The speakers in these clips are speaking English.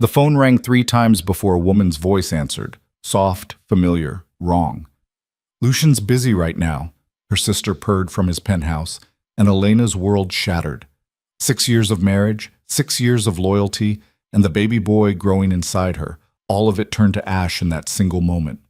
The phone rang 3 times before a woman's voice answered. Soft, familiar, wrong. Lucian's busy right now, her sister purred from his penthouse, and Elena's world shattered. 6 years of marriage, 6 years of loyalty, and the baby boy growing inside her, all of it turned to ash in that single moment.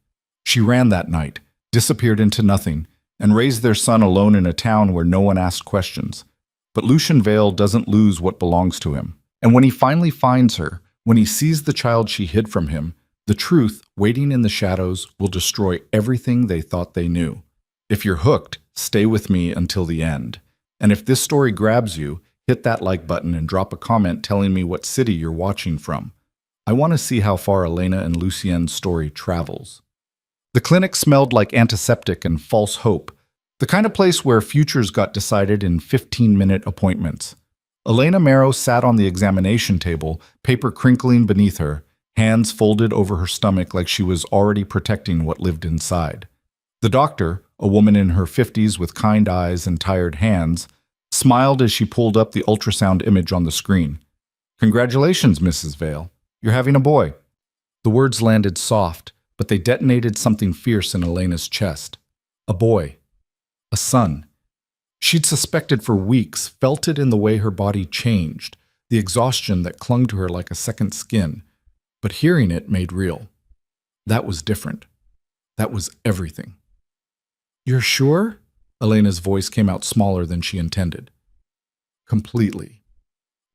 She ran that night, disappeared into nothing, and raised their son alone in a town where no one asked questions. But Lucian Vale doesn't lose what belongs to him. And when he finally finds her, when he sees the child she hid from him, the truth, waiting in the shadows, will destroy everything they thought they knew. If you're hooked, stay with me until the end. And if this story grabs you, hit that like button and drop a comment telling me what city you're watching from. I want to see how far Elena and Lucien's story travels. The clinic smelled like antiseptic and false hope, the kind of place where futures got decided in 15-minute appointments. Elena Marrow sat on the examination table, paper crinkling beneath her, hands folded over her stomach like she was already protecting what lived inside. The doctor, a woman in her 50s with kind eyes and tired hands, smiled as she pulled up the ultrasound image on the screen. "Congratulations, Mrs. Vale. You're having a boy." The words landed soft, but they detonated something fierce in Elena's chest. A boy. A son. She'd suspected for weeks, felt it in the way her body changed, the exhaustion that clung to her like a second skin. But hearing it made real. That was different. That was everything. "You're sure?" Elena's voice came out smaller than she intended. "Completely.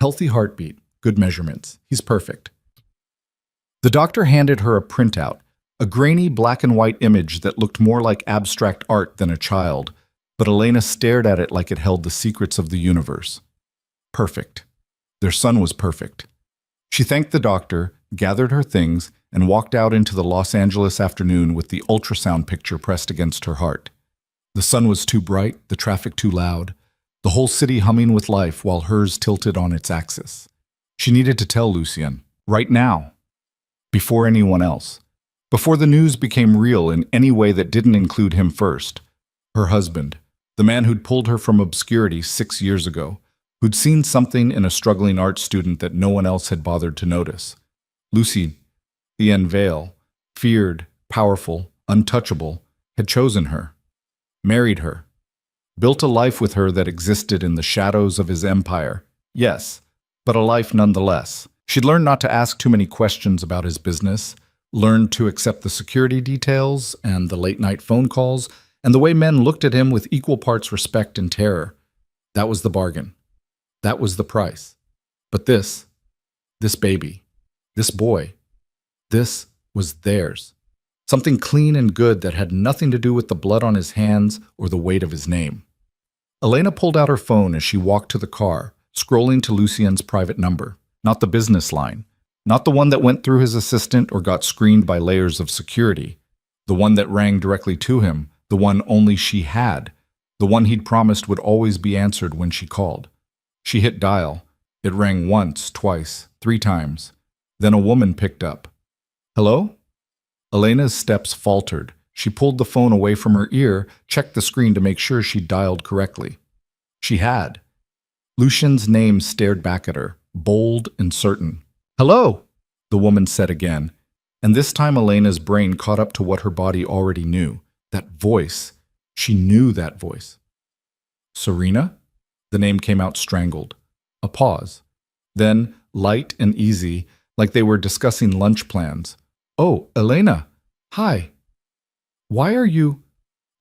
Healthy heartbeat, good measurements. He's perfect." The doctor handed her a printout, a grainy black and white image that looked more like abstract art than a child, but Elena stared at it like it held the secrets of the universe. Perfect. Their son was perfect. She thanked the doctor, gathered her things, and walked out into the Los Angeles afternoon with the ultrasound picture pressed against her heart. The sun was too bright, the traffic too loud, the whole city humming with life while hers tilted on its axis. She needed to tell Lucien, right now, before anyone else, before the news became real in any way that didn't include him first. Her husband, the man who'd pulled her from obscurity 6 years ago, who'd seen something in a struggling art student that no one else had bothered to notice. Lucien Vale, feared, powerful, untouchable, had chosen her, married her, built a life with her that existed in the shadows of his empire. Yes, but a life nonetheless. She'd learned not to ask too many questions about his business, learned to accept the security details and the late-night phone calls, and the way men looked at him with equal parts respect and terror. That was the bargain. That was the price. But this baby, this boy, this was theirs. Something clean and good that had nothing to do with the blood on his hands or the weight of his name. Elena pulled out her phone as she walked to the car, scrolling to Lucien's private number, not the business line, not the one that went through his assistant or got screened by layers of security, the one that rang directly to him, the one only she had, the one he'd promised would always be answered when she called. She hit dial. It rang once, twice, 3 times. Then a woman picked up. "Hello?" Elena's steps faltered. She pulled the phone away from her ear, checked the screen to make sure she'd dialed correctly. She had. Lucien's name stared back at her, bold and certain. "Hello," the woman said again, and this time Elena's brain caught up to what her body already knew. That voice. She knew that voice. "Serena?" The name came out strangled. A pause. Then, light and easy, like they were discussing lunch plans. "Oh, Elena. Hi. Why are you—"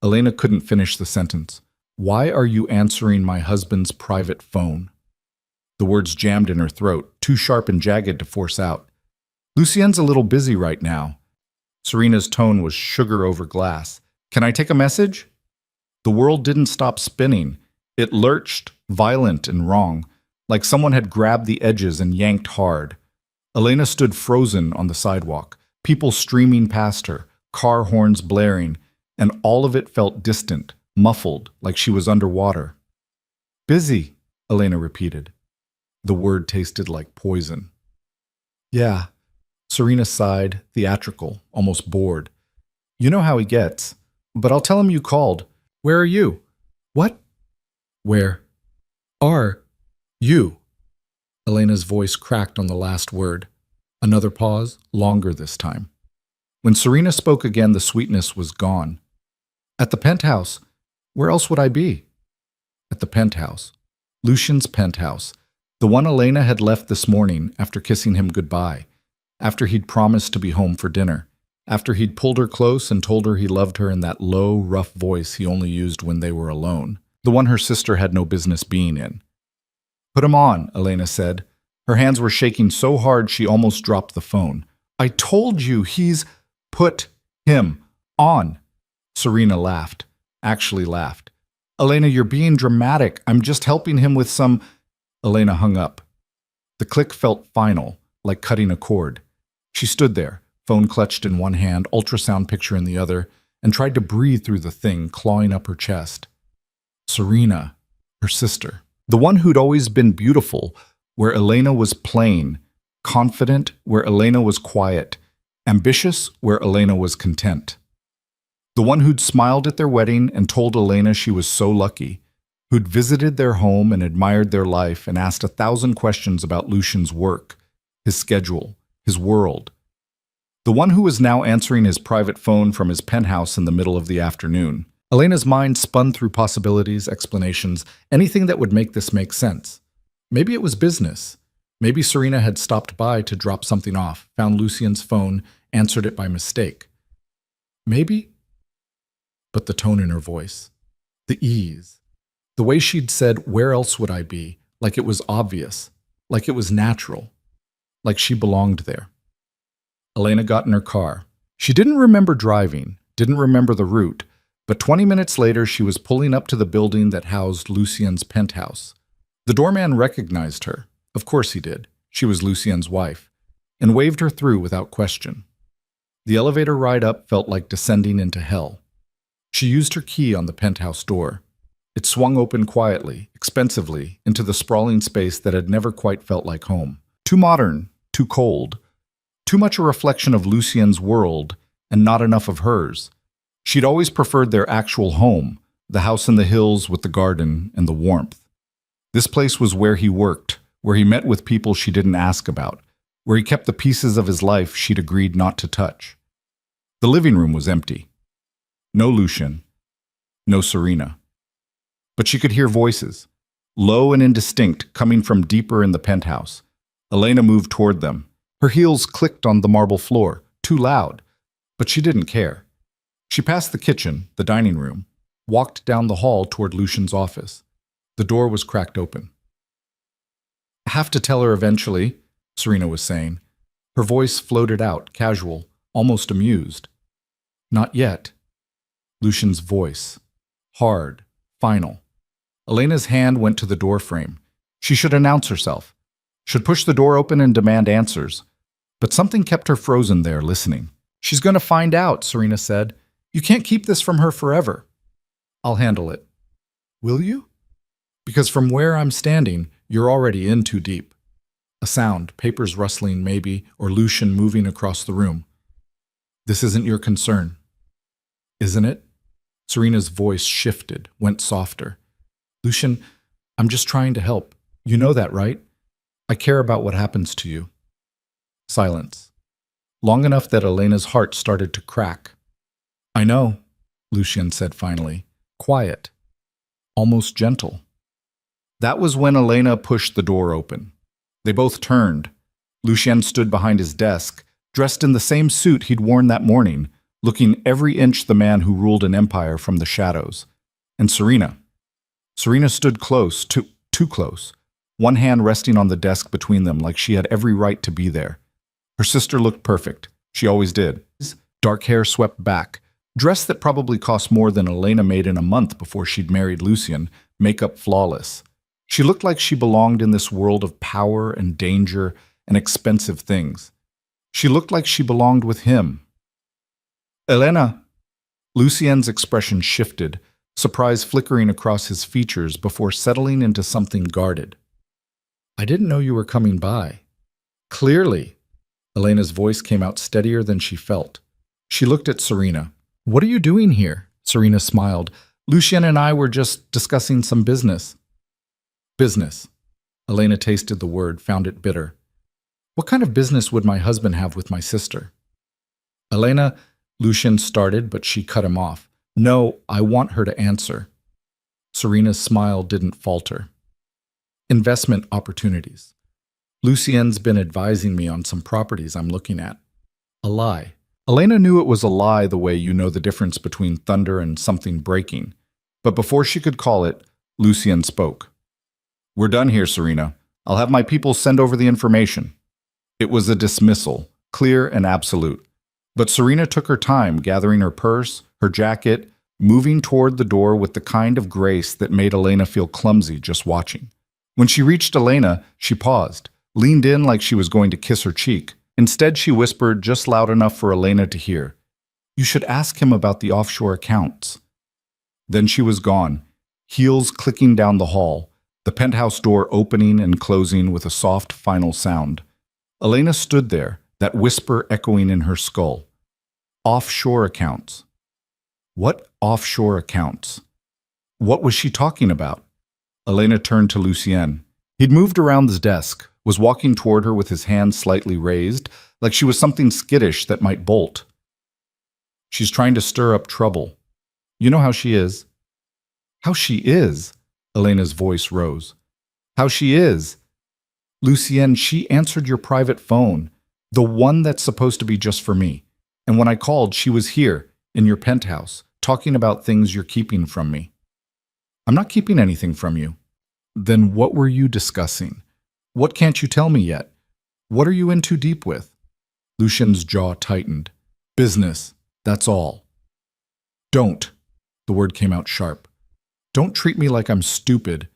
Elena couldn't finish the sentence. "Why are you answering my husband's private phone?" The words jammed in her throat, too sharp and jagged to force out. "Lucien's a little busy right now." Serena's tone was sugar over glass. "Can I take a message?" The world didn't stop spinning. It lurched, violent and wrong, like someone had grabbed the edges and yanked hard. Elena stood frozen on the sidewalk, people streaming past her, car horns blaring, and all of it felt distant, muffled, like she was underwater. "Busy," Elena repeated. The word tasted like poison. "Yeah." Serena sighed, theatrical, almost bored. "You know how he gets. But I'll tell him you called. Where are you?" "What?" "Where are you?" Elena's voice cracked on the last word. Another pause, longer this time. When Serena spoke again, the sweetness was gone. At the penthouse. Where else would I be? At the penthouse. Lucian's penthouse. The one Elena had left this morning after kissing him goodbye, after he'd promised to be home for dinner, after he'd pulled her close and told her he loved her in that low, rough voice he only used when they were alone, the one her sister had no business being in. Put him on, Elena said. Her hands were shaking so hard she almost dropped the phone. I told you he's... Put him on. Serena laughed, actually laughed. Elena, you're being dramatic. I'm just helping him with some... Elena hung up. The click felt final, like cutting a cord. She stood there, phone clutched in one hand, ultrasound picture in the other, and tried to breathe through the thing, clawing up her chest. Serena, her sister, the one who'd always been beautiful, where Elena was plain, confident where Elena was quiet, ambitious where Elena was content. The one who'd smiled at their wedding and told Elena she was so lucky, who'd visited their home and admired their life and asked 1,000 questions about Lucian's work, his schedule, his world. The one who was now answering his private phone from his penthouse in the middle of the afternoon. Elena's mind spun through possibilities, explanations, anything that would make this make sense. Maybe it was business. Maybe Serena had stopped by to drop something off, found Lucian's phone, answered it by mistake. Maybe... But the tone in her voice, the ease, the way she'd said, where else would I be, like it was obvious, like it was natural, like she belonged there. Elena got in her car. She didn't remember driving, didn't remember the route, but 20 minutes later she was pulling up to the building that housed Lucian's penthouse. The doorman recognized her. Of course he did. She was Lucian's wife, and waved her through without question. The elevator ride up felt like descending into hell. She used her key on the penthouse door. It swung open quietly, expensively, into the sprawling space that had never quite felt like home. Too modern, too cold. Too much a reflection of Lucian's world, and not enough of hers. She'd always preferred their actual home, the house in the hills with the garden and the warmth. This place was where he worked, where he met with people she didn't ask about, where he kept the pieces of his life she'd agreed not to touch. The living room was empty. No Lucian, no Serena. But she could hear voices, low and indistinct, coming from deeper in the penthouse. Elena moved toward them. Her heels clicked on the marble floor, too loud, but she didn't care. She passed the kitchen, the dining room, walked down the hall toward Lucian's office. The door was cracked open. I have to tell her eventually, Serena was saying. Her voice floated out, casual, almost amused. Not yet. Lucian's voice. Hard, final. Elena's hand went to the door frame. She should announce herself. Should push the door open and demand answers. But something kept her frozen there, listening. She's going to find out, Serena said. You can't keep this from her forever. I'll handle it. Will you? Because from where I'm standing, you're already in too deep. A sound, papers rustling maybe, or Lucian moving across the room. This isn't your concern. Isn't it? Serena's voice shifted, went softer. Lucian, I'm just trying to help. You know that, right? I care about what happens to you. Silence. Long enough that Elena's heart started to crack. I know, Lucian said finally. Quiet. Almost gentle. That was when Elena pushed the door open. They both turned. Lucian stood behind his desk, dressed in the same suit he'd worn that morning, looking every inch the man who ruled an empire from the shadows. And Serena. Serena stood close, too close, one hand resting on the desk between them like she had every right to be there. Her sister looked perfect. She always did. Dark hair swept back, dress that probably cost more than Elena made in a month before she'd married Lucian, makeup flawless. She looked like she belonged in this world of power and danger and expensive things. She looked like she belonged with him. Elena! Lucian's expression shifted, surprise flickering across his features before settling into something guarded. I didn't know you were coming by. Clearly. Elena's voice came out steadier than she felt. She looked at Serena. What are you doing here? Serena smiled. Lucian and I were just discussing some business. Business. Elena tasted the word, found it bitter. What kind of business would my husband have with my sister? Elena, Lucian started, but she cut him off. No, I want her to answer. Serena's smile didn't falter. Investment opportunities. Lucien's been advising me on some properties I'm looking at. A lie. Elena knew it was a lie the way you know the difference between thunder and something breaking. But before she could call it, Lucien spoke. We're done here, Serena. I'll have my people send over the information. It was a dismissal, clear and absolute. But Serena took her time gathering her purse, her jacket, moving toward the door with the kind of grace that made Elena feel clumsy just watching. When she reached Elena, she paused, leaned in like she was going to kiss her cheek. Instead, she whispered just loud enough for Elena to hear, "You should ask him about the offshore accounts." Then she was gone, heels clicking down the hall, the penthouse door opening and closing with a soft final sound. Elena stood there, that whisper echoing in her skull. Offshore accounts. What offshore accounts? What was she talking about? Elena turned to Lucien. He'd moved around the desk, was walking toward her with his hand slightly raised, like she was something skittish that might bolt. She's trying to stir up trouble. You know how she is. How she is? Elena's voice rose. How she is? Lucien, she answered your private phone, the one that's supposed to be just for me. And when I called, she was here, in your penthouse, talking about things you're keeping from me. I'm not keeping anything from you. Then what were you discussing? What can't you tell me yet? What are you in too deep with? Lucien's jaw tightened. Business, that's all. Don't. The word came out sharp. Don't treat me like I'm stupid.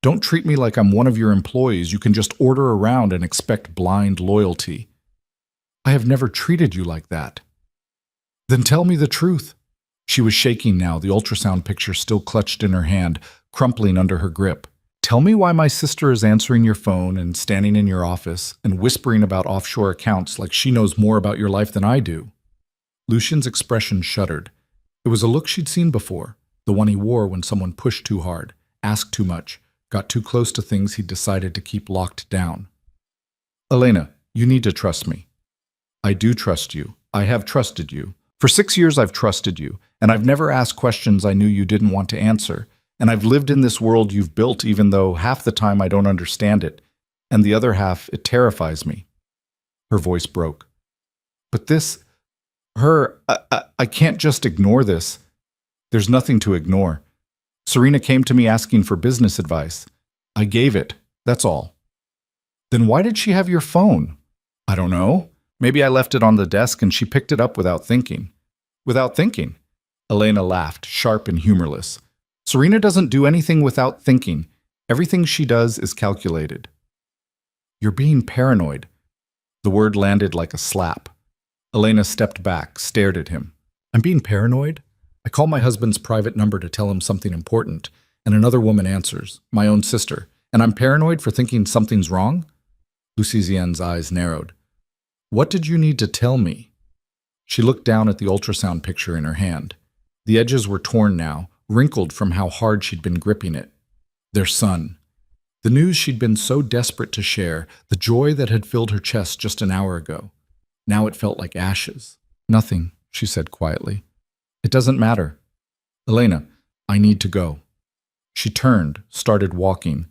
Don't treat me like I'm one of your employees you can just order around and expect blind loyalty. I have never treated you like that. Then tell me the truth. She was shaking now, the ultrasound picture still clutched in her hand, crumpling under her grip. Tell me why my sister is answering your phone and standing in your office and whispering about offshore accounts like she knows more about your life than I do. Lucien's expression shuddered. It was a look she'd seen before, the one he wore when someone pushed too hard, asked too much, got too close to things he'd decided to keep locked down. Elena, you need to trust me. I do trust you. I have trusted you. For 6 years I've trusted you, and I've never asked questions I knew you didn't want to answer, and I've lived in this world you've built even though half the time I don't understand it, and the other half, it terrifies me. Her voice broke. But this, I can't just ignore this. There's nothing to ignore. Serena came to me asking for business advice. I gave it, that's all. Then why did she have your phone? I don't know. Maybe I left it on the desk and she picked it up without thinking. Without thinking? Elena laughed, sharp and humorless. Serena doesn't do anything without thinking. Everything she does is calculated. You're being paranoid. The word landed like a slap. Elena stepped back, stared at him. I'm being paranoid? I call my husband's private number to tell him something important, and another woman answers, my own sister, and I'm paranoid for thinking something's wrong? Lucien's eyes narrowed. What did you need to tell me? She looked down at the ultrasound picture in her hand. The edges were torn now, wrinkled from how hard she'd been gripping it. Their son. The news she'd been so desperate to share, the joy that had filled her chest just an hour ago. Now it felt like ashes. Nothing, she said quietly. It doesn't matter. Elena, I need to go. She turned, started walking.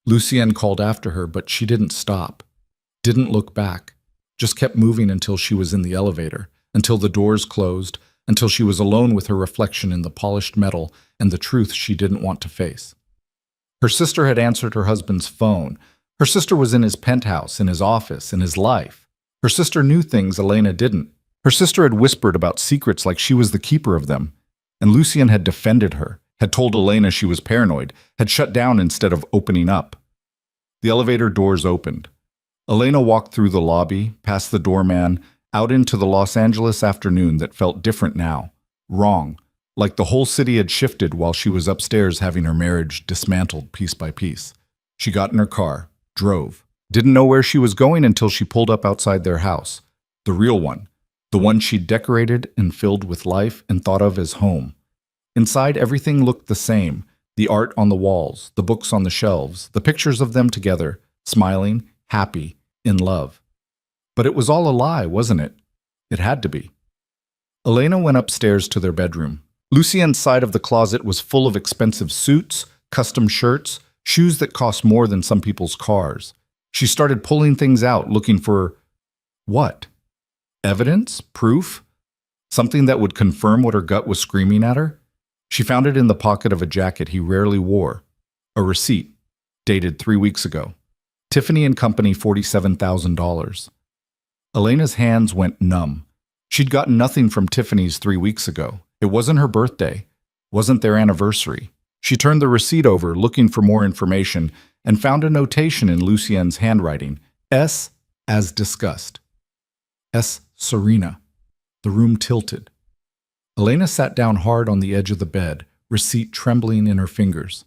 Lucien called after her, but she didn't stop. Didn't look back. Just kept moving until she was in the elevator, until the doors closed, until she was alone with her reflection in the polished metal and the truth she didn't want to face. Her sister had answered her husband's phone. Her sister was in his penthouse, in his office, in his life. Her sister knew things Elena didn't. Her sister had whispered about secrets like she was the keeper of them. And Lucien had defended her, had told Elena she was paranoid, had shut down instead of opening up. The elevator doors opened. Elena walked through the lobby, past the doorman, out into the Los Angeles afternoon that felt different now, wrong, like the whole city had shifted while she was upstairs having her marriage dismantled piece by piece. She got in her car, drove, didn't know where she was going until she pulled up outside their house, the real one, the one she'd decorated and filled with life and thought of as home. Inside, everything looked the same, the art on the walls, the books on the shelves, the pictures of them together, smiling, happy, in love. But it was all a lie, wasn't it? It had to be. Elena went upstairs to their bedroom. Lucien's side of the closet was full of expensive suits, custom shirts, shoes that cost more than some people's cars. She started pulling things out, looking for what? Evidence? Proof? Something that would confirm what her gut was screaming at her? She found it in the pocket of a jacket he rarely wore. A receipt, dated 3 weeks ago. Tiffany and Company, $47,000. Elena's hands went numb. She'd gotten nothing from Tiffany's 3 weeks ago. It wasn't her birthday, wasn't their anniversary. She turned the receipt over, looking for more information, and found a notation in Lucien's handwriting. S, as discussed. S, Serena. The room tilted. Elena sat down hard on the edge of the bed, receipt trembling in her fingers.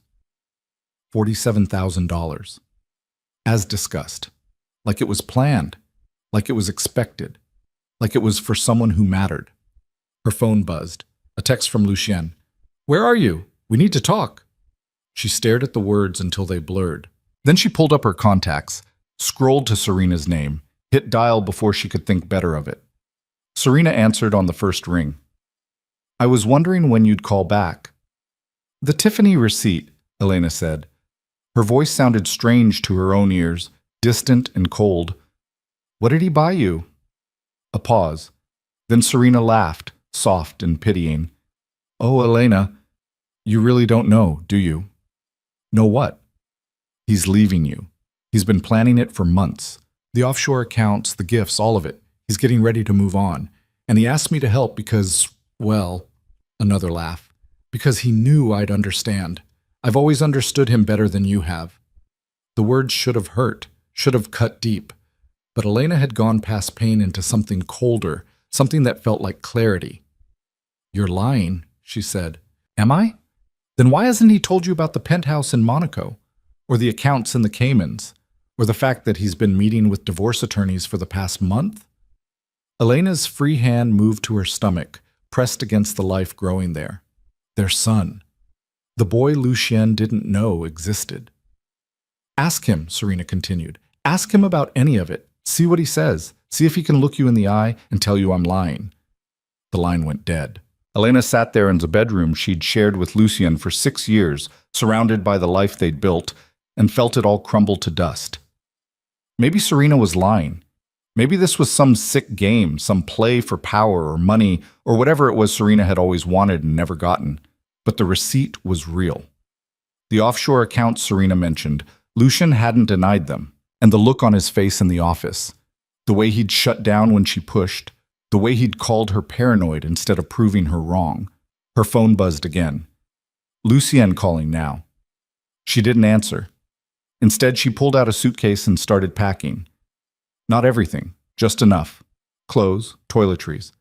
$47,000. As discussed. Like it was planned. Like it was expected. Like it was for someone who mattered. Her phone buzzed. A text from Lucien. "Where are you? We need to talk." She stared at the words until they blurred. Then she pulled up her contacts, scrolled to Serena's name, hit dial before she could think better of it. Serena answered on the first ring. "I was wondering when you'd call back." "The Tiffany receipt," Elena said. Her voice sounded strange to her own ears, distant and cold. "What did he buy you?" A pause. Then Serena laughed, soft and pitying. "Oh, Elena, you really don't know, do you?" "Know what?" "He's leaving you. He's been planning it for months. The offshore accounts, the gifts, all of it. He's getting ready to move on. And he asked me to help because, well," another laugh, "because he knew I'd understand. I've always understood him better than you have." The words should have hurt, should have cut deep. But Elena had gone past pain into something colder, something that felt like clarity. "You're lying," she said. "Am I? Then why hasn't he told you about the penthouse in Monaco? Or the accounts in the Caymans? Or the fact that he's been meeting with divorce attorneys for the past month?" Elena's free hand moved to her stomach, pressed against the life growing there. Their son. The boy Lucien didn't know existed. "Ask him," Serena continued. "Ask him about any of it. See what he says. See if he can look you in the eye and tell you I'm lying." The line went dead. Elena sat there in the bedroom she'd shared with Lucien for 6 years, surrounded by the life they'd built, and felt it all crumble to dust. Maybe Serena was lying. Maybe this was some sick game, some play for power or money, or whatever it was Serena had always wanted and never gotten. But the receipt was real. The offshore accounts Serena mentioned, Lucien hadn't denied them. And the look on his face in the office, the way he'd shut down when she pushed, the way he'd called her paranoid instead of proving her wrong. Her phone buzzed again. Lucien calling now. She didn't answer. Instead, she pulled out a suitcase and started packing. Not everything, just enough. Clothes, toiletries.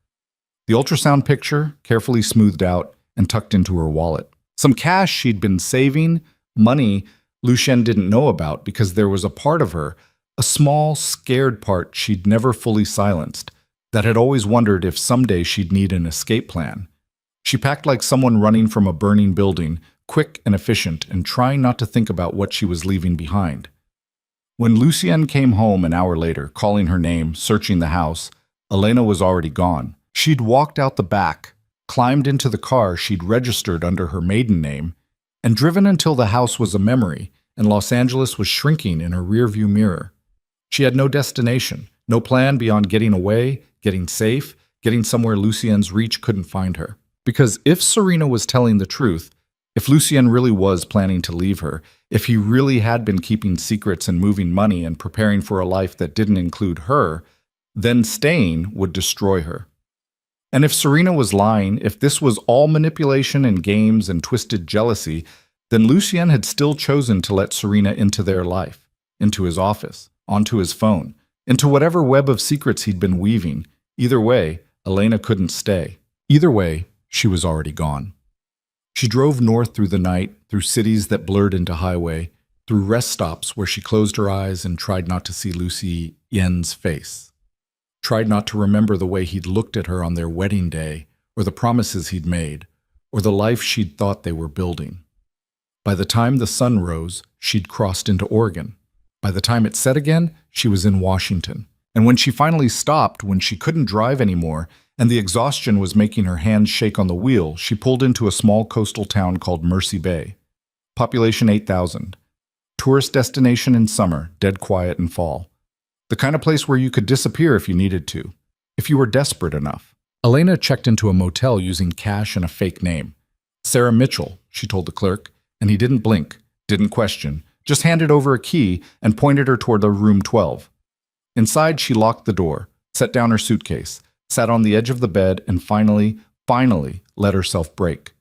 The ultrasound picture, carefully smoothed out and tucked into her wallet. Some cash she'd been saving, money Lucien didn't know about because there was a part of her, a small, scared part she'd never fully silenced, that had always wondered if someday she'd need an escape plan. She packed like someone running from a burning building, quick and efficient, and trying not to think about what she was leaving behind. When Lucien came home an hour later, calling her name, searching the house, Elena was already gone. She'd walked out the back, climbed into the car she'd registered under her maiden name, and driven until the house was a memory and Los Angeles was shrinking in her rearview mirror. She had no destination, no plan beyond getting away, getting safe, getting somewhere Lucien's reach couldn't find her. Because if Serena was telling the truth, if Lucien really was planning to leave her, if he really had been keeping secrets and moving money and preparing for a life that didn't include her, then staying would destroy her. And if Serena was lying, if this was all manipulation and games and twisted jealousy, then Lucien had still chosen to let Serena into their life, into his office, onto his phone, into whatever web of secrets he'd been weaving. Either way, Elena couldn't stay. Either way, she was already gone. She drove north through the night, through cities that blurred into highway, through rest stops where she closed her eyes and tried not to see Lucien's face. Tried not to remember the way he'd looked at her on their wedding day, or the promises he'd made, or the life she'd thought they were building. By the time the sun rose, she'd crossed into Oregon. By the time it set again, she was in Washington. And when she finally stopped, when she couldn't drive anymore, and the exhaustion was making her hands shake on the wheel, she pulled into a small coastal town called Mercy Bay. Population 8,000. Tourist destination in summer, dead quiet in fall. The kind of place where you could disappear if you needed to, if you were desperate enough. Elena checked into a motel using cash and a fake name. Sarah Mitchell, she told the clerk, and he didn't blink, didn't question, just handed over a key and pointed her toward the room 12. Inside, she locked the door, set down her suitcase, sat on the edge of the bed, and finally let herself break.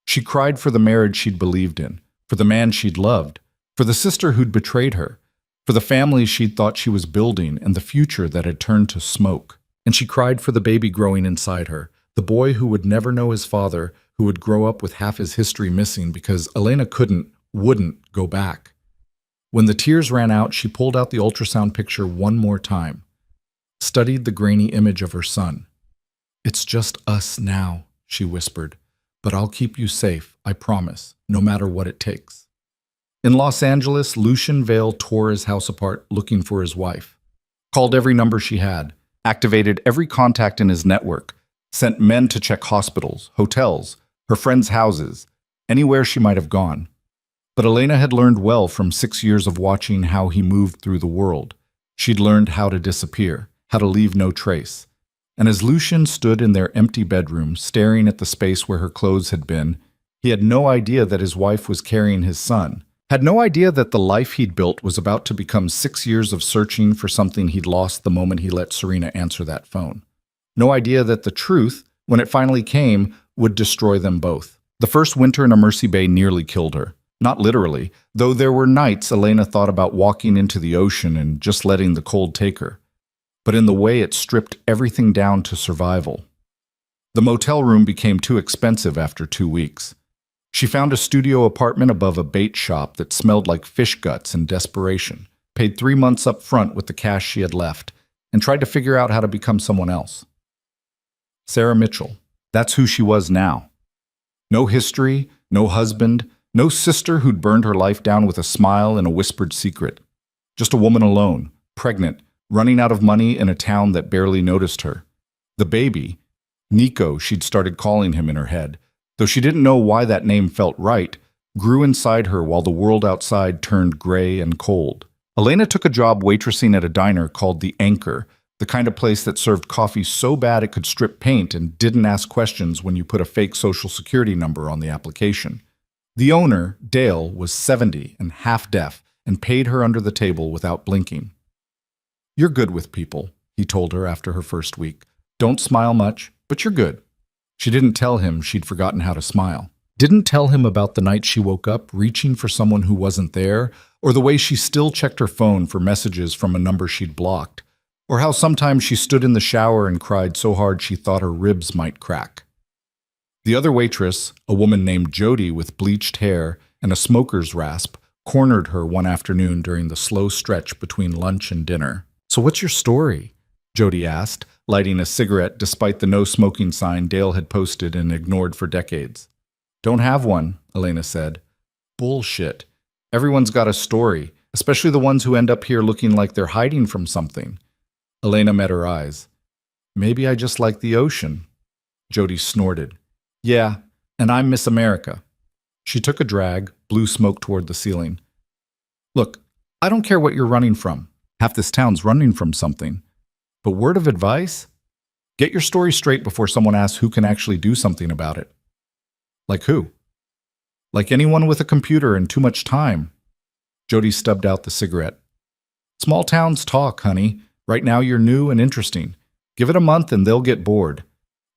She cried for the marriage she'd believed in, for the man she'd loved, for the sister who'd betrayed her, for the family she'd thought she was building and the future that had turned to smoke. And she cried for the baby growing inside her, the boy who would never know his father, who would grow up with half his history missing because Elena wouldn't go back. When the tears ran out, she pulled out the ultrasound picture one more time, studied the grainy image of her son. "It's just us now," she whispered, "but I'll keep you safe, I promise, no matter what it takes." In Los Angeles, Lucian Vale tore his house apart looking for his wife. Called every number she had, activated every contact in his network, sent men to check hospitals, hotels, her friends' houses, anywhere she might have gone. But Elena had learned well from 6 years of watching how he moved through the world. She'd learned how to disappear, how to leave no trace. And as Lucian stood in their empty bedroom, staring at the space where her clothes had been, he had no idea that his wife was carrying his son. Had no idea that the life he'd built was about to become 6 years of searching for something he'd lost the moment he let Serena answer that phone. No idea that the truth, when it finally came, would destroy them both. The first winter in a Mercy Bay nearly killed her. Not literally, though there were nights Elena thought about walking into the ocean and just letting the cold take her. But in the way it stripped everything down to survival. The motel room became too expensive after 2 weeks. She found a studio apartment above a bait shop that smelled like fish guts in desperation, paid 3 months up front with the cash she had left, and tried to figure out how to become someone else. Sarah Mitchell. That's who she was now. No history, no husband, no sister who'd burned her life down with a smile and a whispered secret. Just a woman alone, pregnant, running out of money in a town that barely noticed her. The baby, Nico, she'd started calling him in her head, though she didn't know why that name felt right, grew inside her while the world outside turned gray and cold. Elena took a job waitressing at a diner called The Anchor, the kind of place that served coffee so bad it could strip paint and didn't ask questions when you put a fake social security number on the application. The owner, Dale, was 70 and half deaf and paid her under the table without blinking. "You're good with people," he told her after her first week. "Don't smile much, but you're good." She didn't tell him she'd forgotten how to smile. Didn't tell him about the night she woke up reaching for someone who wasn't there, or the way she still checked her phone for messages from a number she'd blocked, or how sometimes she stood in the shower and cried so hard she thought her ribs might crack. The other waitress, a woman named Jody with bleached hair and a smoker's rasp, cornered her one afternoon during the slow stretch between lunch and dinner. "So what's your story?" Jody asked, lighting a cigarette despite the no-smoking sign Dale had posted and ignored for decades. "Don't have one," Elena said. "Bullshit. Everyone's got a story, especially the ones who end up here looking like they're hiding from something." Elena met her eyes. "Maybe I just like the ocean." Jody snorted. "Yeah, and I'm Miss America." She took a drag, blew smoke toward the ceiling. "Look, I don't care what you're running from. Half this town's running from something. But word of advice? Get your story straight before someone asks who can actually do something about it." "Like who?" "Like anyone with a computer and too much time." Jody stubbed out the cigarette. "Small towns talk, honey. Right now you're new and interesting. Give it a month and they'll get bored.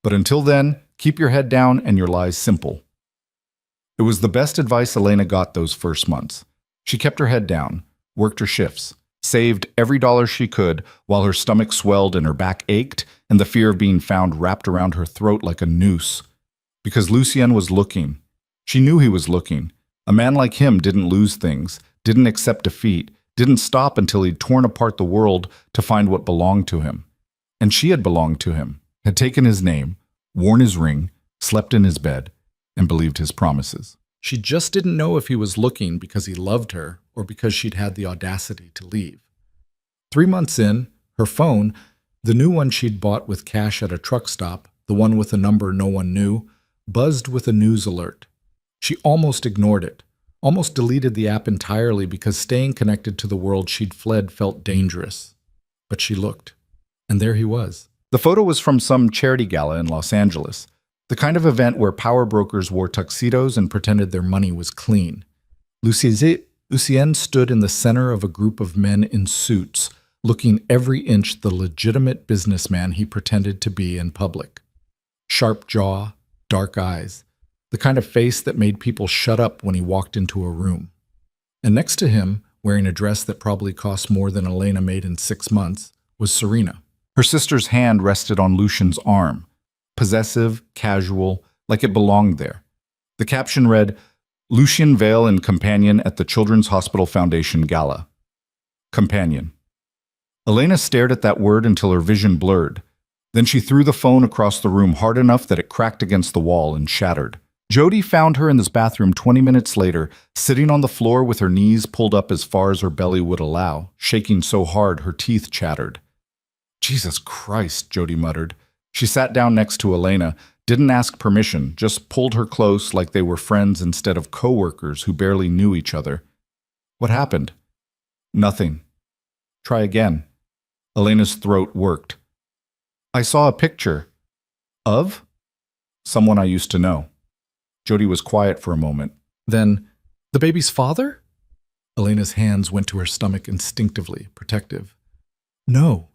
But until then, keep your head down and your lies simple." It was the best advice Elena got those first months. She kept her head down, worked her shifts, saved every dollar she could while her stomach swelled and her back ached and the fear of being found wrapped around her throat like a noose. Because Lucien was looking. She knew he was looking. A man like him didn't lose things, didn't accept defeat, didn't stop until he'd torn apart the world to find what belonged to him. And she had belonged to him, had taken his name, worn his ring, slept in his bed, and believed his promises. She just didn't know if he was looking because he loved her or because she'd had the audacity to leave. 3 months in, Her phone, the new one she'd bought with cash at a truck stop, the one with a number no one knew, buzzed with a news alert. She almost ignored it, almost deleted the app entirely because staying connected to the world she'd fled felt dangerous. But she looked, and there he was. The photo was from some charity gala in Los Angeles, the kind of event where power brokers wore tuxedos and pretended their money was clean. Lucien stood in the center of a group of men in suits, looking every inch the legitimate businessman he pretended to be in public. Sharp jaw, dark eyes, the kind of face that made people shut up when he walked into a room. And next to him, wearing a dress that probably cost more than Elena made in 6 months, was Serena. Her sister's hand rested on Lucian's arm, possessive, casual, like it belonged there. The caption read, "Lucien Vale and companion at the Children's Hospital Foundation Gala." Companion. Elena stared at that word until her vision blurred. Then she threw the phone across the room hard enough that it cracked against the wall and shattered. Jody found her in this bathroom 20 minutes later, sitting on the floor with her knees pulled up as far as her belly would allow, shaking so hard her teeth chattered. "Jesus Christ," Jody muttered. She sat down next to Elena, didn't ask permission, just pulled her close like they were friends instead of co-workers who barely knew each other. "What happened?" "Nothing." "Try again." Elena's throat worked. "I saw a picture." "Of?" "Someone I used to know." Jody was quiet for a moment. Then, "The baby's father?" Elena's hands went to her stomach instinctively, protective. "No."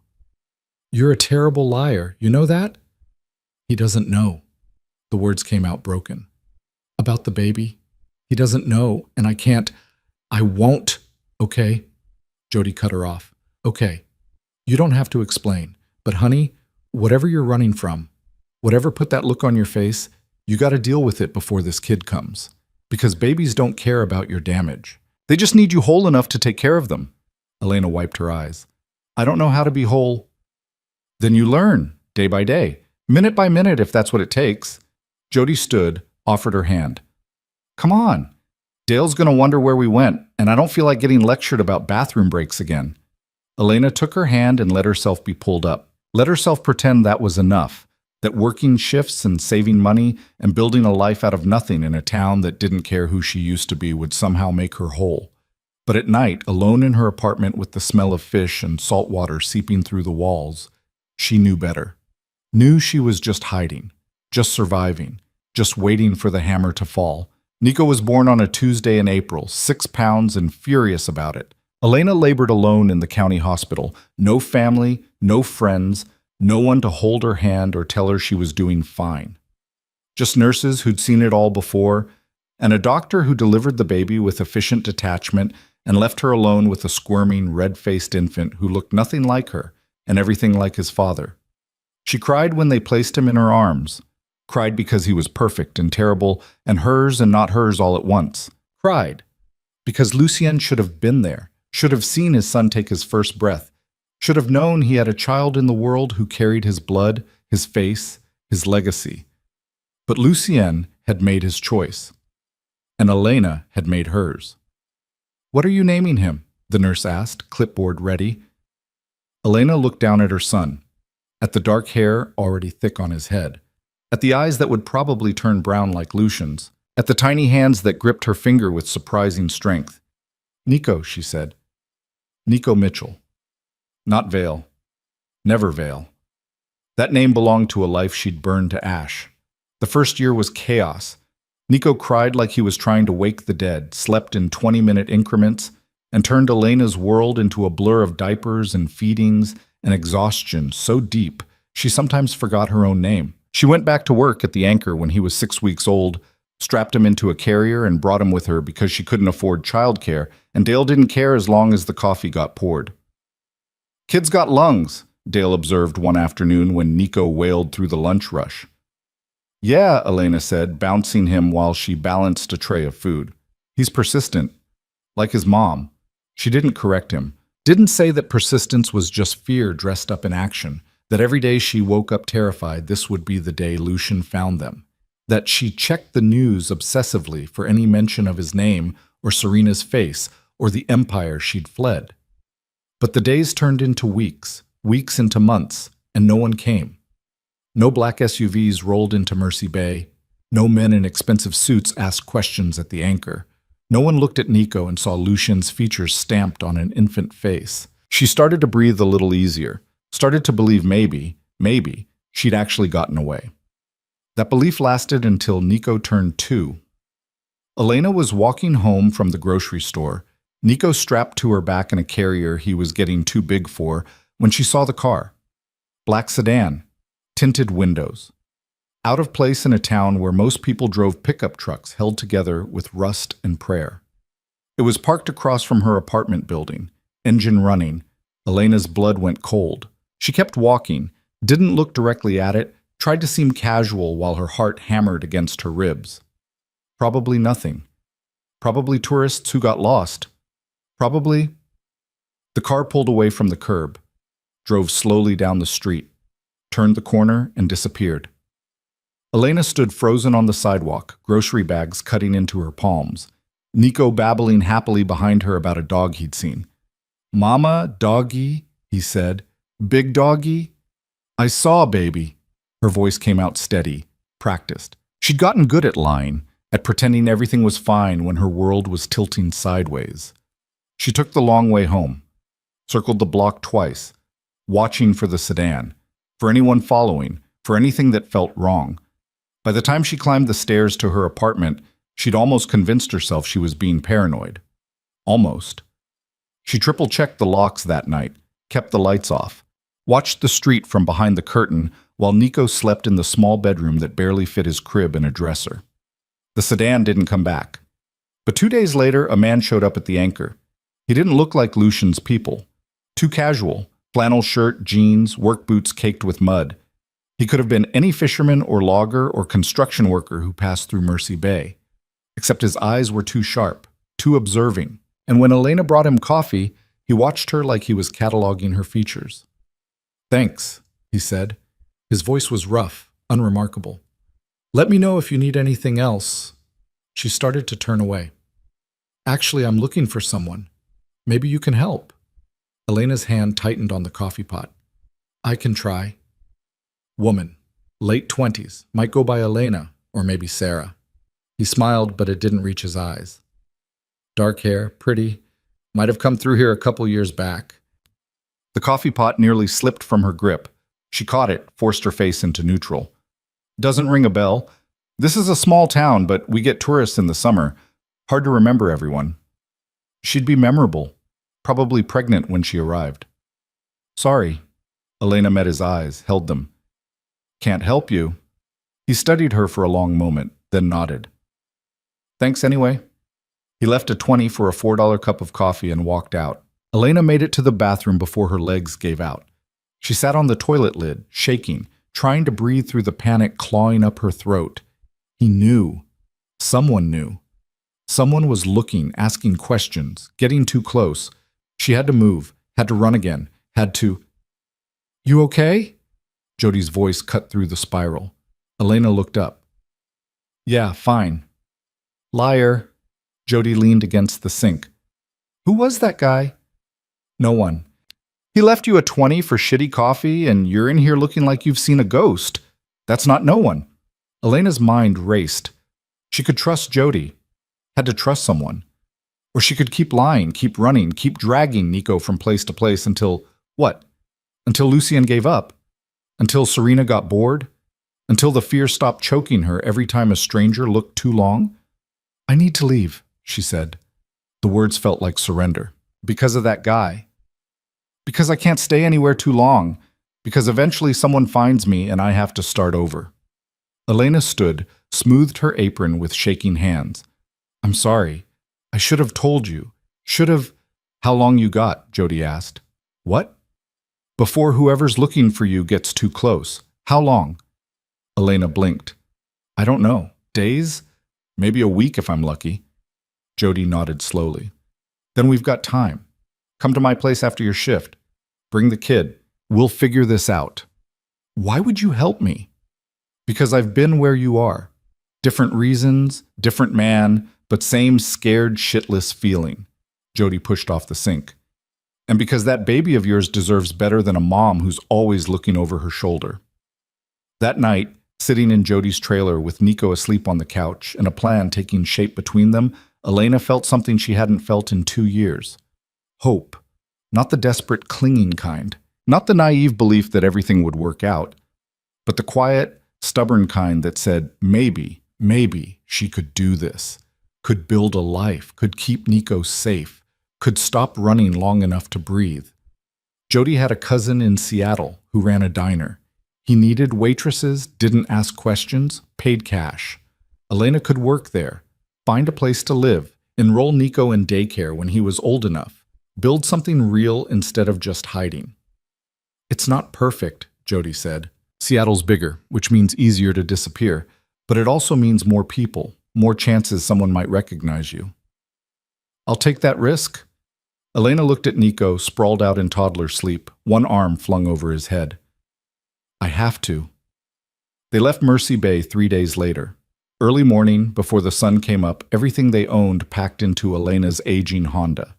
"You're a terrible liar. You know that?" "He doesn't know." The words came out broken. "About the baby? He doesn't know, and I can't. I won't, okay?" Jody cut her off. "Okay. You don't have to explain. But honey, whatever you're running from, whatever put that look on your face, you got to deal with it before this kid comes. Because babies don't care about your damage. They just need you whole enough to take care of them." Elena wiped her eyes. "I don't know how to be whole." "Then you learn, day by day, minute by minute if that's what it takes." Jody stood, offered her hand. "Come on. Dale's going to wonder where we went, and I don't feel like getting lectured about bathroom breaks again." Elena took her hand and let herself be pulled up. Let herself pretend that was enough, that working shifts and saving money and building a life out of nothing in a town that didn't care who she used to be would somehow make her whole. But at night, alone in her apartment with the smell of fish and salt water seeping through the walls, she knew better. Knew she was just hiding, just surviving, just waiting for the hammer to fall. Nico was born on a Tuesday in April, 6 pounds and furious about it. Elena labored alone in the county hospital. No family, no friends, no one to hold her hand or tell her she was doing fine. Just nurses who'd seen it all before, and a doctor who delivered the baby with efficient detachment and left her alone with a squirming, red-faced infant who looked nothing like her and everything like his father. She cried when they placed him in her arms. Cried because he was perfect and terrible and hers and not hers all at once. Cried because Lucien should have been there, should have seen his son take his first breath, should have known he had a child in the world who carried his blood, his face, his legacy. But Lucien had made his choice, and Elena had made hers. "What are you naming him?" the nurse asked, clipboard ready. Elena looked down at her son, at the dark hair already thick on his head, at the eyes that would probably turn brown like Lucian's, at the tiny hands that gripped her finger with surprising strength. "Nico," she said. "Nico Mitchell. Not Vale. Never Vale." That name belonged to a life she'd burned to ash. The first year was chaos. Nico cried like he was trying to wake the dead, slept in 20-minute increments, and turned Elena's world into a blur of diapers and feedings and exhaustion so deep she sometimes forgot her own name. She went back to work at the Anchor when he was 6 weeks old, strapped him into a carrier and brought him with her because she couldn't afford childcare, and Dale didn't care as long as the coffee got poured. "Kid's got lungs," Dale observed one afternoon when Nico wailed through the lunch rush. "Yeah," Elena said, bouncing him while she balanced a tray of food. "He's persistent. Like his mom." She didn't correct him. Didn't say that persistence was just fear dressed up in action, that every day she woke up terrified this would be the day Lucien found them, that she checked the news obsessively for any mention of his name or Serena's face or the empire she'd fled. But the days turned into weeks, weeks into months, and no one came. No black SUVs rolled into Mercy Bay. No men in expensive suits asked questions at the anchor. No one looked at Nico and saw Lucian's features stamped on an infant face. She started to breathe a little easier, started to believe maybe, she'd actually gotten away. That belief lasted until Nico turned 2. Elena was walking home from the grocery store, Nico strapped to her back in a carrier he was getting too big for, when she saw the car. Black sedan, tinted windows. Out of place in a town where most people drove pickup trucks held together with rust and prayer. It was parked across from her apartment building, engine running. Elena's blood went cold. She kept walking, didn't look directly at it, tried to seem casual while her heart hammered against her ribs. Probably nothing. Probably tourists who got lost. Probably. The car pulled away from the curb, drove slowly down the street, turned the corner and disappeared. Elena stood frozen on the sidewalk, grocery bags cutting into her palms. Nico babbling happily behind her about a dog he'd seen. "Mama, doggy," he said. "Big doggy?" "I saw, baby." Her voice came out steady, practiced. She'd gotten good at lying, at pretending everything was fine when her world was tilting sideways. She took the long way home, circled the block twice, watching for the sedan, for anyone following, for anything that felt wrong. By the time she climbed the stairs to her apartment, she'd almost convinced herself she was being paranoid. Almost. She triple-checked the locks that night, kept the lights off, watched the street from behind the curtain while Nico slept in the small bedroom that barely fit his crib and a dresser. The sedan didn't come back. But 2 days later, a man showed up at the anchor. He didn't look like Lucian's people. Too casual, flannel shirt, jeans, work boots caked with mud. He could have been any fisherman or logger or construction worker who passed through Mercy Bay. Except his eyes were too sharp, too observing, and when Elena brought him coffee, he watched her like he was cataloging her features. "Thanks," he said. His voice was rough, unremarkable. "Let me know if you need anything else." She started to turn away. "Actually, I'm looking for someone. Maybe you can help." Elena's hand tightened on the coffee pot. "I can try." Woman, late 20s, might go by Elena, or maybe Sarah. He smiled, but it didn't reach his eyes. Dark hair, pretty, might have come through here a couple years back. The coffee pot nearly slipped from her grip. She caught it, forced her face into neutral. "Doesn't ring a bell. This is a small town, but we get tourists in the summer. Hard to remember everyone." She'd be memorable, probably pregnant when she arrived. "Sorry." Elena met his eyes, held them. "Can't help you." He studied her for a long moment, then nodded. "Thanks anyway." He left a 20 for a $4 cup of coffee and walked out. Elena made it to the bathroom before her legs gave out. She sat on the toilet lid, shaking, trying to breathe through the panic clawing up her throat. He knew. Someone knew. Someone was looking, asking questions, getting too close. She had to move, had to run again, had to... "You okay?" Jody's voice cut through the spiral. Elena looked up. "Yeah, fine." "Liar." Jody leaned against the sink. "Who was that guy?" "No one. He left you a 20 for shitty coffee and you're in here looking like you've seen a ghost. That's not no one." Elena's mind raced. She could trust Jody. Had to trust someone. Or she could keep lying, keep running, keep dragging Nico from place to place until, what? Until Lucian gave up? Until Serena got bored? Until the fear stopped choking her every time a stranger looked too long? "I need to leave," she said. The words felt like surrender. "Because of that guy. Because I can't stay anywhere too long. Because eventually someone finds me and I have to start over." Elena stood, smoothed her apron with shaking hands. "I'm sorry. I should have told you. Should have..." "How long you got?" Jody asked. "What?" "Before whoever's looking for you gets too close. How long?" Elena blinked. "I don't know. Days? Maybe a week if I'm lucky." Jody nodded slowly. "Then we've got time. Come to my place after your shift. Bring the kid. We'll figure this out." "Why would you help me?" "Because I've been where you are. Different reasons, different man, but same scared, shitless feeling." Jody pushed off the sink. And because that baby of yours deserves better than a mom who's always looking over her shoulder. That night, sitting in Jody's trailer with Nico asleep on the couch and a plan taking shape between them, Elena felt something she hadn't felt in 2 years. Hope. Not the desperate, clinging kind. Not the naive belief that everything would work out. But the quiet, stubborn kind that said, maybe she could do this. Could build a life. Could keep Nico safe. Could stop running long enough to breathe. Jody had a cousin in Seattle who ran a diner. He needed waitresses, didn't ask questions, paid cash. Elena could work there, find a place to live, enroll Nico in daycare when he was old enough, build something real instead of just hiding. It's not perfect, Jody said. Seattle's bigger, which means easier to disappear, but it also means more people, more chances someone might recognize you. I'll take that risk. Elena looked at Nico, sprawled out in toddler sleep, one arm flung over his head. I have to. They left Mercy Bay 3 days later. Early morning, before the sun came up, everything they owned packed into Elena's aging Honda.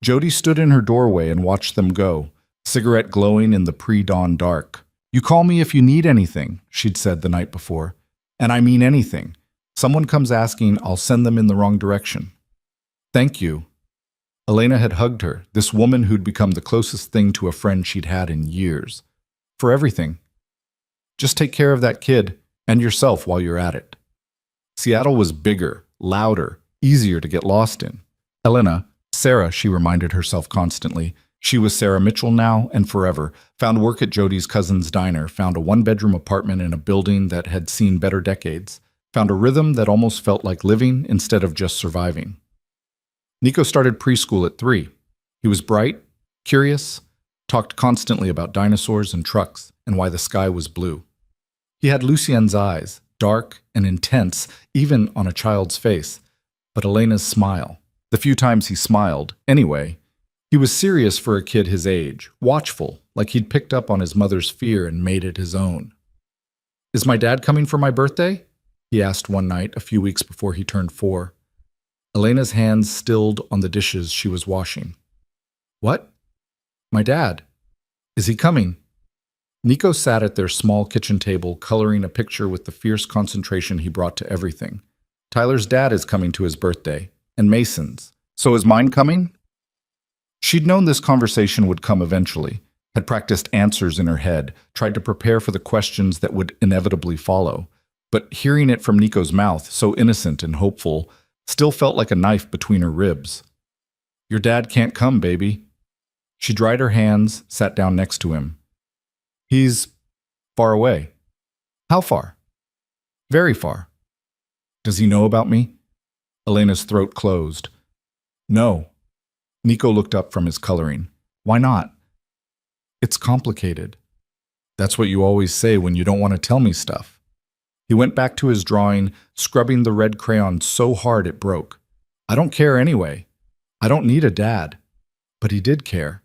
Jody stood in her doorway and watched them go, cigarette glowing in the pre-dawn dark. You call me if you need anything, she'd said the night before. And I mean anything. Someone comes asking, I'll send them in the wrong direction. Thank you. Elena had hugged her, this woman who'd become the closest thing to a friend she'd had in years. For everything. Just take care of that kid and yourself while you're at it. Seattle was bigger, louder, easier to get lost in. Elena, Sarah, she reminded herself constantly. She was Sarah Mitchell now and forever, found work at Jody's cousin's diner, found a one-bedroom apartment in a building that had seen better decades, found a rhythm that almost felt like living instead of just surviving. Nico started preschool at 3. He was bright, curious, talked constantly about dinosaurs and trucks and why the sky was blue. He had Lucien's eyes, dark and intense, even on a child's face, but Elena's smile. The few times he smiled, anyway, he was serious for a kid his age, watchful, like he'd picked up on his mother's fear and made it his own. Is my dad coming for my birthday? He asked one night, a few weeks before he turned 4. Elena's hands stilled on the dishes she was washing. What? My dad. Is he coming? Nico sat at their small kitchen table, coloring a picture with the fierce concentration he brought to everything. Tyler's dad is coming to his birthday, and Mason's. So is mine coming? She'd known this conversation would come eventually, had practiced answers in her head, tried to prepare for the questions that would inevitably follow. But hearing it from Nico's mouth, so innocent and hopeful, still felt like a knife between her ribs. Your dad can't come, baby. She dried her hands, sat down next to him. He's far away. How far? Very far. Does he know about me? Elena's throat closed. No. Nico looked up from his coloring. Why not? It's complicated. That's what you always say when you don't want to tell me stuff. He went back to his drawing, scrubbing the red crayon so hard it broke. I don't care anyway. I don't need a dad. But he did care.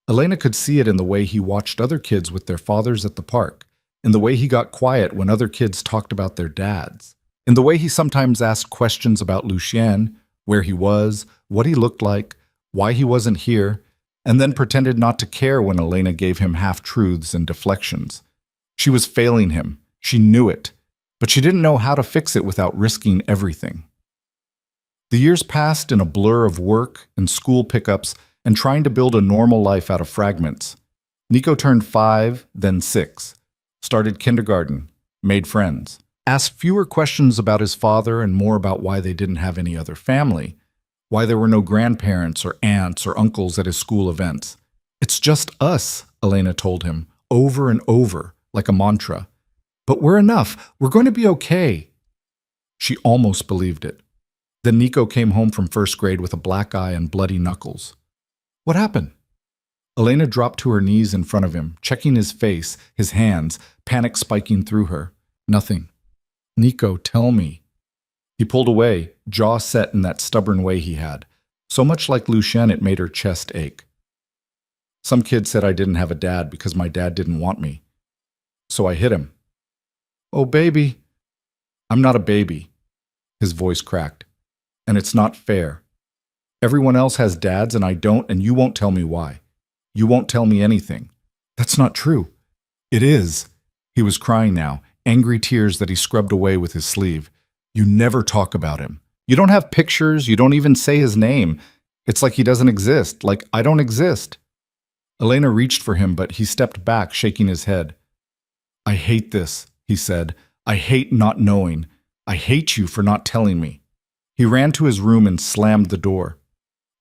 Elena could see it in the way he watched other kids with their fathers at the park, in the way he got quiet when other kids talked about their dads, in the way he sometimes asked questions about Lucien, where he was, what he looked like, why he wasn't here, and then pretended not to care when Elena gave him half-truths and deflections. She was failing him. She knew it, but she didn't know how to fix it without risking everything. The years passed in a blur of work and school pickups and trying to build a normal life out of fragments. Nico turned 5, then 6, started kindergarten, made friends, asked fewer questions about his father and more about why they didn't have any other family, why there were no grandparents or aunts or uncles at his school events. It's just us, Elena told him, over and over, like a mantra. But we're enough. We're going to be okay. She almost believed it. Then Nico came home from first grade with a black eye and bloody knuckles. What happened? Elena dropped to her knees in front of him, checking his face, his hands, panic spiking through her. Nothing. Nico, tell me. He pulled away, jaw set in that stubborn way he had. So much like Lucien, it made her chest ache. Some kid said I didn't have a dad because my dad didn't want me. So I hit him. Oh, baby. I'm not a baby. His voice cracked. And it's not fair. Everyone else has dads and I don't, and you won't tell me why. You won't tell me anything. That's not true. It is. He was crying now, angry tears that he scrubbed away with his sleeve. You never talk about him. You don't have pictures, you don't even say his name. It's like he doesn't exist, like I don't exist. Elena reached for him, but he stepped back, shaking his head. I hate this, he said. I hate not knowing. I hate you for not telling me. He ran to his room and slammed the door.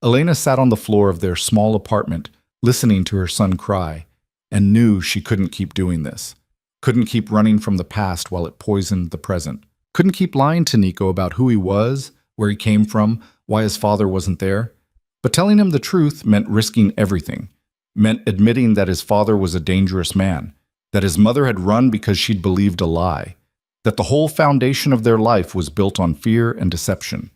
Elena sat on the floor of their small apartment, listening to her son cry, and knew she couldn't keep doing this. Couldn't keep running from the past while it poisoned the present. Couldn't keep lying to Nico about who he was, where he came from, why his father wasn't there. But telling him the truth meant risking everything. Meant admitting that his father was a dangerous man, that his mother had run because she'd believed a lie, that the whole foundation of their life was built on fear and deception.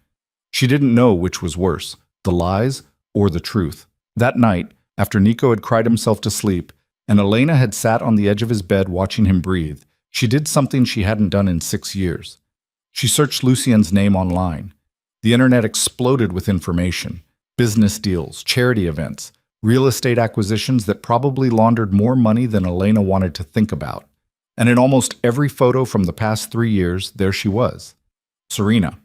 She didn't know which was worse, the lies or the truth. That night, after Nico had cried himself to sleep, and Elena had sat on the edge of his bed watching him breathe, she did something she hadn't done in 6 years. She searched Lucien's name online. The internet exploded with information, business deals, charity events, real estate acquisitions that probably laundered more money than Elena wanted to think about. And in almost every photo from the past 3 years, there she was. Serena.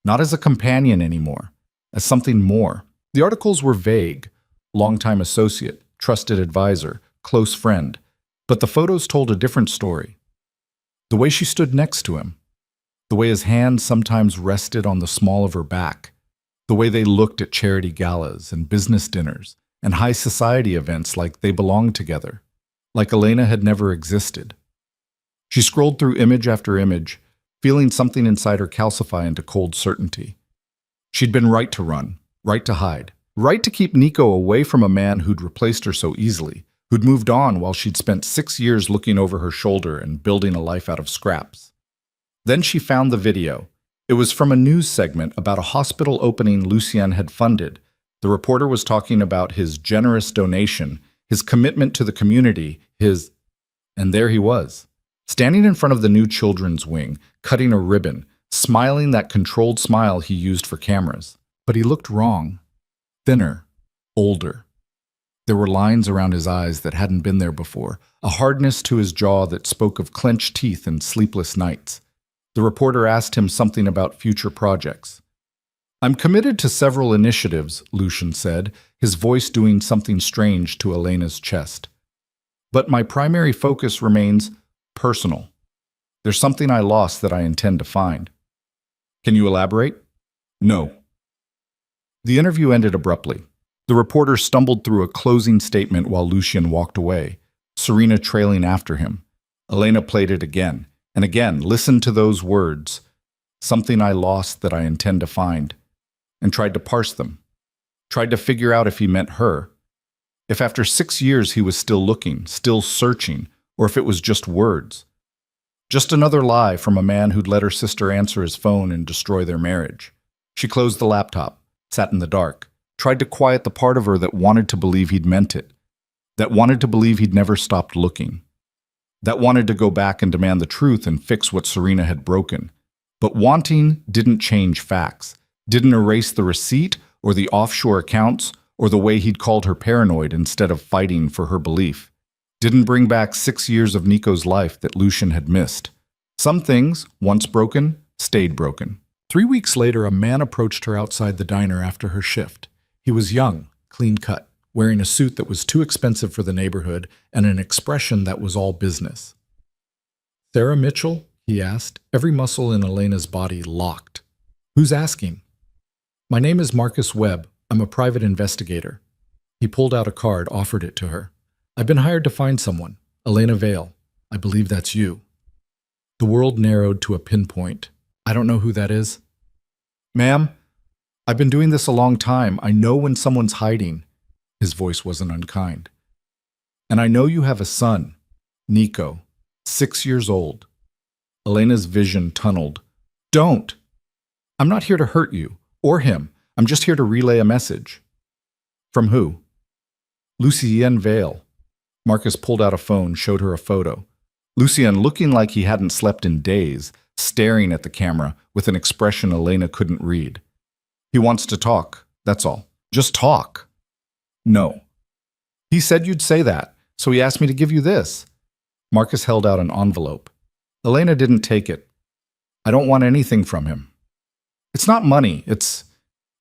Not as a companion anymore, as something more. The articles were vague. Longtime associate, trusted advisor, close friend. But the photos told a different story. The way she stood next to him. The way his hand sometimes rested on the small of her back. The way they looked at charity galas and business dinners and high society events like they belonged together. Like Elena had never existed. She scrolled through image after image, feeling something inside her calcify into cold certainty. She'd been right to run, right to hide, right to keep Nico away from a man who'd replaced her so easily, who'd moved on while she'd spent 6 years looking over her shoulder and building a life out of scraps. Then she found the video. It was from a news segment about a hospital opening Lucien had funded. The reporter was talking about his generous donation, his commitment to the community, and there he was, standing in front of the new children's wing, cutting a ribbon, smiling that controlled smile he used for cameras. But he looked wrong. Thinner, older. There were lines around his eyes that hadn't been there before, a hardness to his jaw that spoke of clenched teeth and sleepless nights. The reporter asked him something about future projects. I'm committed to several initiatives, Lucien said, his voice doing something strange to Elena's chest. But my primary focus remains personal. There's something I lost that I intend to find. Can you elaborate? No. The interview ended abruptly. The reporter stumbled through a closing statement while Lucien walked away, Serena trailing after him. Elena played it again, and again listened to those words, something I lost that I intend to find, and tried to parse them, tried to figure out if he meant her, if after 6 years he was still looking, still searching, or if it was just words. Just another lie from a man who'd let her sister answer his phone and destroy their marriage. She closed the laptop, sat in the dark, tried to quiet the part of her that wanted to believe he'd meant it, that wanted to believe he'd never stopped looking, that wanted to go back and demand the truth and fix what Serena had broken. But wanting didn't change facts, didn't erase the receipt or the offshore accounts or the way he'd called her paranoid instead of fighting for her belief. Didn't bring back 6 years of Nico's life that Lucien had missed. Some things, once broken, stayed broken. 3 weeks later, a man approached her outside the diner after her shift. He was young, clean-cut, wearing a suit that was too expensive for the neighborhood and an expression that was all business. Sarah Mitchell? He asked, every muscle in Elena's body locked. Who's asking? My name is Marcus Webb. I'm a private investigator. He pulled out a card, offered it to her. I've been hired to find someone. Elena Vale. I believe that's you. The world narrowed to a pinpoint. I don't know who that is. Ma'am, I've been doing this a long time. I know when someone's hiding. His voice wasn't unkind. And I know you have a son, Nico, 6 years old. Elena's vision tunneled. Don't! I'm not here to hurt you, or him. I'm just here to relay a message. From who? Lucien Vale. Marcus pulled out a phone, showed her a photo. Lucien, looking like he hadn't slept in days, staring at the camera with an expression Elena couldn't read. He wants to talk, that's all. Just talk. No. He said you'd say that, so he asked me to give you this. Marcus held out an envelope. Elena didn't take it. I don't want anything from him. It's not money, it's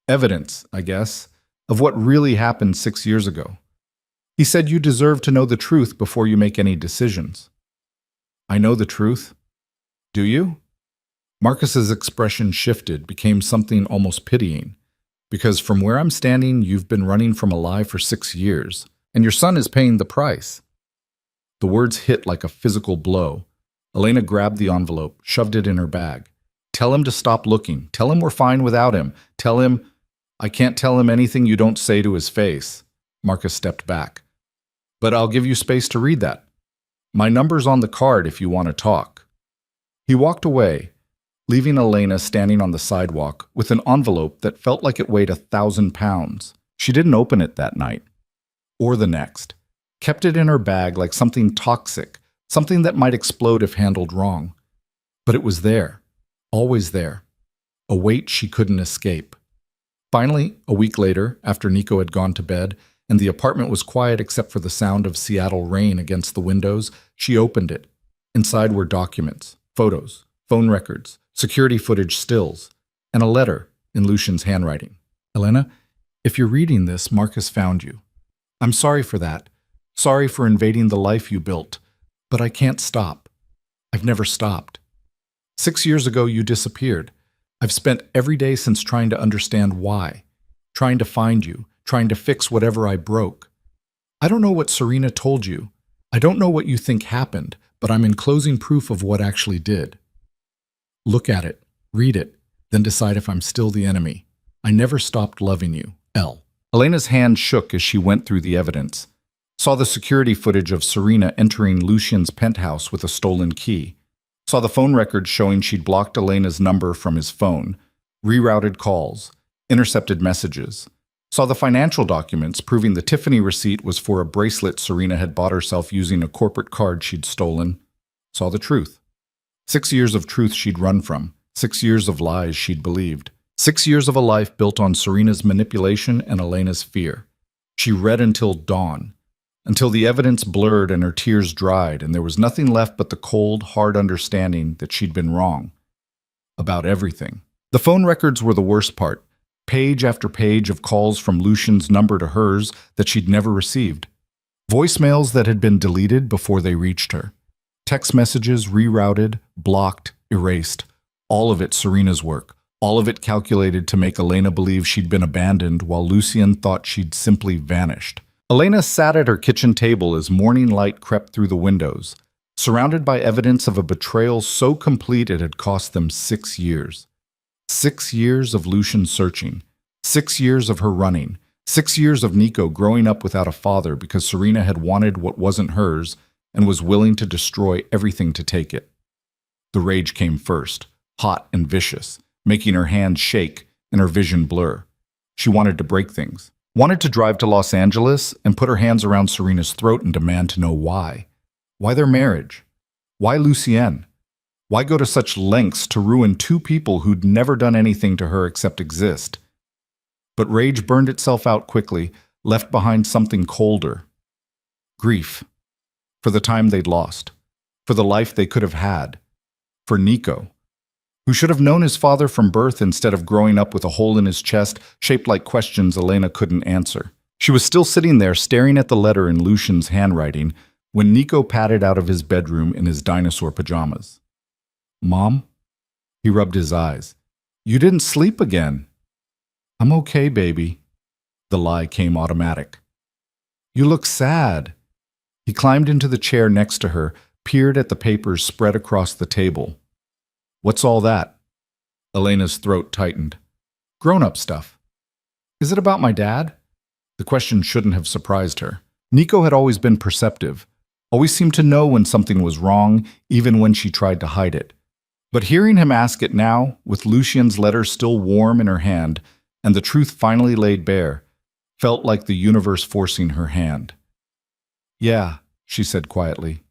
evidence, I guess, of what really happened 6 years ago. He said you deserve to know the truth before you make any decisions. I know the truth. Do you? Marcus's expression shifted, became something almost pitying. Because from where I'm standing, you've been running from a lie for 6 years, and your son is paying the price. The words hit like a physical blow. Elena grabbed the envelope, shoved it in her bag. Tell him to stop looking. Tell him we're fine without him. Tell him, I can't tell him anything you don't say to his face. Marcus stepped back. But I'll give you space to read that. My number's on the card if you want to talk. He walked away, leaving Elena standing on the sidewalk with an envelope that felt like it weighed 1,000 pounds. She didn't open it that night, or the next. Kept it in her bag like something toxic, something that might explode if handled wrong. But it was there, always there, a weight she couldn't escape. Finally, a week later, after Nico had gone to bed, and the apartment was quiet except for the sound of Seattle rain against the windows, she opened it. Inside were documents, photos, phone records, security footage stills, and a letter in Lucian's handwriting. Elena, if you're reading this, Marcus found you. I'm sorry for that. Sorry for invading the life you built. But I can't stop. I've never stopped. 6 years ago, you disappeared. I've spent every day since trying to understand why, trying to find you, trying to fix whatever I broke. I don't know what Serena told you. I don't know what you think happened, but I'm enclosing proof of what actually did. Look at it, read it, then decide if I'm still the enemy. I never stopped loving you. L. Elena's hand shook as she went through the evidence. Saw the security footage of Serena entering Lucian's penthouse with a stolen key. Saw the phone records showing she'd blocked Elena's number from his phone, rerouted calls, intercepted messages. Saw the financial documents proving the Tiffany receipt was for a bracelet Serena had bought herself using a corporate card she'd stolen. Saw the truth. 6 years of truth she'd run from. 6 years of lies she'd believed. 6 years of a life built on Serena's manipulation and Elena's fear. She read until dawn, until the evidence blurred and her tears dried and there was nothing left but the cold, hard understanding that she'd been wrong. About everything. The phone records were the worst part. Page after page of calls from Lucian's number to hers that she'd never received. Voicemails that had been deleted before they reached her. Text messages rerouted, blocked, erased. All of it Serena's work. All of it calculated to make Elena believe she'd been abandoned while Lucian thought she'd simply vanished. Elena sat at her kitchen table as morning light crept through the windows, surrounded by evidence of a betrayal so complete it had cost them 6 years. 6 years of Lucian searching, 6 years of her running, 6 years of Nico growing up without a father because Serena had wanted what wasn't hers and was willing to destroy everything to take it. The rage came first, hot and vicious, making her hands shake and her vision blur. She wanted to break things, wanted to drive to Los Angeles and put her hands around Serena's throat and demand to know why. Why their marriage? Why Lucien? Why go to such lengths to ruin 2 people who'd never done anything to her except exist? But rage burned itself out quickly, left behind something colder. Grief. For the time they'd lost. For the life they could have had. For Nico, who should have known his father from birth instead of growing up with a hole in his chest shaped like questions Elena couldn't answer. She was still sitting there staring at the letter in Lucian's handwriting when Nico padded out of his bedroom in his dinosaur pajamas. Mom? He rubbed his eyes. You didn't sleep again. I'm okay, baby. The lie came automatic. You look sad. He climbed into the chair next to her, peered at the papers spread across the table. What's all that? Elena's throat tightened. Grown-up stuff. Is it about my dad? The question shouldn't have surprised her. Nico had always been perceptive, always seemed to know when something was wrong, even when she tried to hide it. But hearing him ask it now, with Lucian's letter still warm in her hand, and the truth finally laid bare, felt like the universe forcing her hand. Yeah, she said quietly.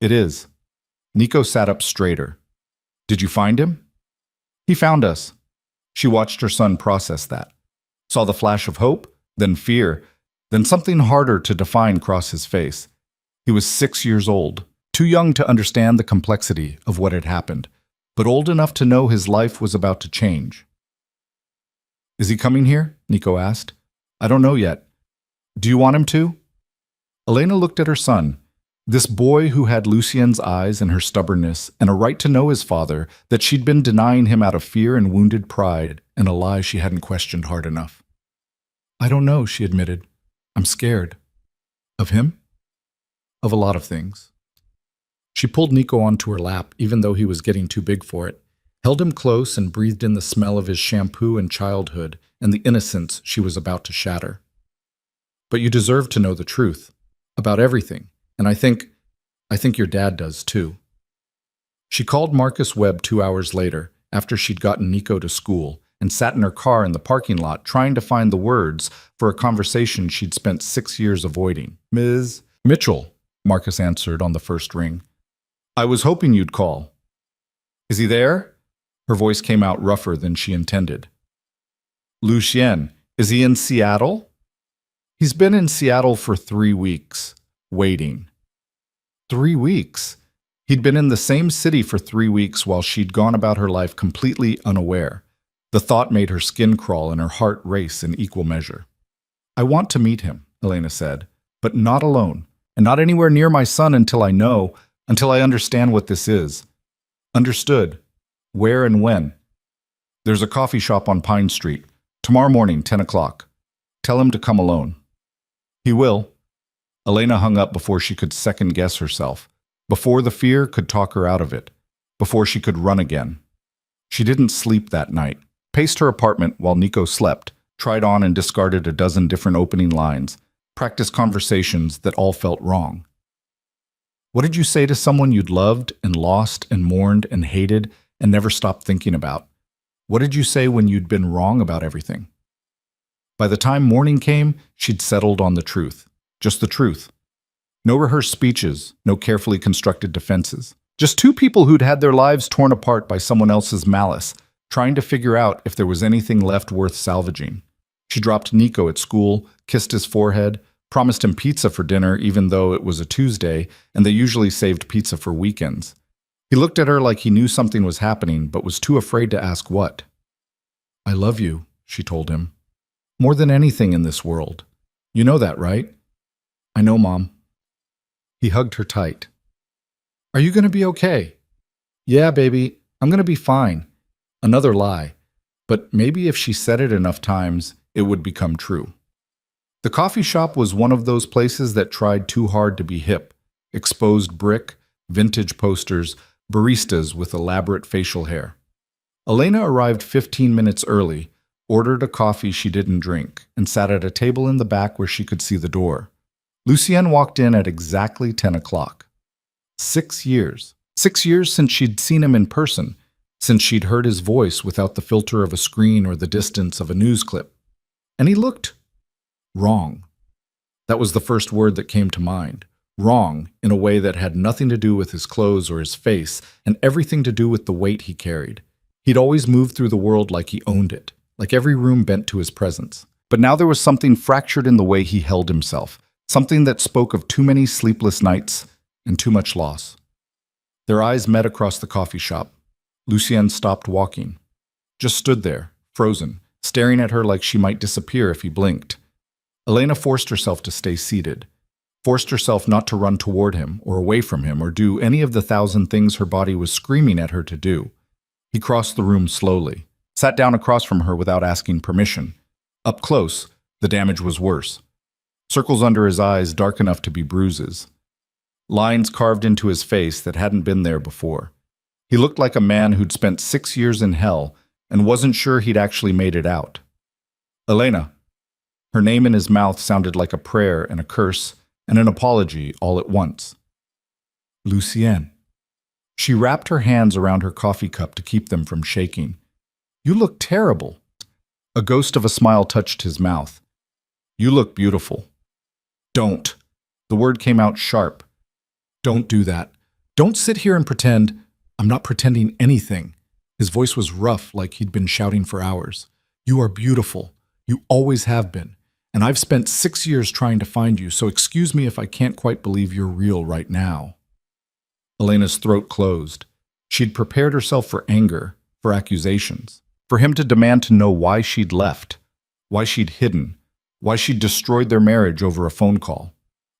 It is. Nico sat up straighter. Did you find him? He found us. She watched her son process that. Saw the flash of hope, then fear, Then something harder to define crossed his face. He was 6 years old, too young to understand the complexity of what had happened, but old enough to know his life was about to change. Is he coming here? Nico asked. I don't know yet. Do you want him to? Elena looked at her son, this boy who had Lucien's eyes and her stubbornness and a right to know his father that she'd been denying him out of fear and wounded pride and a lie she hadn't questioned hard enough. I don't know, she admitted. I'm scared. Of him? Of a lot of things. She pulled Nico onto her lap, even though he was getting too big for it, held him close and breathed in the smell of his shampoo and childhood and the innocence she was about to shatter. But you deserve to know the truth. About everything. And I think your dad does too. She called Marcus Webb 2 hours later, after she'd gotten Nico to school, and sat in her car in the parking lot trying to find the words for a conversation she'd spent 6 years avoiding. Ms. Mitchell, Marcus answered on the first ring. I was hoping you'd call. Is he there? Her voice came out rougher than she intended. Lucien, is he in Seattle? He's been in Seattle for 3 weeks, waiting. 3 weeks? He'd been in the same city for 3 weeks while she'd gone about her life completely unaware. The thought made her skin crawl and her heart race in equal measure. I want to meet him, Elena said, but not alone, and not anywhere near my son until I understand what this is. Understood. Where and when? There's a coffee shop on Pine Street. Tomorrow morning, 10 o'clock. Tell him to come alone. He will. Elena hung up before she could second-guess herself, before the fear could talk her out of it, before she could run again. She didn't sleep that night, paced her apartment while Nico slept, tried on and discarded a dozen different opening lines, practiced conversations that all felt wrong. What did you say to someone you'd loved and lost and mourned and hated and never stopped thinking about? What did you say when you'd been wrong about everything? By the time morning came, she'd settled on the truth. Just the truth. No rehearsed speeches, no carefully constructed defenses. Just two people who'd had their lives torn apart by someone else's malice, trying to figure out if there was anything left worth salvaging. She dropped Nico at school, kissed his forehead, promised him pizza for dinner even though it was a Tuesday and they usually saved pizza for weekends. He looked at her like he knew something was happening but was too afraid to ask what. I love you, she told him. More than anything in this world. You know that, right? I know, Mom. He hugged her tight. Are you going to be okay? Yeah, baby, I'm going to be fine. Another lie. But maybe if she said it enough times, it would become true. The coffee shop was one of those places that tried too hard to be hip. Exposed brick, vintage posters, baristas with elaborate facial hair. Elena arrived 15 minutes early, ordered a coffee she didn't drink, and sat at a table in the back where she could see the door. Lucien walked in at exactly 10 o'clock. 6 years. 6 years since she'd seen him in person, since she'd heard his voice without the filter of a screen or the distance of a news clip. And he looked wrong. That was the first word that came to mind. Wrong in a way that had nothing to do with his clothes or his face and everything to do with the weight he carried. He'd always moved through the world like he owned it, like every room bent to his presence. But now there was something fractured in the way he held himself, something that spoke of too many sleepless nights and too much loss. Their eyes met across the coffee shop. Lucien stopped walking, just stood there, frozen, staring at her like she might disappear if he blinked. Elena forced herself to stay seated, forced herself not to run toward him or away from him or do any of the 1,000 things her body was screaming at her to do. He crossed the room slowly, sat down across from her without asking permission. Up close, the damage was worse. Circles under his eyes dark enough to be bruises. Lines carved into his face that hadn't been there before. He looked like a man who'd spent 6 years in hell and wasn't sure he'd actually made it out. Elena. Her name in his mouth sounded like a prayer and a curse and an apology all at once. Lucien. She wrapped her hands around her coffee cup to keep them from shaking. You look terrible. A ghost of a smile touched his mouth. You look beautiful. Don't. The word came out sharp. Don't do that. Don't sit here and pretend. I'm not pretending anything. His voice was rough, like he'd been shouting for hours. You are beautiful. You always have been. And I've spent 6 years trying to find you, so excuse me if I can't quite believe you're real right now. Elena's throat closed. She'd prepared herself for anger, for accusations, for him to demand to know why she'd left, why she'd hidden, why she'd destroyed their marriage over a phone call.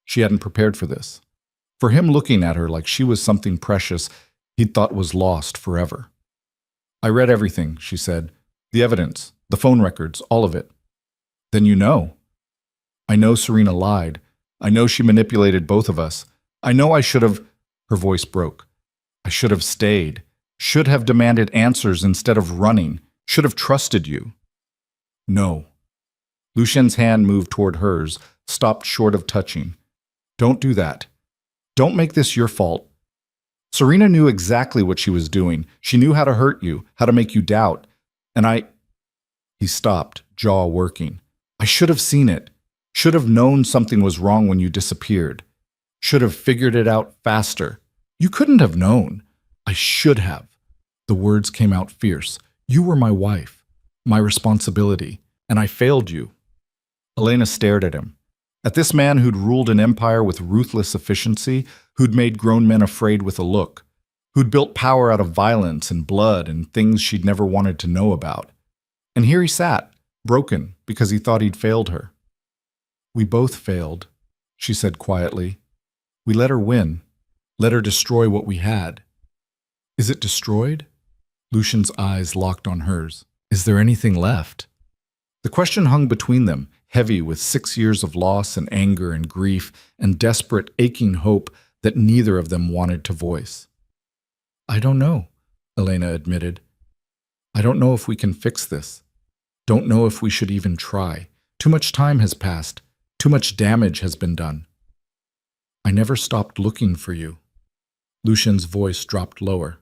She hadn't prepared for this. For him looking at her like she was something precious he'd thought was lost forever. I read everything, she said. The evidence, the phone records, all of it. Then you know. I know Serena lied. I know she manipulated both of us. I know I should have... Her voice broke. I should have stayed. Should have demanded answers instead of running. Should have trusted you. No. Lucien's hand moved toward hers, stopped short of touching. Don't do that. Don't make this your fault. Serena knew exactly what she was doing. She knew how to hurt you, how to make you doubt. And He stopped, jaw working. I should have seen it. Should have known something was wrong when you disappeared. Should have figured it out faster. You couldn't have known. I should have. The words came out fierce. You were my wife, my responsibility, and I failed you. Elena stared at him. At this man who'd ruled an empire with ruthless efficiency, who'd made grown men afraid with a look, who'd built power out of violence and blood and things she'd never wanted to know about. And here he sat, broken because he thought he'd failed her. We both failed, she said quietly. We let her win, let her destroy what we had. Is it destroyed? Lucien's eyes locked on hers. Is there anything left? The question hung between them, heavy with 6 years of loss and anger and grief and desperate, aching hope that neither of them wanted to voice. I don't know, Elena admitted. I don't know if we can fix this. Don't know if we should even try. Too much time has passed. Too much damage has been done. I never stopped looking for you. Lucien's voice dropped lower.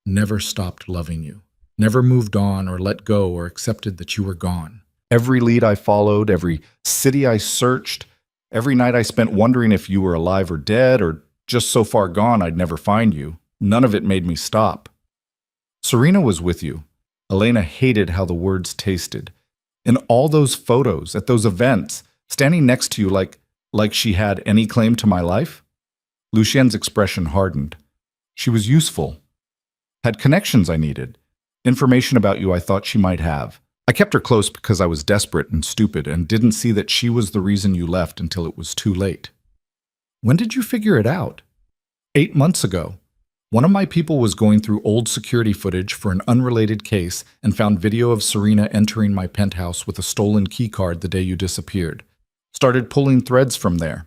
Never stopped loving you. Never moved on or let go or accepted that you were gone. Every lead I followed, every city I searched, every night I spent wondering if you were alive or dead or just so far gone I'd never find you. None of it made me stop. Serena was with you. Elena hated how the words tasted. In all those photos, at those events, standing next to you like she had any claim to my life? Lucien's expression hardened. She was useful. Had connections I needed. Information about you I thought she might have. I kept her close because I was desperate and stupid and didn't see that she was the reason you left until it was too late. When did you figure it out? 8 months ago. One of my people was going through old security footage for an unrelated case and found video of Serena entering my penthouse with a stolen keycard the day you disappeared. Started pulling threads from there.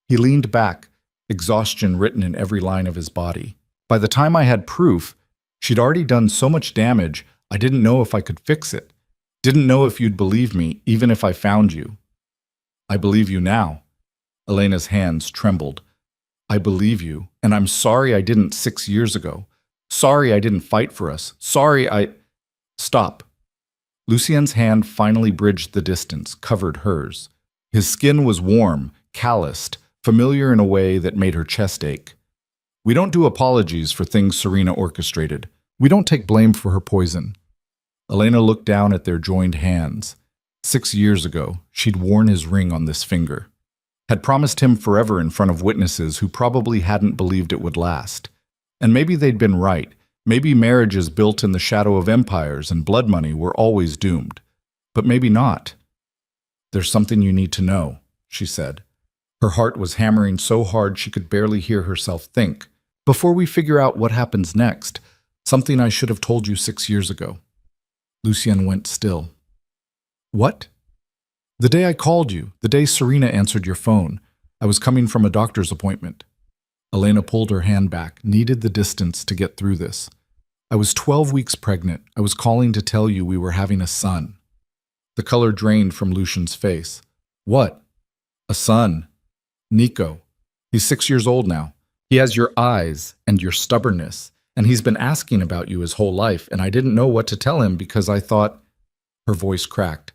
He leaned back, exhaustion written in every line of his body. By the time I had proof, she'd already done so much damage, I didn't know if I could fix it. Didn't know if you'd believe me, even if I found you. I believe you now. Elena's hands trembled. I believe you, and I'm sorry I didn't 6 years ago. Sorry I didn't fight for us. Sorry I... Stop. Lucien's hand finally bridged the distance, covered hers. His skin was warm, calloused, familiar in a way that made her chest ache. We don't do apologies for things Serena orchestrated. We don't take blame for her poison. Elena looked down at their joined hands. 6 years ago, she'd worn his ring on this finger. Had promised him forever in front of witnesses who probably hadn't believed it would last. And maybe they'd been right. Maybe marriages built in the shadow of empires and blood money were always doomed. But maybe not. There's something you need to know, she said. Her heart was hammering so hard she could barely hear herself think. Before we figure out what happens next, something I should have told you 6 years ago. Lucien went still. What? The day I called you, the day Serena answered your phone, I was coming from a doctor's appointment. Elena pulled her hand back, needed the distance to get through this. I was 12 weeks pregnant. I was calling to tell you we were having a son. The color drained from Lucien's face. What? A son. Nico. He's 6 years old now. He has your eyes and your stubbornness, and he's been asking about you his whole life, and I didn't know what to tell him because I thought... Her voice cracked.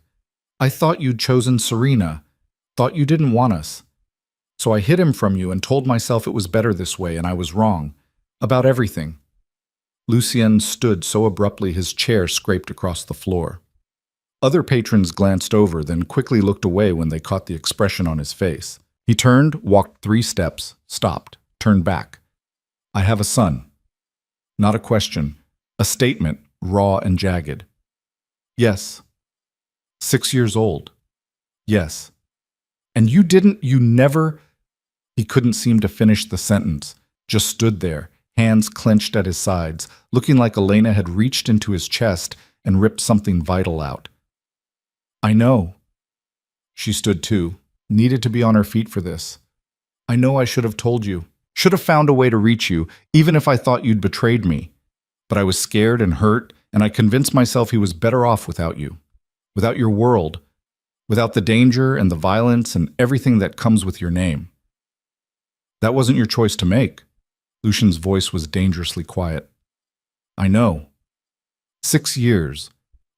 I thought you'd chosen Serena, thought you didn't want us. So I hid him from you and told myself it was better this way, and I was wrong. About everything. Lucien stood so abruptly his chair scraped across the floor. Other patrons glanced over, then quickly looked away when they caught the expression on his face. He turned, walked 3 steps, stopped, turned back. I have a son. Not a question. A statement, raw and jagged. Yes. 6 years old. Yes. And you never... He couldn't seem to finish the sentence, just stood there, hands clenched at his sides, looking like Elena had reached into his chest and ripped something vital out. I know. She stood too, needed to be on her feet for this. I know I should have told you, should have found a way to reach you, even if I thought you'd betrayed me. But I was scared and hurt, and I convinced myself he was better off without you, without your world, without the danger and the violence and everything that comes with your name. That wasn't your choice to make. Lucian's voice was dangerously quiet. I know. 6 years.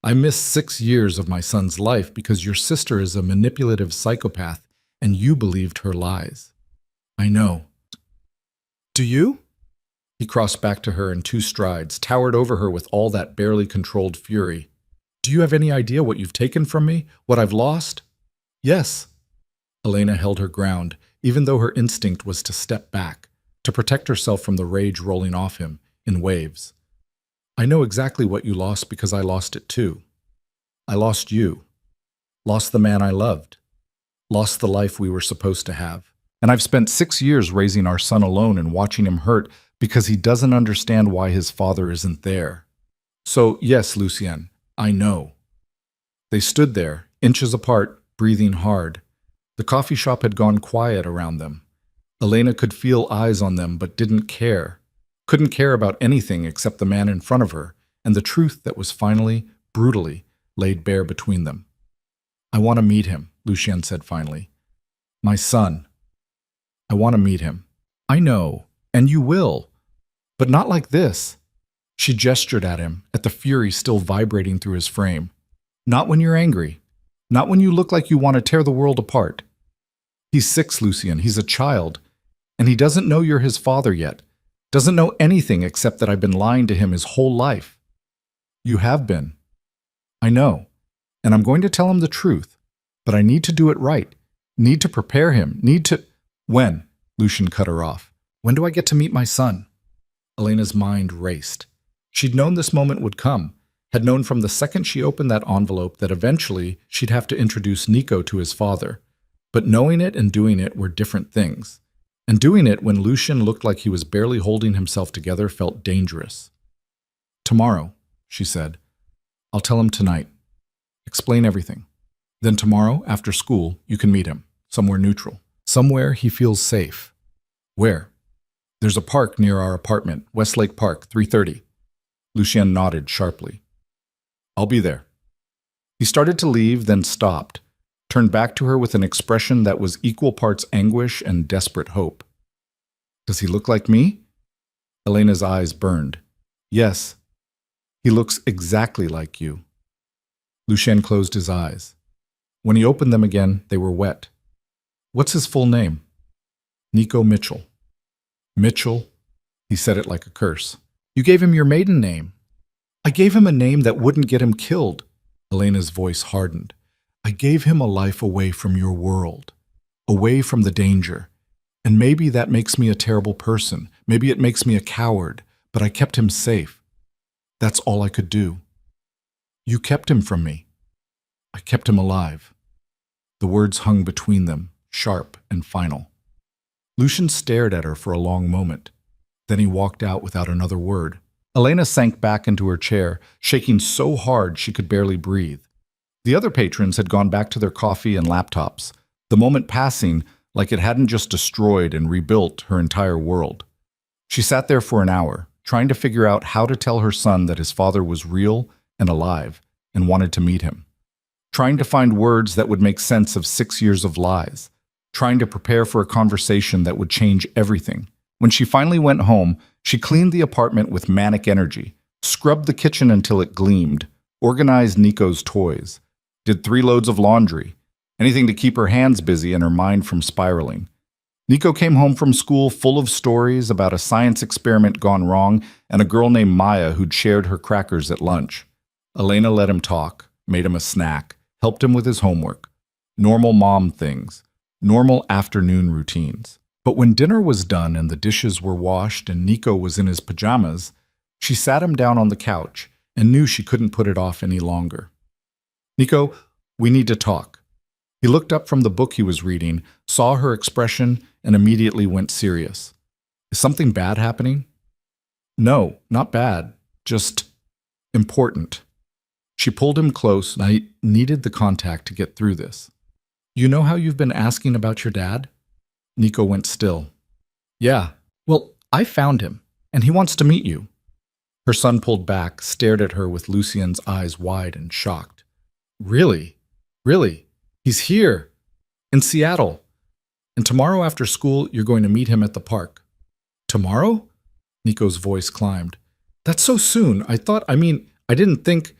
I missed 6 years of my son's life because your sister is a manipulative psychopath and you believed her lies. I know. Do you? He crossed back to her in 2 strides, towered over her with all that barely controlled fury. Do you have any idea what you've taken from me? What I've lost? Yes. Elena held her ground, even though her instinct was to step back, to protect herself from the rage rolling off him in waves. I know exactly what you lost because I lost it too. I lost you. Lost the man I loved. Lost the life we were supposed to have. And I've spent 6 years raising our son alone and watching him hurt because he doesn't understand why his father isn't there. So, yes, Lucien, I know. They stood there, inches apart, breathing hard. The coffee shop had gone quiet around them. Elena could feel eyes on them but didn't care. Couldn't care about anything except the man in front of her and the truth that was finally, brutally, laid bare between them. I want to meet him, Lucien said finally. My son. I want to meet him. I know, and you will. But not like this. She gestured at him, at the fury still vibrating through his frame. Not when you're angry. Not when you look like you want to tear the world apart. He's 6, Lucien. He's a child. And he doesn't know you're his father yet. Doesn't know anything except that I've been lying to him his whole life. You have been. I know. And I'm going to tell him the truth. But I need to do it right. Need to prepare him. Need to... When? Lucien cut her off. When do I get to meet my son? Elena's mind raced. She'd known this moment would come. Had known from the second she opened that envelope that eventually she'd have to introduce Nico to his father. But knowing it and doing it were different things. And doing it when Lucien looked like he was barely holding himself together felt dangerous. Tomorrow, she said. I'll tell him tonight. Explain everything. Then tomorrow, after school, you can meet him. Somewhere neutral. Somewhere he feels safe. Where? There's a park near our apartment, Westlake Park, 3:30. Lucien nodded sharply. I'll be there. He started to leave, then stopped. Turned back to her with an expression that was equal parts anguish and desperate hope. Does he look like me? Elena's eyes burned. Yes. He looks exactly like you. Lucien closed his eyes. When he opened them again, they were wet. What's his full name? Nico Mitchell. Mitchell? He said it like a curse. You gave him your maiden name. I gave him a name that wouldn't get him killed. Elena's voice hardened. I gave him a life away from your world, away from the danger. And maybe that makes me a terrible person. Maybe it makes me a coward, but I kept him safe. That's all I could do. You kept him from me. I kept him alive. The words hung between them, sharp and final. Lucien stared at her for a long moment. Then he walked out without another word. Elena sank back into her chair, shaking so hard she could barely breathe. The other patrons had gone back to their coffee and laptops, the moment passing like it hadn't just destroyed and rebuilt her entire world. She sat there for an hour, trying to figure out how to tell her son that his father was real and alive and wanted to meet him. Trying to find words that would make sense of 6 years of lies. Trying to prepare for a conversation that would change everything. When she finally went home, she cleaned the apartment with manic energy, scrubbed the kitchen until it gleamed, organized Nico's toys, did 3 loads of laundry, anything to keep her hands busy and her mind from spiraling. Nico came home from school full of stories about a science experiment gone wrong and a girl named Maya who'd shared her crackers at lunch. Elena let him talk, made him a snack, helped him with his homework. Normal mom things, normal afternoon routines. But when dinner was done and the dishes were washed and Nico was in his pajamas, she sat him down on the couch and knew she couldn't put it off any longer. "Nico, we need to talk." He looked up from the book he was reading, saw her expression, and immediately went serious. "Is something bad happening?" "No, not bad, just important." She pulled him close, and I needed the contact to get through this. "You know how you've been asking about your dad?" Nico went still. "Yeah. Well, I found him, and he wants to meet you." Her son pulled back, stared at her with Lucien's eyes wide and shocked. "Really? Really? He's here? In Seattle? And tomorrow after school, you're going to meet him at the park." "Tomorrow?" Nico's voice climbed. "That's so soon. I didn't think—"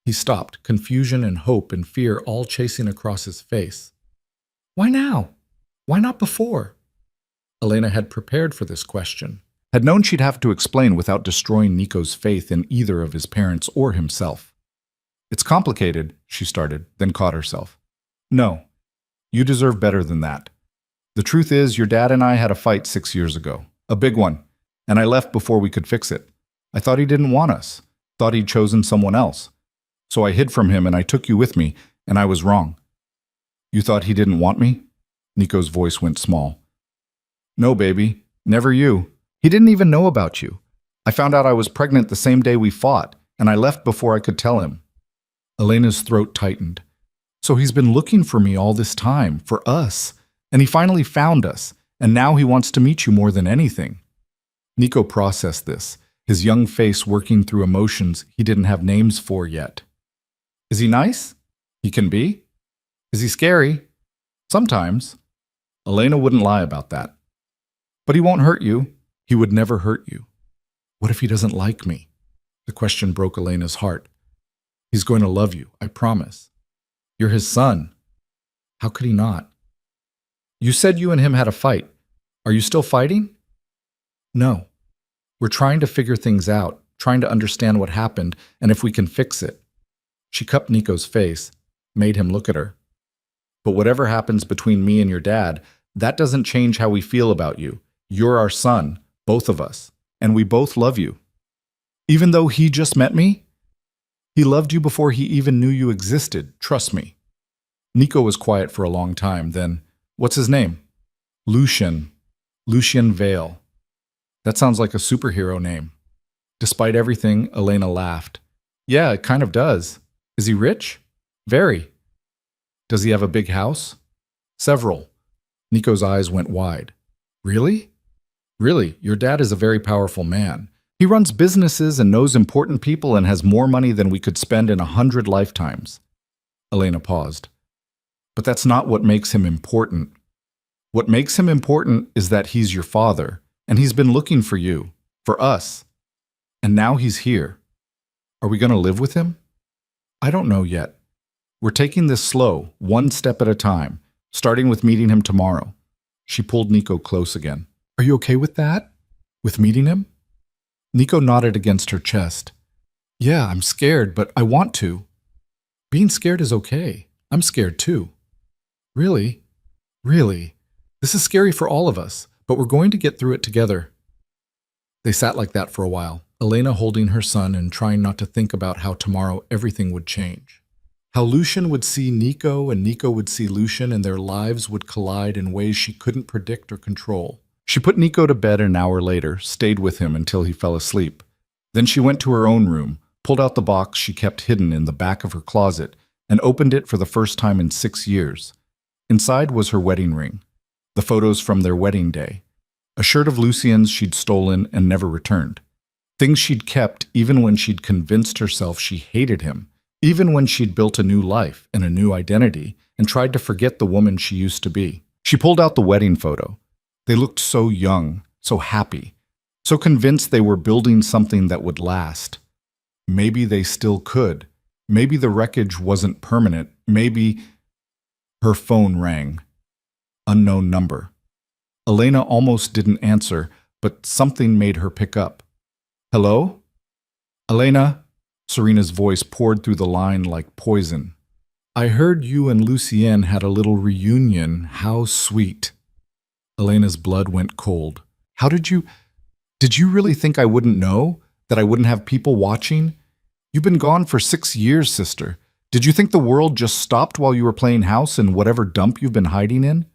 He stopped, confusion and hope and fear all chasing across his face. "Why now? Why not before?" Elena had prepared for this question, had known she'd have to explain without destroying Nico's faith in either of his parents or himself. "It's complicated," she started, then caught herself. "No, you deserve better than that. The truth is, your dad and I had a fight 6 years ago, a big one, and I left before we could fix it. I thought he didn't want us, thought he'd chosen someone else. So I hid from him and I took you with me, and I was wrong." "You thought he didn't want me?" Nico's voice went small. "No, baby, never you. He didn't even know about you. I found out I was pregnant the same day we fought, and I left before I could tell him." Elena's throat tightened. "So he's been looking for me all this time, for us, and he finally found us, and now he wants to meet you more than anything." Nico processed this, his young face working through emotions he didn't have names for yet. "Is he nice? He can be? Is he scary? Sometimes." Elena wouldn't lie about that. "But he won't hurt you. He would never hurt you." "What if he doesn't like me?" The question broke Elena's heart. "He's going to love you, I promise. You're his son. How could he not?" "You said you and him had a fight. Are you still fighting?" "No. We're trying to figure things out, trying to understand what happened and if we can fix it." She cupped Nico's face, made him look at her. "But whatever happens between me and your dad, that doesn't change how we feel about you. You're our son, both of us, and we both love you." "Even though he just met me?" "He loved you before he even knew you existed, trust me." Nico was quiet for a long time, then, "What's his name?" "Lucien. Lucien Vale." "That sounds like a superhero name." Despite everything, Elena laughed. "Yeah, it kind of does. Is he rich?" "Very." "Does he have a big house?" "Several." Nico's eyes went wide. "Really?" "Really, your dad is a very powerful man. He runs businesses and knows important people and has more money than we could spend in 100 lifetimes." Elena paused. "But that's not what makes him important. What makes him important is that he's your father, and he's been looking for you, for us. And now he's here. Are we going to live with him?" "I don't know yet. We're taking this slow, one step at a time, starting with meeting him tomorrow." She pulled Nico close again. "Are you okay with that? With meeting him?" Nico nodded against her chest. "Yeah, I'm scared, but I want to." "Being scared is okay. I'm scared too." "Really? Really? This is scary for all of us, but we're going to get through it together." They sat like that for a while, Elena holding her son and trying not to think about how tomorrow everything would change. How Lucien would see Nico and Nico would see Lucien, and their lives would collide in ways she couldn't predict or control. She put Nico to bed an hour later, stayed with him until he fell asleep. Then she went to her own room, pulled out the box she kept hidden in the back of her closet, and opened it for the first time in 6 years. Inside was her wedding ring, the photos from their wedding day, a shirt of Lucien's she'd stolen and never returned, things she'd kept even when she'd convinced herself she hated him, even when she'd built a new life and a new identity and tried to forget the woman she used to be. She pulled out the wedding photo. They looked so young, so happy, so convinced they were building something that would last. Maybe they still could. Maybe the wreckage wasn't permanent. Maybe... Her phone rang. Unknown number. Elena almost didn't answer, but something made her pick up. "Hello? Elena? Serena's voice poured through the line like poison. I heard you and Lucien had a little reunion. How sweet. Elena's blood went cold. Did you really think I wouldn't know? That I wouldn't have people watching? You've been gone for 6 years, sister. Did you think the world just stopped while you were playing house in whatever dump you've been hiding in?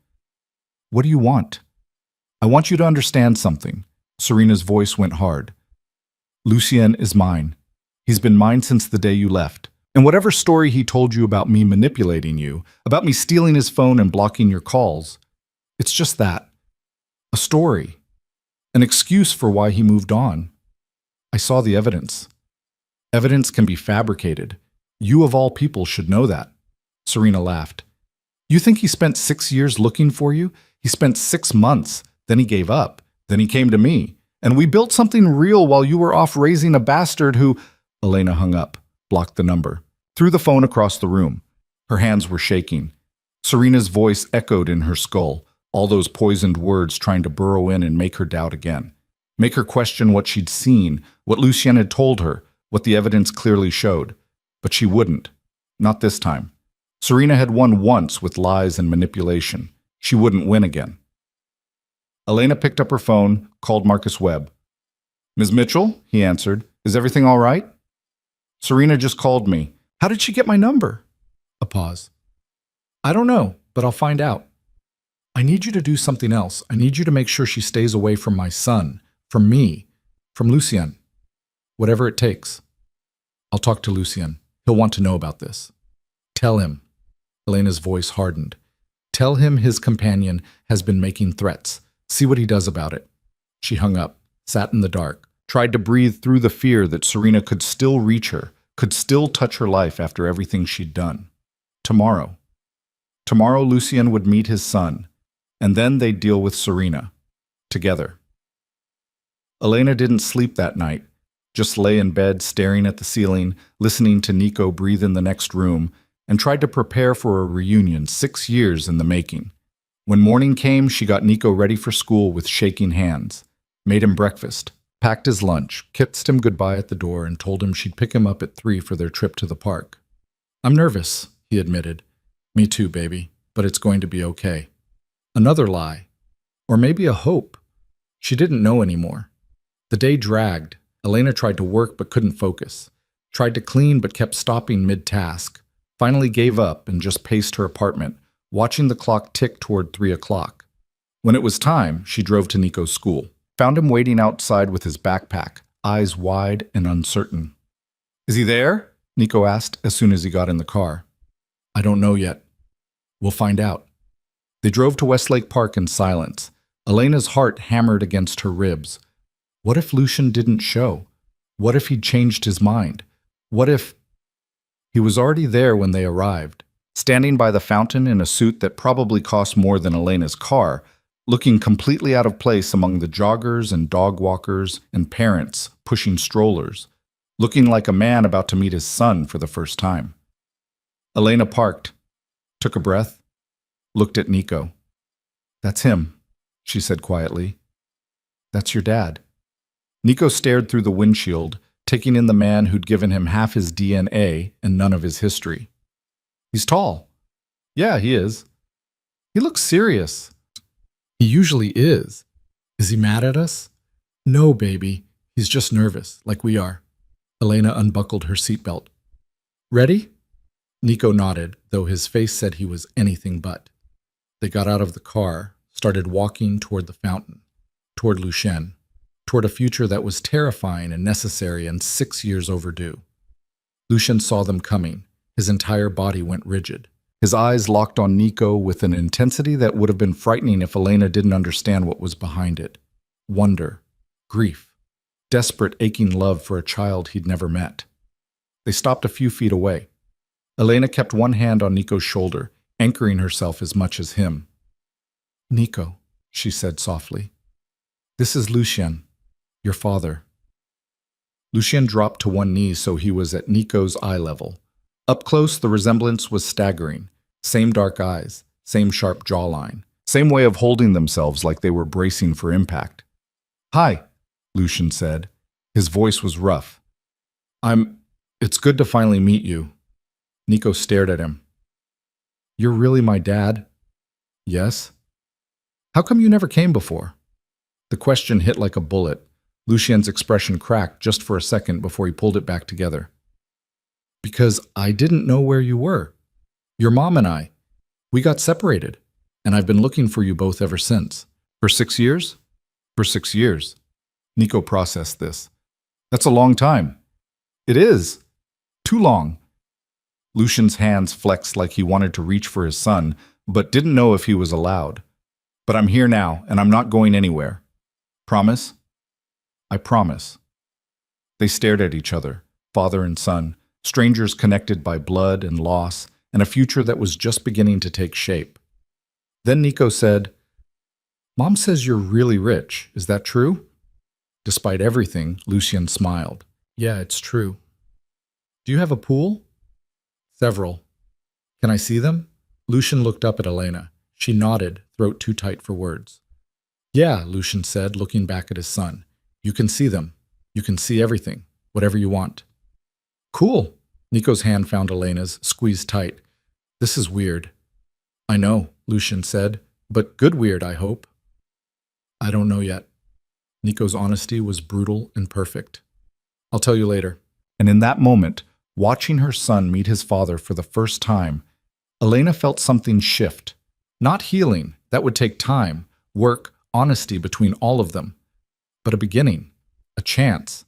What do you want? I want you to understand something. Serena's voice went hard. Lucien is mine. He's been mine since the day you left. And whatever story he told you about me manipulating you, about me stealing his phone and blocking your calls, it's just that. A story. An excuse for why he moved on. I saw the evidence. Evidence can be fabricated. You of all people should know that. Serena laughed. You think he spent 6 years looking for you? He spent 6 months. Then he gave up. Then he came to me. And we built something real while you were off raising a bastard who… Elena hung up, blocked the number, threw the phone across the room. Her hands were shaking. Serena's voice echoed in her skull, all those poisoned words trying to burrow in and make her doubt again. Make her question what she'd seen, what Lucien had told her, what the evidence clearly showed. But she wouldn't. Not this time. Serena had won once with lies and manipulation. She wouldn't win again. Elena picked up her phone, called Marcus Webb. Ms. Mitchell, he answered. Is everything all right? Serena just called me. How did she get my number? A pause. I don't know, but I'll find out. I need you to do something else. I need you to make sure she stays away from my son, from me, from Lucien. Whatever it takes. I'll talk to Lucien. He'll want to know about this. Tell him. Elena's voice hardened. Tell him his companion has been making threats. See what he does about it. She hung up, sat in the dark, tried to breathe through the fear that Serena could still reach her, could still touch her life after everything she'd done. Tomorrow. Tomorrow Lucien would meet his son, and then they'd deal with Serena. Together. Elena didn't sleep that night, just lay in bed staring at the ceiling, listening to Nico breathe in the next room, and tried to prepare for a reunion 6 years in the making. When morning came, she got Nico ready for school with shaking hands, made him breakfast, packed his lunch, kissed him goodbye at the door, and told him she'd pick him up at 3 for their trip to the park. I'm nervous, he admitted. Me too, baby, but it's going to be okay. Another lie. Or maybe a hope. She didn't know anymore. The day dragged. Elena tried to work but couldn't focus. Tried to clean but kept stopping mid-task. Finally gave up and just paced her apartment, watching the clock tick toward 3 o'clock. When it was time, she drove to Nico's school. Found him waiting outside with his backpack, eyes wide and uncertain. Is he there? Nico asked as soon as he got in the car. I don't know yet. We'll find out. They drove to Westlake Park in silence. Elena's heart hammered against her ribs. What if Lucien didn't show? What if he'd changed his mind? What if… He was already there when they arrived, standing by the fountain in a suit that probably cost more than Elena's car, looking completely out of place among the joggers and dog walkers and parents pushing strollers, looking like a man about to meet his son for the first time. Elena parked, took a breath, looked at Nico. That's him, she said quietly. That's your dad. Nico stared through the windshield, taking in the man who'd given him half his DNA and none of his history. He's tall. Yeah, he is. He looks serious. He usually is. Is he mad at us? No, baby. He's just nervous, like we are. Elena unbuckled her seatbelt. Ready? Nico nodded, though his face said he was anything but. They got out of the car, started walking toward the fountain, toward Lucien, toward a future that was terrifying and necessary and 6 years overdue. Lucien saw them coming. His entire body went rigid. His eyes locked on Nico with an intensity that would have been frightening if Elena didn't understand what was behind it. Wonder, grief, desperate aching love for a child he'd never met. They stopped a few feet away. Elena kept one hand on Nico's shoulder, anchoring herself as much as him. Nico, she said softly. This is Lucien, your father. Lucien dropped to one knee so he was at Nico's eye level. Up close, the resemblance was staggering. Same dark eyes, same sharp jawline, same way of holding themselves like they were bracing for impact. Hi, Lucien said. His voice was rough. I'm It's good to finally meet you. Nico stared at him. You're really my dad? Yes. How come you never came before? The question hit like a bullet. Lucien's expression cracked just for a second before he pulled it back together. Because I didn't know where you were. Your mom and I. We got separated, and I've been looking for you both ever since. For 6 years? For 6 years. Nico processed this. That's a long time. It is. Too long. Lucien's hands flexed like he wanted to reach for his son, but didn't know if he was allowed. But I'm here now, and I'm not going anywhere. Promise? I promise. They stared at each other, father and son, strangers connected by blood and loss, and a future that was just beginning to take shape. Then Nico said, Mom says you're really rich. Is that true? Despite everything, Lucien smiled. Yeah, it's true. Do you have a pool? Several. Can I see them? Lucien looked up at Elena. She nodded, throat too tight for words. Yeah, Lucien said, looking back at his son. You can see them. You can see everything, whatever you want. Cool. Nico's hand found Elena's, squeezed tight. This is weird. I know, Lucien said, but good weird, I hope. I don't know yet. Nico's honesty was brutal and perfect. I'll tell you later. And in that moment, watching her son meet his father for the first time, Elena felt something shift. Not healing, that would take time, work, honesty between all of them. But a beginning, a chance,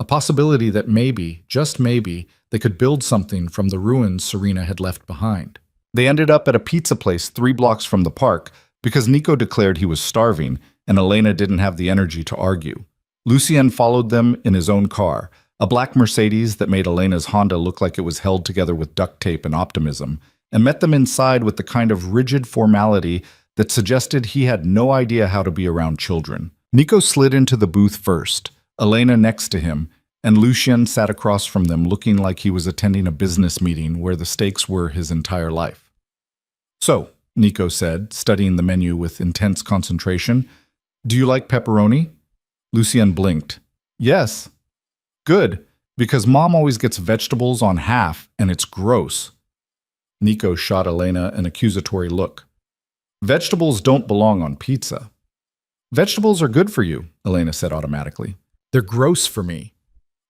a possibility that maybe, just maybe, they could build something from the ruins Serena had left behind. They ended up at a pizza place 3 blocks from the park because Nico declared he was starving and Elena didn't have the energy to argue. Lucien followed them in his own car, a black Mercedes that made Elena's Honda look like it was held together with duct tape and optimism, and met them inside with the kind of rigid formality that suggested he had no idea how to be around children. Nico slid into the booth first, Elena next to him, and Lucien sat across from them looking like he was attending a business meeting where the stakes were his entire life. So, Nico said, studying the menu with intense concentration, do you like pepperoni? Lucien blinked. Yes. Good, because Mom always gets vegetables on half, and it's gross. Nico shot Elena an accusatory look. Vegetables don't belong on pizza. Vegetables are good for you, Elena said automatically. They're gross for me.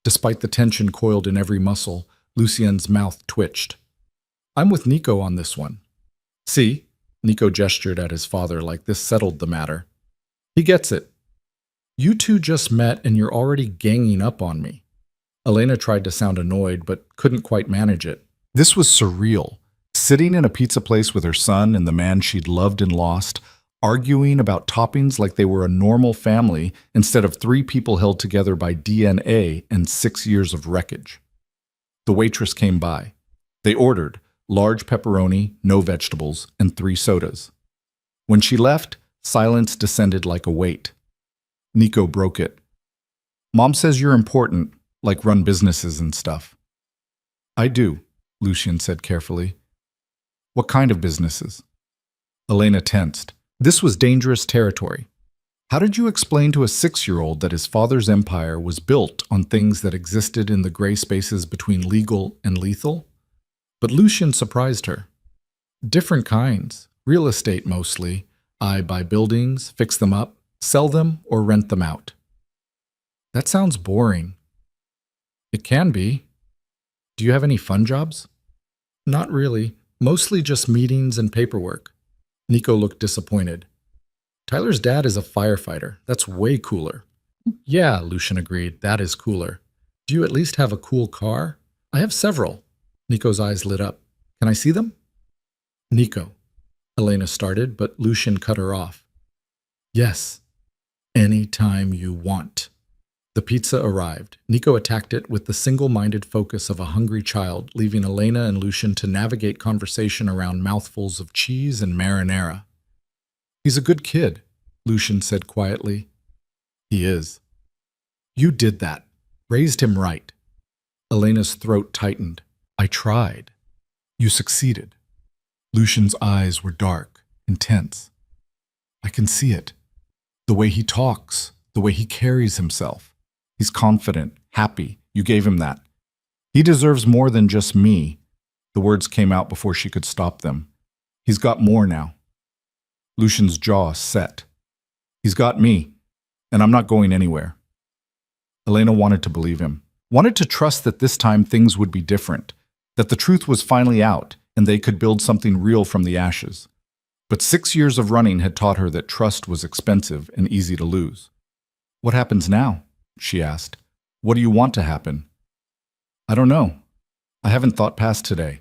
Despite the tension coiled in every muscle, Lucien's mouth twitched. I'm with Nico on this one. See? Nico gestured at his father like this settled the matter. He gets it. You two just met and you're already ganging up on me. Elena tried to sound annoyed but couldn't quite manage it. This was surreal. Sitting in a pizza place with her son and the man she'd loved and lost, arguing about toppings like they were a normal family instead of 3 people held together by DNA and 6 years of wreckage. The waitress came by. They ordered large pepperoni, no vegetables, and 3 sodas. When she left, silence descended like a weight. Nico broke it. Mom says you're important, like run businesses and stuff. I do, Lucien said carefully. What kind of businesses? Elena tensed. This was dangerous territory. How did you explain to a 6-year-old that his father's empire was built on things that existed in the gray spaces between legal and lethal? But Lucien surprised her. Different kinds, real estate mostly. I buy buildings, fix them up, sell them, or rent them out. That sounds boring. It can be. Do you have any fun jobs? Not really. Mostly just meetings and paperwork. Nico looked disappointed. Tyler's dad is a firefighter. That's way cooler. Yeah, Lucien agreed. That is cooler. Do you at least have a cool car? I have several. Nico's eyes lit up. Can I see them? Nico. Elena started, but Lucien cut her off. Yes. Anytime you want. The pizza arrived. Nico attacked it with the single-minded focus of a hungry child, leaving Elena and Lucien to navigate conversation around mouthfuls of cheese and marinara. He's a good kid, Lucien said quietly. He is. You did that. Raised him right. Elena's throat tightened. I tried. You succeeded. Lucien's eyes were dark, intense. I can see it. The way he talks, the way he carries himself. He's confident, happy. You gave him that. He deserves more than just me. The words came out before she could stop them. He's got more now. Lucian's jaw set. He's got me, and I'm not going anywhere. Elena wanted to believe him, wanted to trust that this time things would be different, that the truth was finally out and they could build something real from the ashes. But 6 years of running had taught her that trust was expensive and easy to lose. What happens now? She asked. What do you want to happen? I don't know. I haven't thought past today.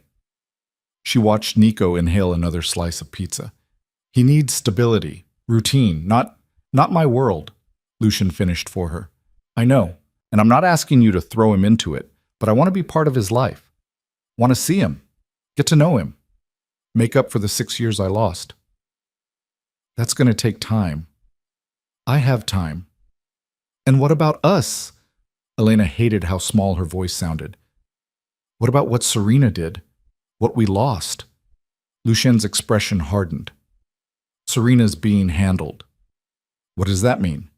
She watched Nico inhale another slice of pizza. He needs stability, routine, not my world, Lucian finished for her. I know, and I'm not asking you to throw him into it, but I want to be part of his life. Want to see him, get to know him, make up for the 6 years I lost. That's going to take time. I have time. And what about us? Elena hated how small her voice sounded. What about what Serena did? What we lost? Lucien's expression hardened. Serena's being handled. What does that mean?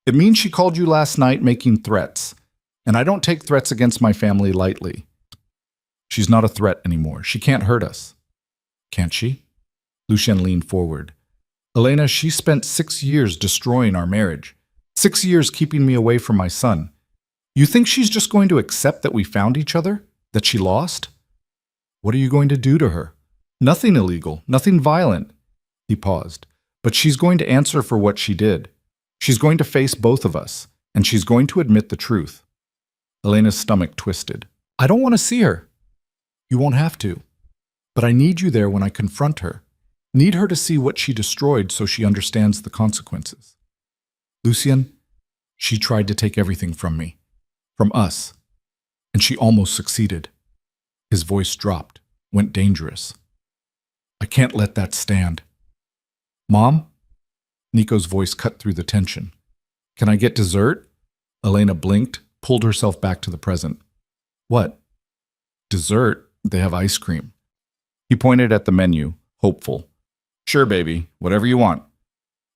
It means she called you last night making threats, and I don't take threats against my family lightly. She's not a threat anymore. She can't hurt us. Can't she? Lucien leaned forward. Elena, she spent 6 years destroying our marriage. 6 years keeping me away from my son. You think she's just going to accept that we found each other? That she lost? What are you going to do to her? Nothing illegal, nothing violent. He paused. But she's going to answer for what she did. She's going to face both of us, and she's going to admit the truth. Elena's stomach twisted. I don't want to see her. You won't have to. But I need you there when I confront her. Need her to see what she destroyed so she understands the consequences. Lucien, she tried to take everything from me. From us. And she almost succeeded. His voice dropped, went dangerous. I can't let that stand. Mom? Nico's voice cut through the tension. Can I get dessert? Elena blinked, pulled herself back to the present. What? Dessert? They have ice cream. He pointed at the menu, hopeful. Sure, baby, whatever you want.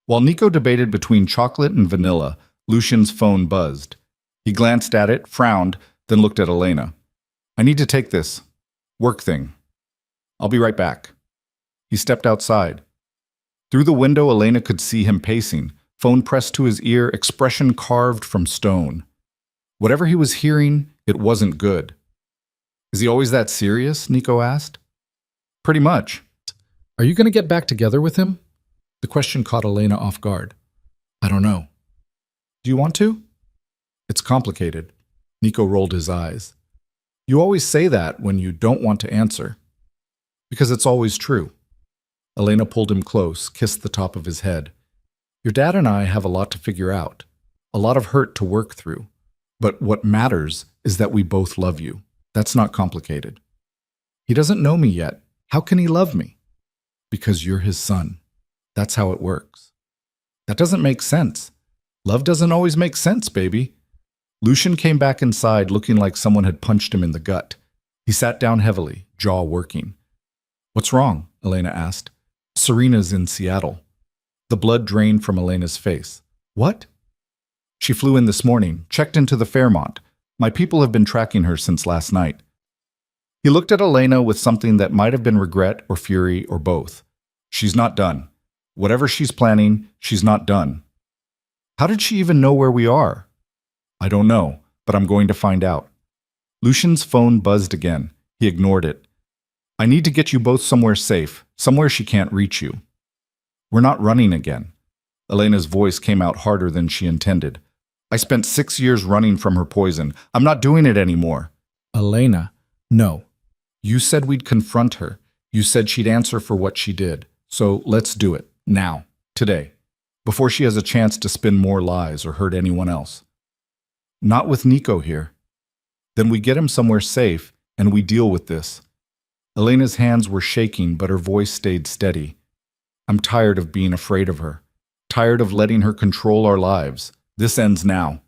While Nico debated between chocolate and vanilla, Lucien's phone buzzed. He glanced at it, frowned, then looked at Elena. I need to take this. Work thing. I'll be right back. He stepped outside. Through the window, Elena could see him pacing, phone pressed to his ear, expression carved from stone. Whatever he was hearing, it wasn't good. Is he always that serious? Nico asked. Pretty much. Are you going to get back together with him? The question caught Elena off guard. I don't know. Do you want to? It's complicated. Nico rolled his eyes. You always say that when you don't want to answer. Because it's always true. Elena pulled him close, kissed the top of his head. Your dad and I have a lot to figure out, a lot of hurt to work through. But what matters is that we both love you. That's not complicated. He doesn't know me yet. How can he love me? Because you're his son. That's how it works. That doesn't make sense. Love doesn't always make sense, baby. Lucien came back inside looking like someone had punched him in the gut. He sat down heavily, jaw working. What's wrong? Elena asked. Serena's in Seattle. The blood drained from Elena's face. What? She flew in this morning, checked into the Fairmont. My people have been tracking her since last night. He looked at Elena with something that might have been regret or fury or both. She's not done. Whatever she's planning, she's not done. How did she even know where we are? I don't know, but I'm going to find out. Lucien's phone buzzed again. He ignored it. I need to get you both somewhere safe, somewhere she can't reach you. We're not running again. Elena's voice came out harder than she intended. I spent 6 years running from her poison. I'm not doing it anymore. Elena, no. You said we'd confront her. You said she'd answer for what she did. So let's do it. Now. Today. Before she has a chance to spin more lies or hurt anyone else. Not with Nico here. Then we get him somewhere safe, and we deal with this. Elena's hands were shaking, but her voice stayed steady. I'm tired of being afraid of her. Tired of letting her control our lives. This ends now.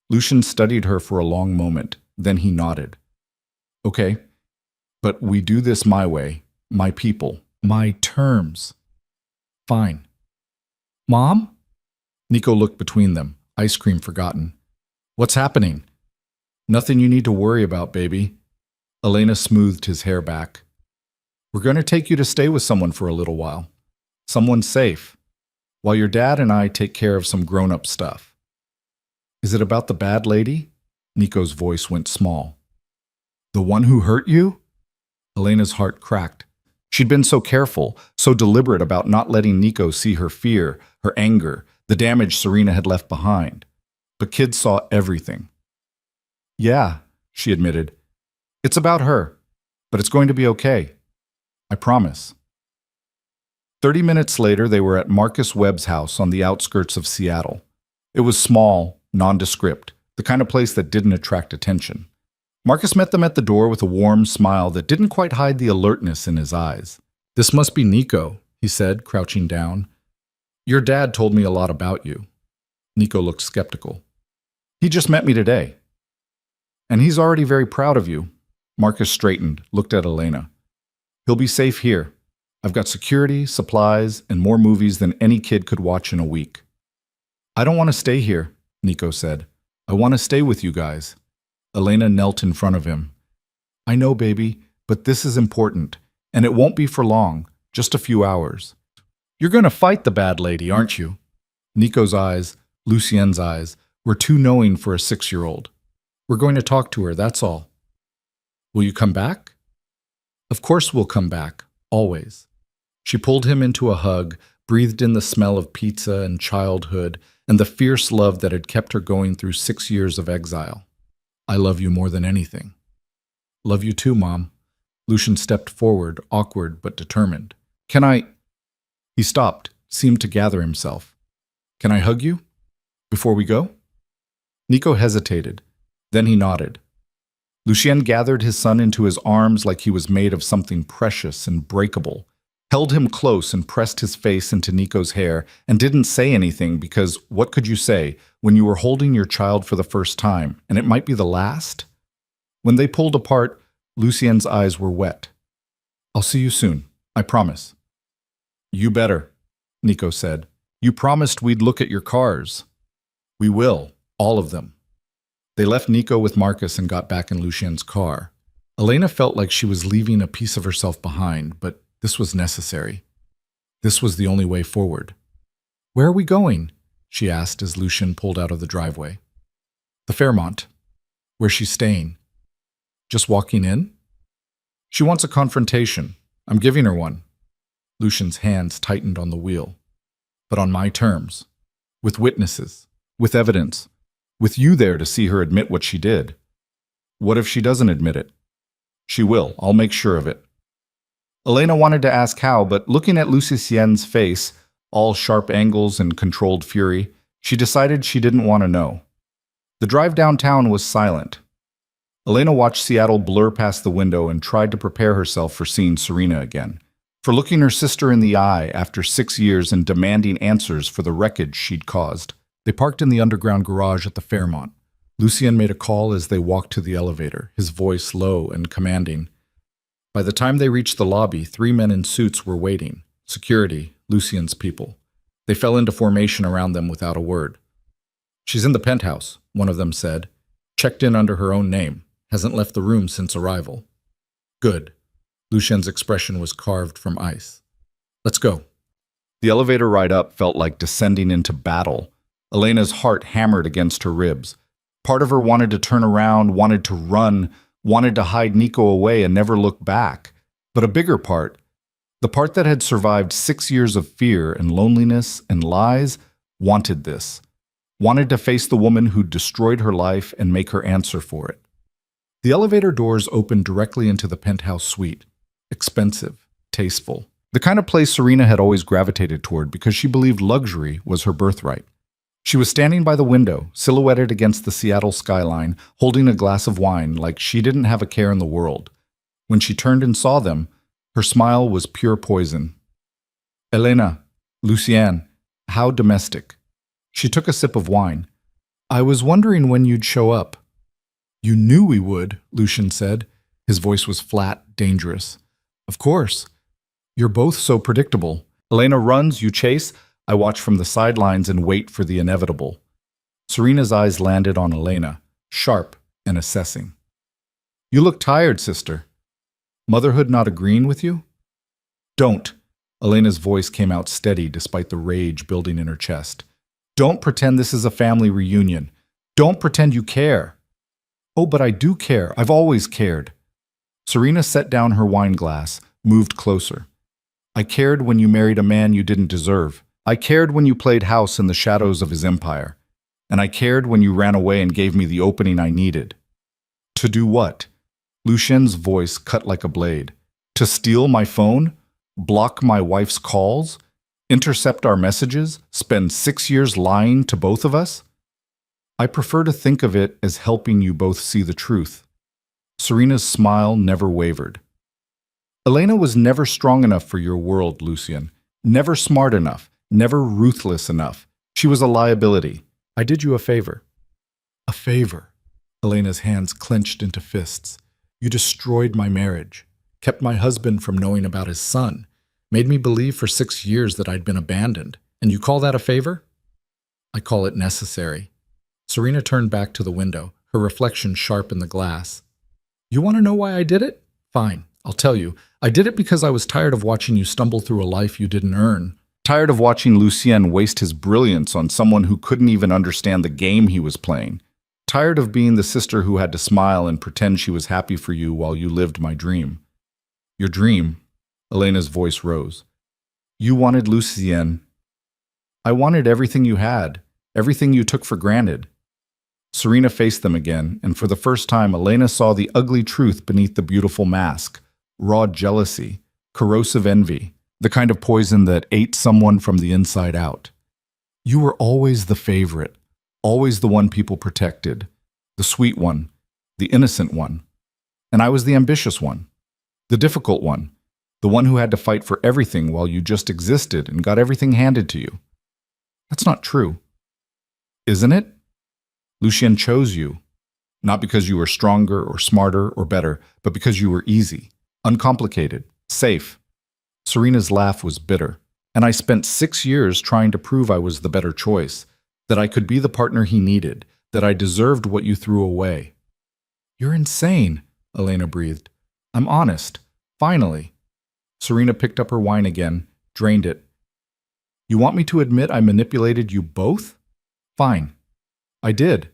Lucien studied her for a long moment. Then he nodded. Okay, but we do this my way, my people, my terms. Fine. Mom? Nico looked between them, ice cream forgotten. What's happening? Nothing you need to worry about, baby. Elena smoothed his hair back. We're going to take you to stay with someone for a little while. Someone safe. While your dad and I take care of some grown-up stuff. Is it about the bad lady? Nico's voice went small. The one who hurt you? Elena's heart cracked. She'd been so careful, so deliberate about not letting Nico see her fear, her anger, the damage Serena had left behind. But kids saw everything. Yeah, she admitted. It's about her, but it's going to be okay. I promise. 30 minutes later, they were at Marcus Webb's house on the outskirts of Seattle. It was small, nondescript, the kind of place that didn't attract attention. Marcus met them at the door with a warm smile that didn't quite hide the alertness in his eyes. This must be Nico, he said, crouching down. Your dad told me a lot about you. Nico looked skeptical. He just met me today. And he's already very proud of you. Marcus straightened, looked at Elena. He'll be safe here. I've got security, supplies, and more movies than any kid could watch in a week. I don't want to stay here, Nico said. I want to stay with you guys. Elena knelt in front of him. I know, baby, but this is important, and it won't be for long, just a few hours. You're going to fight the bad lady, aren't you? Nico's eyes, Lucien's eyes, were too knowing for a 6-year-old. We're going to talk to her, that's all. Will you come back? Of course we'll come back, always. She pulled him into a hug, breathed in the smell of pizza and childhood, and the fierce love that had kept her going through 6 years of exile. I love you more than anything. Love you too, Mom. Lucien stepped forward, awkward but determined. Can I? He stopped, seemed to gather himself. Can I hug you? Before we go? Nico hesitated. Then he nodded. Lucien gathered his son into his arms like he was made of something precious and breakable, held him close and pressed his face into Nico's hair, and didn't say anything because what could you say when you were holding your child for the first time, and it might be the last? When they pulled apart, Lucien's eyes were wet. I'll see you soon, I promise. You better, Nico said. You promised we'd look at your cars. We will, all of them. They left Nico with Marcus and got back in Lucien's car. Elena felt like she was leaving a piece of herself behind, but this was necessary. This was the only way forward. Where are we going? She asked as Lucien pulled out of the driveway. The Fairmont. Where's she staying? Just walking in? She wants a confrontation. I'm giving her one. Lucien's hands tightened on the wheel. But on my terms. With witnesses. With evidence. With you there to see her admit what she did. What if she doesn't admit it? She will. I'll make sure of it. Elena wanted to ask how, but looking at Lucien's face, all sharp angles and controlled fury, she decided she didn't want to know. The drive downtown was silent. Elena watched Seattle blur past the window and tried to prepare herself for seeing Serena again, for looking her sister in the eye after 6 years and demanding answers for the wreckage she'd caused. They parked in the underground garage at the Fairmont. Lucien made a call as they walked to the elevator, his voice low and commanding. By the time they reached the lobby, 3 men in suits were waiting. Security, Lucien's people. They fell into formation around them without a word. She's in the penthouse, one of them said. Checked in under her own name. Hasn't left the room since arrival. Good. Lucien's expression was carved from ice. Let's go. The elevator ride up felt like descending into battle. Elena's heart hammered against her ribs. Part of her wanted to turn around, wanted to run, wanted to hide Nico away and never look back. But a bigger part, the part that had survived 6 years of fear and loneliness and lies, wanted this. Wanted to face the woman who'd destroyed her life and make her answer for it. The elevator doors opened directly into the penthouse suite. Expensive, tasteful. The kind of place Serena had always gravitated toward because she believed luxury was her birthright. She was standing by the window, silhouetted against the Seattle skyline, holding a glass of wine like she didn't have a care in the world. When she turned and saw them, her smile was pure poison. Elena, Lucien, how domestic. She took a sip of wine. I was wondering when you'd show up. You knew we would, Lucien said. His voice was flat, dangerous. Of course. You're both so predictable. Elena runs, you chase. I watch from the sidelines and wait for the inevitable. Serena's eyes landed on Elena, sharp and assessing. You look tired, sister. Motherhood not agreeing with you? Don't. Elena's voice came out steady despite the rage building in her chest. Don't pretend this is a family reunion. Don't pretend you care. Oh, but I do care. I've always cared. Serena set down her wine glass, moved closer. I cared when you married a man you didn't deserve. I cared when you played house in the shadows of his empire. And I cared when you ran away and gave me the opening I needed. To do what? Lucien's voice cut like a blade. To steal my phone? Block my wife's calls? Intercept our messages? Spend 6 years lying to both of us? I prefer to think of it as helping you both see the truth. Serena's smile never wavered. Elena was never strong enough for your world, Lucien. Never smart enough. Never ruthless enough. She was a liability. I did you a favor. A favor. Elena's hands clenched into fists. You destroyed my marriage. Kept my husband from knowing about his son. Made me believe for 6 years that I'd been abandoned. And you call that a favor? I call it necessary. Serena turned back to the window, her reflection sharp in the glass. You want to know why I did it? Fine, I'll tell you. I did it because I was tired of watching you stumble through a life you didn't earn. Tired of watching Lucien waste his brilliance on someone who couldn't even understand the game he was playing. Tired of being the sister who had to smile and pretend she was happy for you while you lived my dream. Your dream? Elena's voice rose. You wanted Lucien. I wanted everything you had, everything you took for granted. Serena faced them again, and for the first time Elena saw the ugly truth beneath the beautiful mask. Raw jealousy, corrosive envy, the kind of poison that ate someone from the inside out. You were always the favorite, always the one people protected, the sweet one, the innocent one. And I was the ambitious one, the difficult one, the one who had to fight for everything while you just existed and got everything handed to you. That's not true. Isn't it? Lucien chose you, not because you were stronger or smarter or better, but because you were easy, uncomplicated, safe. Serena's laugh was bitter, and I spent 6 years trying to prove I was the better choice, that I could be the partner he needed, that I deserved what you threw away. You're insane, Elena breathed. I'm honest. Finally. Serena picked up her wine again, drained it. You want me to admit I manipulated you both? Fine. I did.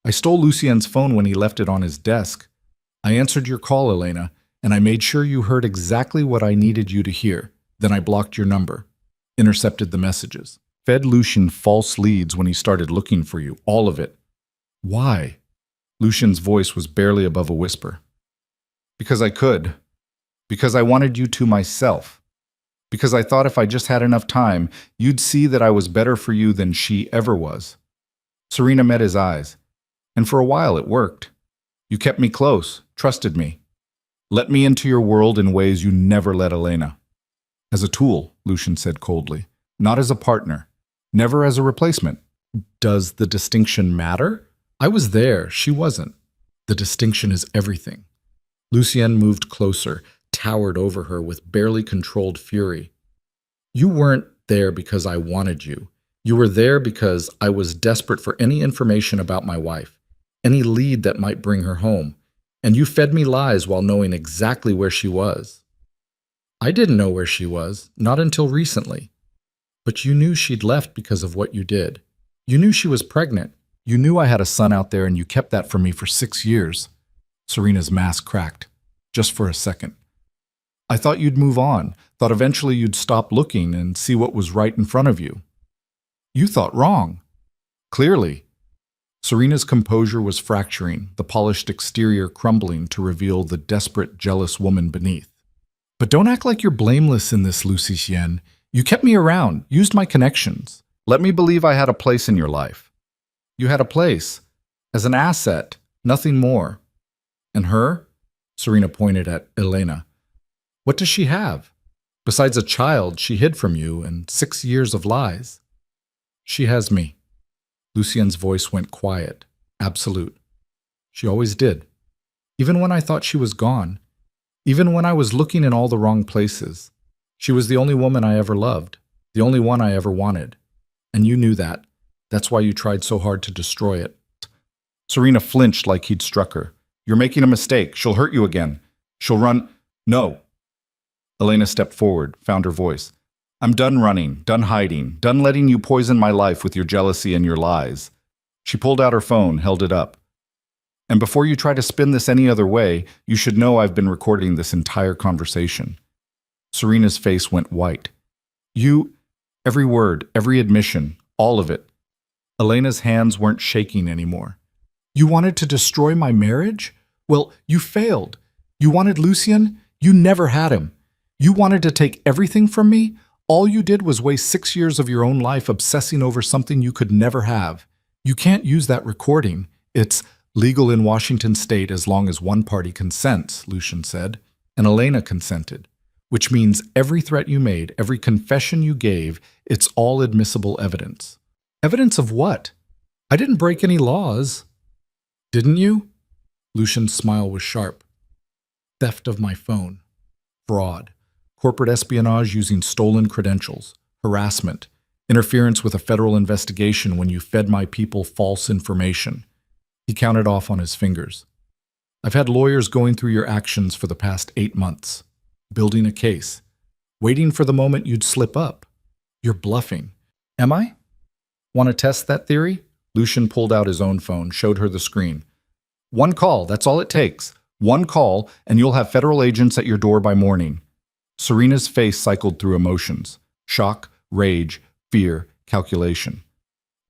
I stole Lucien's phone when he left it on his desk. I answered your call, Elena, and I made sure you heard exactly what I needed you to hear. Then I blocked your number, intercepted the messages, fed Lucien false leads when he started looking for you, all of it. Why? Lucien's voice was barely above a whisper. Because I could. Because I wanted you to myself. Because I thought if I just had enough time, you'd see that I was better for you than she ever was. Serena met his eyes, and for a while it worked. You kept me close, trusted me. Let me into your world in ways you never let Elena. As a tool, Lucien said coldly, not as a partner, never as a replacement. Does the distinction matter? I was there, she wasn't. The distinction is everything. Lucien moved closer, towered over her with barely controlled fury. You weren't there because I wanted you. You were there because I was desperate for any information about my wife, any lead that might bring her home, and you fed me lies while knowing exactly where she was. I didn't know where she was, not until recently. But you knew she'd left because of what you did. You knew she was pregnant. You knew I had a son out there and you kept that from me for 6 years. Serena's mask cracked, just for a second. I thought you'd move on, thought eventually you'd stop looking and see what was right in front of you. You thought wrong. Clearly. Serena's composure was fracturing, the polished exterior crumbling to reveal the desperate, jealous woman beneath. But don't act like you're blameless in this, Lucien. You kept me around, used my connections. Let me believe I had a place in your life. You had a place. As an asset, nothing more. And her? Serena pointed at Elena. What does she have? Besides a child she hid from you and 6 years of lies. She has me. Lucien's voice went quiet, absolute. She always did. Even when I thought she was gone. Even when I was looking in all the wrong places. She was the only woman I ever loved. The only one I ever wanted. And you knew that. That's why you tried so hard to destroy it. Serena flinched like he'd struck her. You're making a mistake. She'll hurt you again. She'll run. No. Elena stepped forward, found her voice. I'm done running, done hiding, done letting you poison my life with your jealousy and your lies. She pulled out her phone, held it up. And before you try to spin this any other way, you should know I've been recording this entire conversation. Serena's face went white. Every word, every admission, all of it. Elena's hands weren't shaking anymore. You wanted to destroy my marriage? Well, you failed. You wanted Lucien? You never had him. You wanted to take everything from me? All you did was waste 6 years of your own life obsessing over something you could never have. You can't use that recording. It's legal in Washington state as long as one party consents, Lucien said. And Elena consented, which means every threat you made, every confession you gave, it's all admissible evidence. Evidence of what? I didn't break any laws. Didn't you? Lucien's smile was sharp. Theft of my phone. Fraud. Corporate espionage using stolen credentials. Harassment. Interference with a federal investigation when you fed my people false information. He counted off on his fingers. I've had lawyers going through your actions for the past 8 months. Building a case. Waiting for the moment you'd slip up. You're bluffing. Am I? Want to test that theory? Lucien pulled out his own phone, showed her the screen. 1 call, that's all it takes. 1 call, and you'll have federal agents at your door by morning. Serena's face cycled through emotions. Shock, rage, fear, calculation.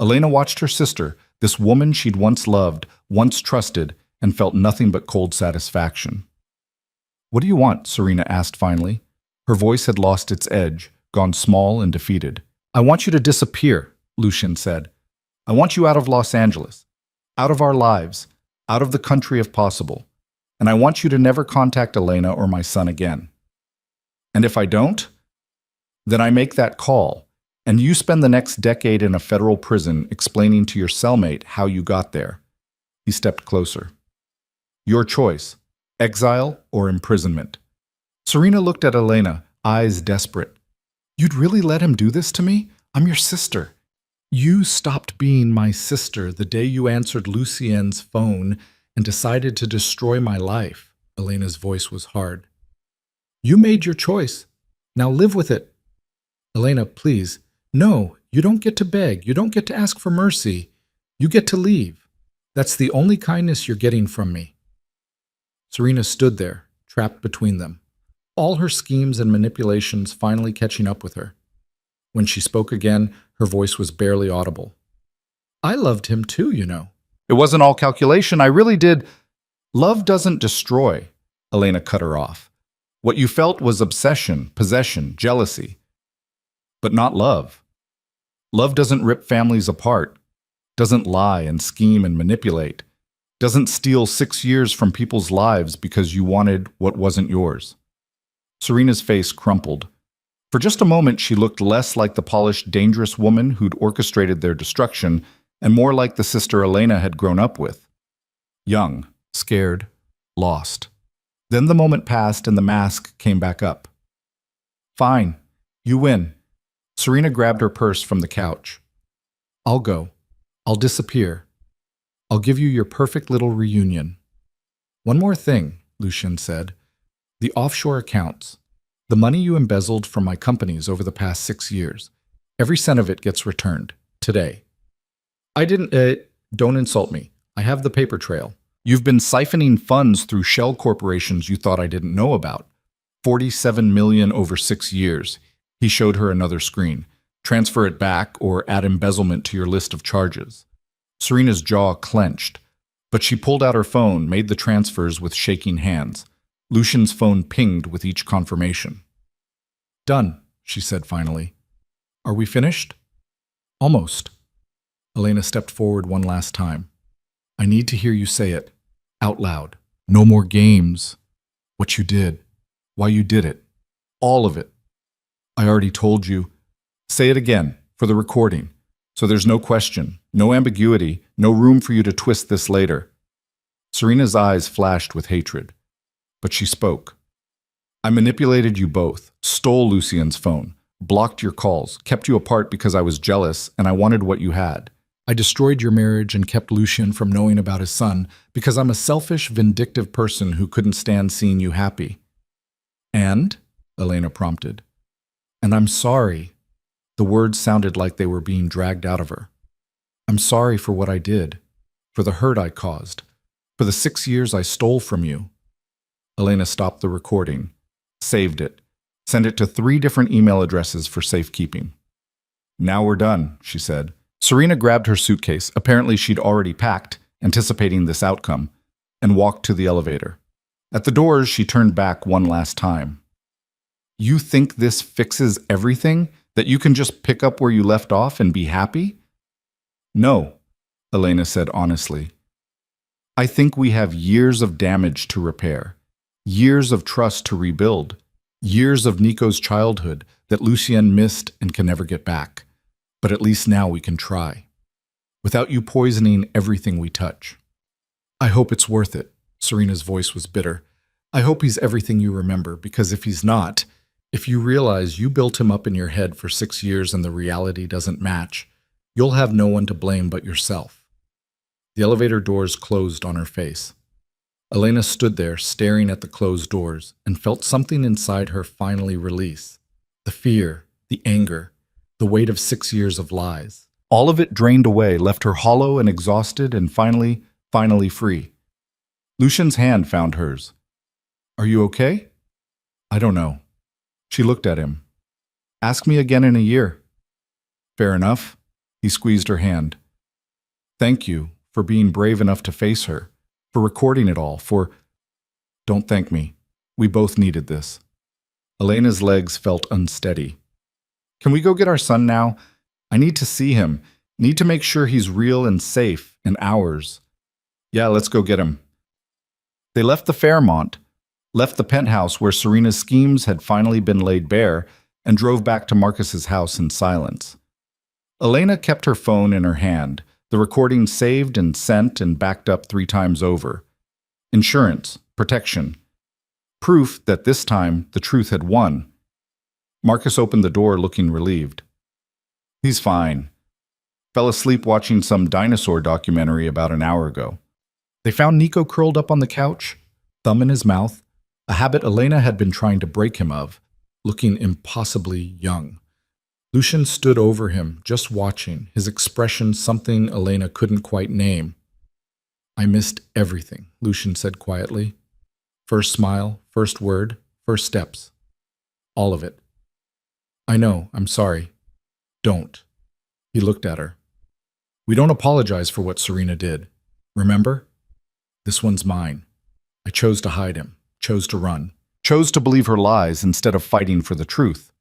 Elena watched her sister, this woman she'd once loved, once trusted, and felt nothing but cold satisfaction. What do you want? Serena asked finally. Her voice had lost its edge, gone small and defeated. I want you to disappear, Lucien said. I want you out of Los Angeles, out of our lives, out of the country if possible. And I want you to never contact Elena or my son again. And if I don't, then I make that call, and you spend the next decade in a federal prison explaining to your cellmate how you got there. He stepped closer. Your choice, exile or imprisonment. Serena looked at Elena, eyes desperate. You'd really let him do this to me? I'm your sister. You stopped being my sister the day you answered Lucien's phone and decided to destroy my life. Elena's voice was hard. You made your choice. Now live with it. Elena, please. No, you don't get to beg. You don't get to ask for mercy. You get to leave. That's the only kindness you're getting from me. Serena stood there, trapped between them, all her schemes and manipulations finally catching up with her. When she spoke again, her voice was barely audible. I loved him too, you know. It wasn't all calculation. I really did. Love doesn't destroy. Elena cut her off. What you felt was obsession, possession, jealousy. But not love. Love doesn't rip families apart, doesn't lie and scheme and manipulate, doesn't steal 6 years from people's lives because you wanted what wasn't yours. Serena's face crumpled. For just a moment, she looked less like the polished, dangerous woman who'd orchestrated their destruction and more like the sister Elena had grown up with. Young, scared, lost. Then the moment passed and the mask came back up. Fine, you win. Serena grabbed her purse from the couch. I'll go. I'll disappear. I'll give you your perfect little reunion. One more thing, Lucien said. The offshore accounts. The money you embezzled from my companies over the past 6 years. Every cent of it gets returned. Today. I didn't... don't insult me. I have the paper trail. You've been siphoning funds through shell corporations you thought I didn't know about. 47 million over 6 years. He showed her another screen. Transfer it back or add embezzlement to your list of charges. Serena's jaw clenched, but she pulled out her phone, made the transfers with shaking hands. Lucien's phone pinged with each confirmation. Done, she said finally. Are we finished? Almost. Elena stepped forward one last time. I need to hear you say it, out loud. No more games. What you did. Why you did it. All of it. I already told you. Say it again, for the recording. So there's no question, no ambiguity, no room for you to twist this later. Serena's eyes flashed with hatred. But she spoke. I manipulated you both, stole Lucien's phone, blocked your calls, kept you apart because I was jealous and I wanted what you had. I destroyed your marriage and kept Lucian from knowing about his son because I'm a selfish, vindictive person who couldn't stand seeing you happy. And? Elena prompted. And I'm sorry. The words sounded like they were being dragged out of her. I'm sorry for what I did, for the hurt I caused, for the 6 years I stole from you. Elena stopped the recording, saved it, sent it to 3 different email addresses for safekeeping. Now we're done, she said. Serena grabbed her suitcase, apparently she'd already packed, anticipating this outcome, and walked to the elevator. At the doors, she turned back one last time. You think this fixes everything? That you can just pick up where you left off and be happy? No, Elena said honestly. I think we have years of damage to repair, years of trust to rebuild, years of Nico's childhood that Lucien missed and can never get back. But at least now we can try, without you poisoning everything we touch. I hope it's worth it. Serena's voice was bitter. I hope he's everything you remember, because if he's not, if you realize you built him up in your head for 6 years and the reality doesn't match, you'll have no one to blame but yourself. The elevator doors closed on her face. Elena stood there staring at the closed doors and felt something inside her finally release. The fear, the anger, the weight of 6 years of lies. All of it drained away, left her hollow and exhausted and finally free. Lucian's hand found hers. Are you okay? I don't know. She looked at him. Ask me again in a year. Fair enough. He squeezed her hand. Thank you for being brave enough to face her, for recording it all, for... Don't thank me. We both needed this. Elena's legs felt unsteady. Can we go get our son now? I need to see him. Need to make sure he's real and safe and ours. Yeah, let's go get him. They left the Fairmont, left the penthouse where Serena's schemes had finally been laid bare, and drove back to Marcus's house in silence. Elena kept her phone in her hand, the recording saved and sent and backed up 3 times over. Insurance, protection. Proof that this time the truth had won. Marcus opened the door looking relieved. He's fine. Fell asleep watching some dinosaur documentary about an hour ago. They found Nico curled up on the couch, thumb in his mouth, a habit Elena had been trying to break him of, looking impossibly young. Lucien stood over him, just watching, his expression something Elena couldn't quite name. I missed everything, Lucien said quietly. First smile, first word, first steps. All of it. I know, I'm sorry. Don't. He looked at her. We don't apologize for what Serena did. Remember? This one's mine. I chose to hide him, chose to run, chose to believe her lies instead of fighting for the truth.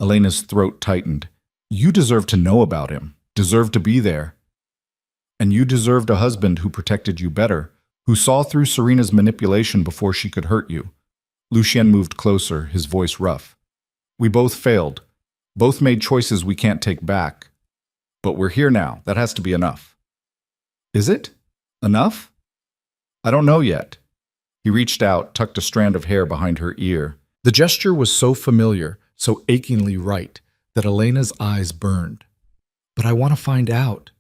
Elena's throat tightened. You deserve to know about him, deserve to be there. And you deserved a husband who protected you better, who saw through Serena's manipulation before she could hurt you. Lucien moved closer, his voice rough. We both failed. Both made choices we can't take back. But we're here now. That has to be enough. Is it? Enough? I don't know yet. He reached out, tucked a strand of hair behind her ear. The gesture was so familiar, so achingly right, that Elena's eyes burned. But I want to find out.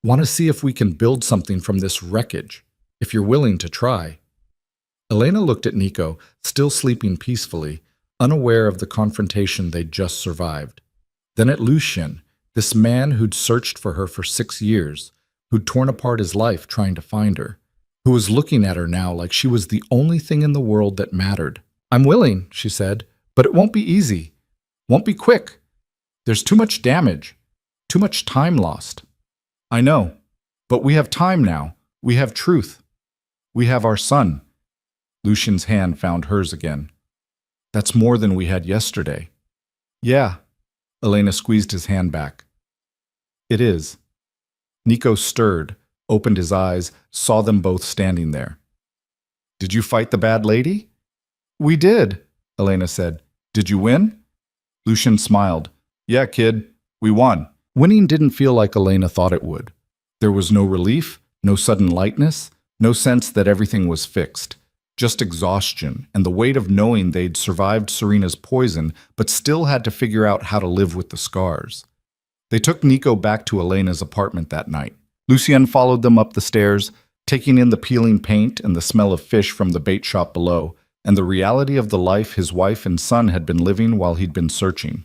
Want to see if we can build something from this wreckage, if you're willing to try. Elena looked at Nico, still sleeping peacefully, unaware of the confrontation they'd just survived. Then at Lucien, this man who'd searched for her for 6 years, who'd torn apart his life trying to find her, who was looking at her now like she was the only thing in the world that mattered. I'm willing, she said, but it won't be easy. Won't be quick. There's too much damage, too much time lost. I know, but we have time now. We have truth. We have our son. Lucien's hand found hers again. That's more than we had yesterday. Yeah. Elena squeezed his hand back. It is. Nico stirred, opened his eyes, saw them both standing there. Did you fight the bad lady? We did, Elena said. Did you win? Lucien smiled. Yeah, kid, we won. Winning didn't feel like Elena thought it would. There was no relief, no sudden lightness, no sense that everything was fixed. Just exhaustion and the weight of knowing they'd survived Serena's poison but still had to figure out how to live with the scars. They took Nico back to Elena's apartment that night. Lucien followed them up the stairs, taking in the peeling paint and the smell of fish from the bait shop below, and the reality of the life his wife and son had been living while he'd been searching.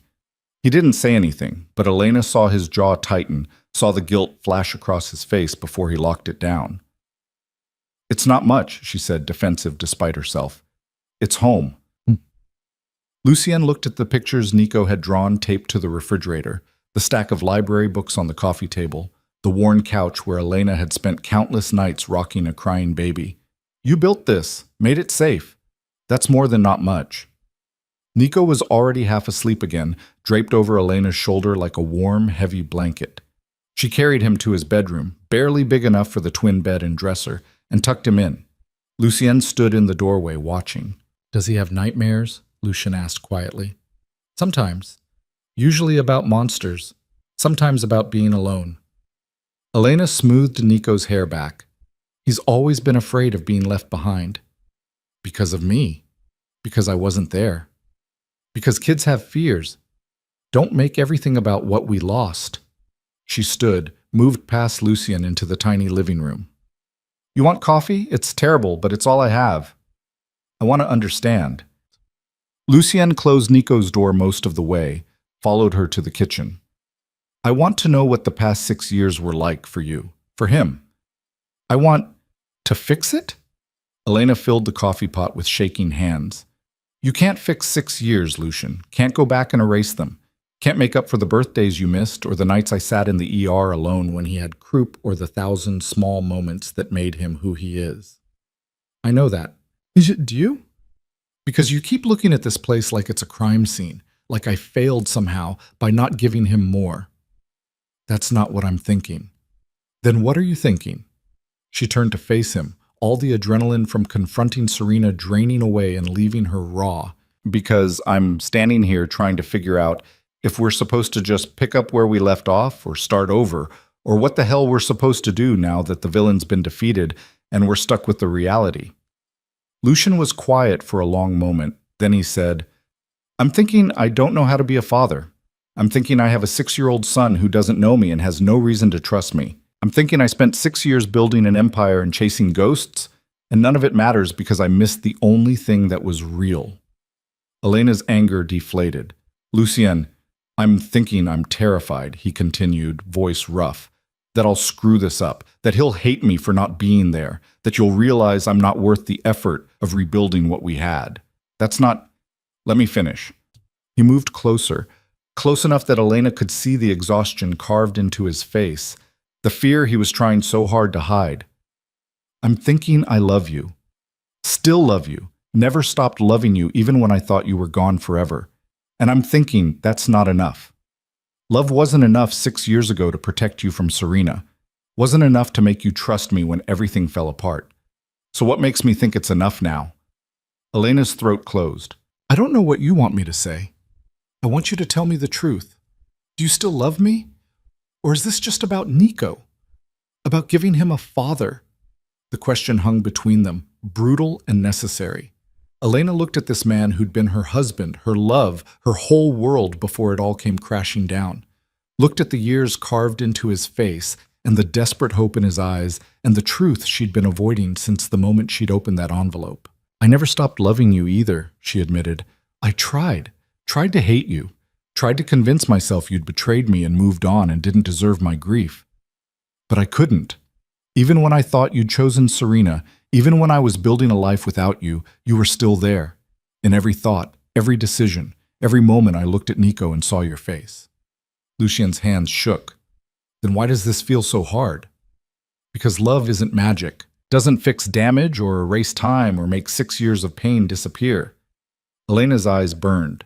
He didn't say anything, but Elena saw his jaw tighten, saw the guilt flash across his face before he locked it down. "It's not much," she said, defensive despite herself. "It's home." Lucien looked at the pictures Nico had drawn taped to the refrigerator, the stack of library books on the coffee table, the worn couch where Elena had spent countless nights rocking a crying baby. "You built this, made it safe. That's more than not much." Nico was already half asleep again, draped over Elena's shoulder like a warm, heavy blanket. She carried him to his bedroom, barely big enough for the twin bed and dresser, and tucked him in. Lucien stood in the doorway watching. "Does he have nightmares?" Lucien asked quietly. "Sometimes. Usually about monsters. Sometimes about being alone." Elena smoothed Nico's hair back. "He's always been afraid of being left behind. Because of me. Because I wasn't there. Because kids have fears. Don't make everything about what we lost." She stood, moved past Lucien into the tiny living room. "You want coffee? It's terrible, but it's all I have. I want to understand." Lucien closed Nico's door most of the way, followed her to the kitchen. "I want to know what the past 6 years were like for you, for him. I want to fix it?" Elena filled the coffee pot with shaking hands. "You can't fix 6 years, Lucien. Can't go back and erase them. Can't make up for the birthdays you missed or the nights I sat in the ER alone when he had croup or the 1,000 small moments that made him who he is. I know that. Do you? Because you keep looking at this place like it's a crime scene, like I failed somehow by not giving him more. That's not what I'm thinking." "Then what are you thinking?" She turned to face him, all the adrenaline from confronting Serena draining away and leaving her raw. "Because I'm standing here trying to figure out if we're supposed to just pick up where we left off or start over, or what the hell we're supposed to do now that the villain's been defeated and we're stuck with the reality." Lucien was quiet for a long moment. Then he said, "I'm thinking I don't know how to be a father. I'm thinking I have a 6-year-old son who doesn't know me and has no reason to trust me. I'm thinking I spent 6 years building an empire and chasing ghosts, and none of it matters because I missed the only thing that was real." Elena's anger deflated. "Lucien, I'm thinking I'm terrified," he continued, voice rough, "that I'll screw this up, that he'll hate me for not being there, that you'll realize I'm not worth the effort of rebuilding what we had. That's not... Let me finish." He moved closer, close enough that Elena could see the exhaustion carved into his face, the fear he was trying so hard to hide. "I'm thinking I love you. Still love you. Never stopped loving you even when I thought you were gone forever. And I'm thinking that's not enough. Love wasn't enough 6 years ago to protect you from Serena. Wasn't enough to make you trust me when everything fell apart. So what makes me think it's enough now?" Elena's throat closed. "I don't know what you want me to say. I want you to tell me the truth. Do you still love me? Or is this just about Nico? About giving him a father?" The question hung between them, brutal and necessary. Elena looked at this man who'd been her husband, her love, her whole world before it all came crashing down. Looked at the years carved into his face and the desperate hope in his eyes and the truth she'd been avoiding since the moment she'd opened that envelope. "I never stopped loving you either," she admitted. "I tried to hate you, tried to convince myself you'd betrayed me and moved on and didn't deserve my grief. But I couldn't. Even when I thought you'd chosen Serena, even when I was building a life without you, you were still there. In every thought, every decision, every moment I looked at Nico and saw your face." Lucien's hands shook. "Then why does this feel so hard?" "Because love isn't magic, doesn't fix damage or erase time or make 6 years of pain disappear." Elena's eyes burned.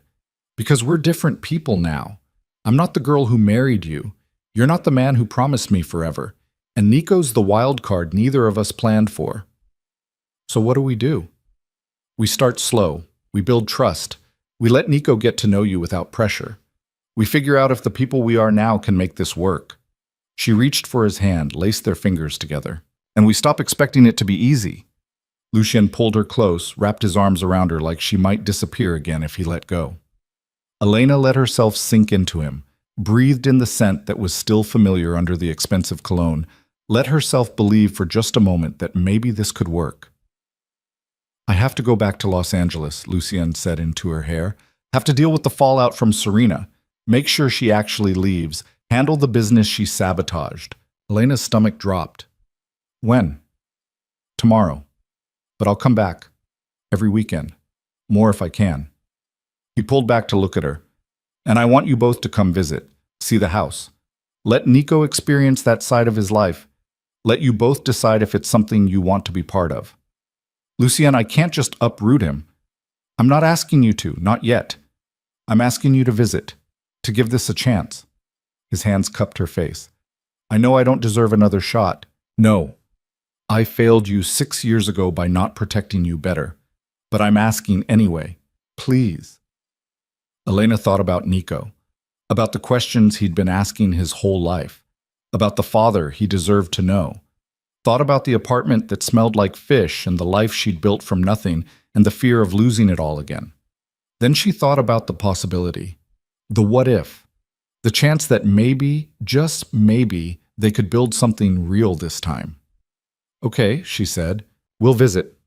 "Because we're different people now. I'm not the girl who married you. You're not the man who promised me forever. And Nico's the wild card neither of us planned for. So what do? We start slow. We build trust. We let Nico get to know you without pressure. We figure out if the people we are now can make this work." She reached for his hand, laced their fingers together. "And we stop expecting it to be easy." Lucien pulled her close, wrapped his arms around her like she might disappear again if he let go. Elena let herself sink into him, breathed in the scent that was still familiar under the expensive cologne, let herself believe for just a moment that maybe this could work. I have to go back to Los Angeles, Lucienne said into her hair. Have to deal with the fallout from Serena. Make sure she actually leaves. Handle the business she sabotaged. Elena's stomach dropped. When? Tomorrow. But I'll come back. Every weekend. More if I can. He pulled back to look at her. And I want you both to come visit. See the house. Let Nico experience that side of his life. Let you both decide if it's something you want to be part of. Lucienne, I can't just uproot him. I'm not asking you to, not yet. I'm asking you to visit, to give this a chance. His hands cupped her face. I know I don't deserve another shot. No. I failed you 6 years ago by not protecting you better. But I'm asking anyway. Please. Elena thought about Nico, about the questions he'd been asking his whole life, about the father he deserved to know. Thought about the apartment that smelled like fish and the life she'd built from nothing and the fear of losing it all again. Then she thought about the possibility, the what if, the chance that maybe, just maybe, they could build something real this time. Okay, she said, we'll visit.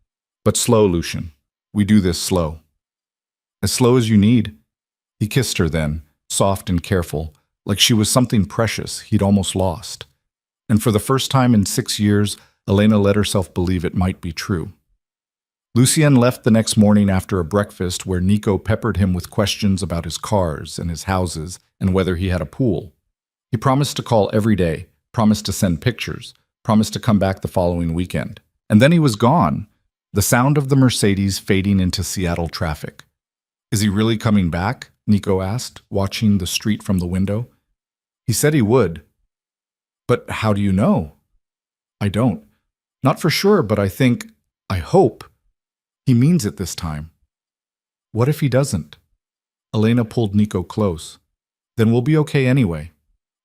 But slow, Lucian. We do this slow. As slow as you need. He kissed her then, soft and careful, like she was something precious he'd almost lost. And for the first time in 6 years, Elena let herself believe it might be true. Lucienne left the next morning after a breakfast where Nico peppered him with questions about his cars and his houses and whether he had a pool. He promised to call every day, promised to send pictures, promised to come back the following weekend. And then he was gone, the sound of the Mercedes fading into Seattle traffic. Is he really coming back? Nico asked, watching the street from the window. He said he would. But how do you know? I don't. Not for sure, but I hope, he means it this time. What if he doesn't? Elena pulled Nico close. Then we'll be okay anyway,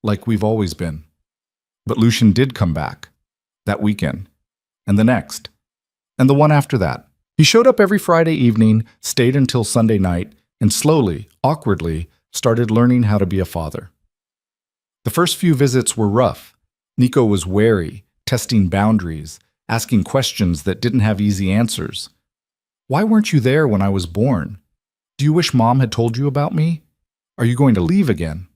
like we've always been. But Lucian did come back, that weekend, and the next, and the one after that. He showed up every Friday evening, stayed until Sunday night, and slowly, awkwardly, started learning how to be a father. The first few visits were rough. Nico was wary, testing boundaries, asking questions that didn't have easy answers. Why weren't you there when I was born? Do you wish Mom had told you about me? Are you going to leave again?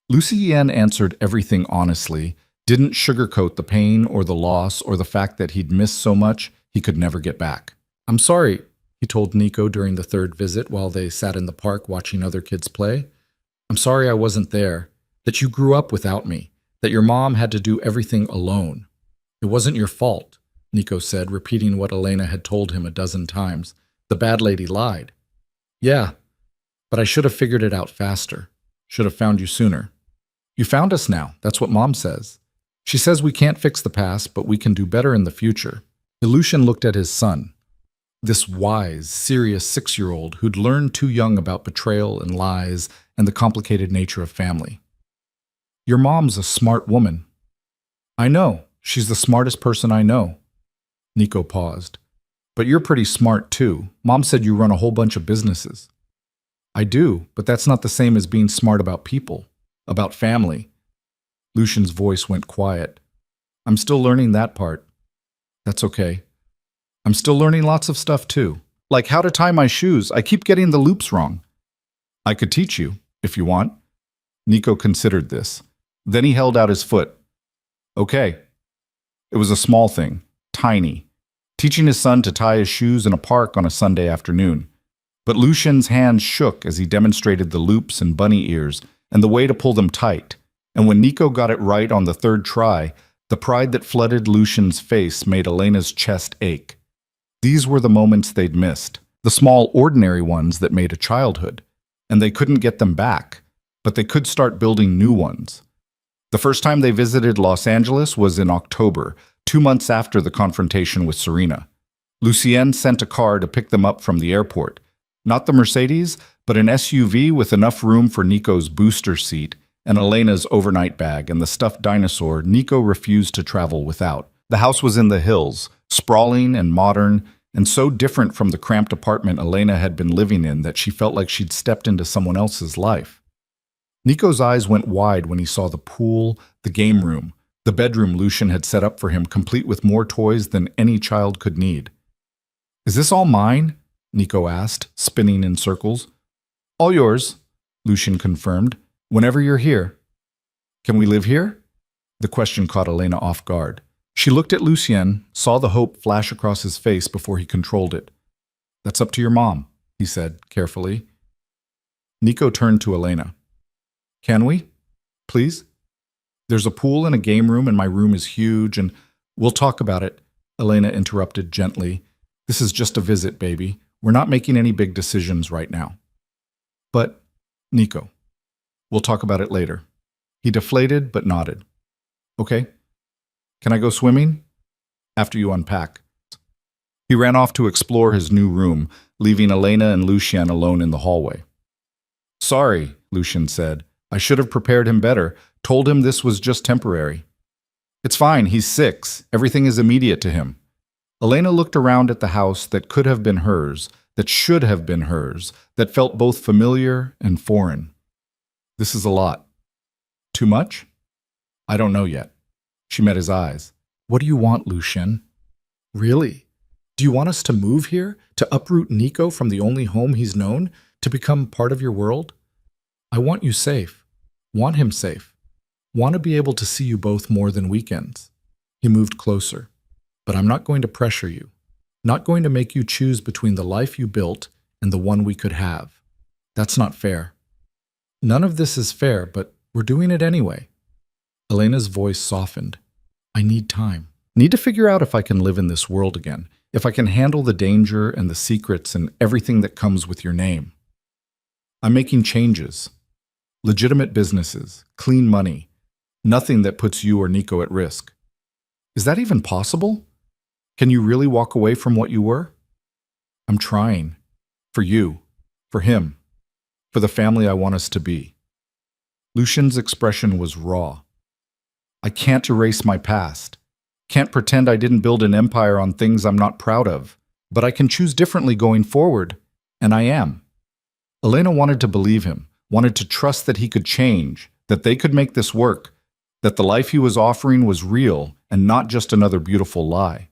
Lucienne answered everything honestly, didn't sugarcoat the pain or the loss or the fact that he'd missed so much he could never get back. I'm sorry, he told Nico during the third visit while they sat in the park watching other kids play. I'm sorry I wasn't there, that you grew up without me, that your mom had to do everything alone. It wasn't your fault, Nico said, repeating what Elena had told him a dozen times. The bad lady lied. Yeah, but I should have figured it out faster. Should have found you sooner. You found us now, that's what Mom says. She says we can't fix the past, but we can do better in the future. Lucian looked at his son, this wise, serious 6-year-old who'd learned too young about betrayal and lies and the complicated nature of family. Your mom's a smart woman. I know, she's the smartest person I know. Nico paused. But you're pretty smart too. Mom said you run a whole bunch of businesses. I do, but that's not the same as being smart about people, about family. Lucian's voice went quiet. I'm still learning that part. That's okay. I'm still learning lots of stuff too, like how to tie my shoes. I keep getting the loops wrong. I could teach you, if you want. Nico considered this. Then he held out his foot. Okay. It was a small thing, tiny, teaching his son to tie his shoes in a park on a Sunday afternoon. But Lucian's hands shook as he demonstrated the loops and bunny ears and the way to pull them tight. And when Nico got it right on the third try, the pride that flooded Lucian's face made Elena's chest ache. These were the moments they'd missed, the small, ordinary ones that made a childhood. And they couldn't get them back, but they could start building new ones. The first time they visited Los Angeles was in October, 2 months after the confrontation with Serena. Lucienne sent a car to pick them up from the airport. Not the Mercedes, but an SUV with enough room for Nico's booster seat and Elena's overnight bag and the stuffed dinosaur Nico refused to travel without. The house was in the hills, sprawling and modern, and so different from the cramped apartment Elena had been living in that she felt like she'd stepped into someone else's life. Nico's eyes went wide when he saw the pool, the game room, the bedroom Lucian had set up for him, complete with more toys than any child could need. "Is this all mine?" Nico asked, spinning in circles. "All yours," Lucian confirmed, "whenever you're here." "Can we live here?" The question caught Elena off guard. She looked at Lucien, saw the hope flash across his face before he controlled it. "That's up to your mom," he said, carefully. Nico turned to Elena. "Can we? Please? There's a pool and a game room, and my room is huge, and we'll talk about it," Elena interrupted gently. "This is just a visit, baby. We're not making any big decisions right now." "But, Nico, we'll talk about it later." He deflated but nodded. "Okay. Can I go swimming?" "After you unpack." He ran off to explore his new room, leaving Elena and Lucien alone in the hallway. "Sorry," Lucien said. "I should have prepared him better, told him this was just temporary." "It's fine, he's 6. Everything is immediate to him." Elena looked around at the house that could have been hers, that should have been hers, that felt both familiar and foreign. "This is a lot." "Too much?" "I don't know yet." She met his eyes. "What do you want, Lucien?" "Really? Do you want us to move here? To uproot Nico from the only home he's known? To become part of your world? I want you safe. Want him safe. Want to be able to see you both more than weekends." He moved closer. "But I'm not going to pressure you. Not going to make you choose between the life you built and the one we could have. That's not fair." "None of this is fair, but we're doing it anyway." Elena's voice softened. "I need time. Need to figure out if I can live in this world again, if I can handle the danger and the secrets and everything that comes with your name. I'm making changes. Legitimate businesses, clean money, nothing that puts you or Nico at risk. Is that even possible? Can you really walk away from what you were?" "I'm trying. For you. For him. For the family I want us to be." Lucian's expression was raw. "I can't erase my past. Can't pretend I didn't build an empire on things I'm not proud of. But I can choose differently going forward, and I am." Elena wanted to believe him, wanted to trust that he could change, that they could make this work, that the life he was offering was real and not just another beautiful lie.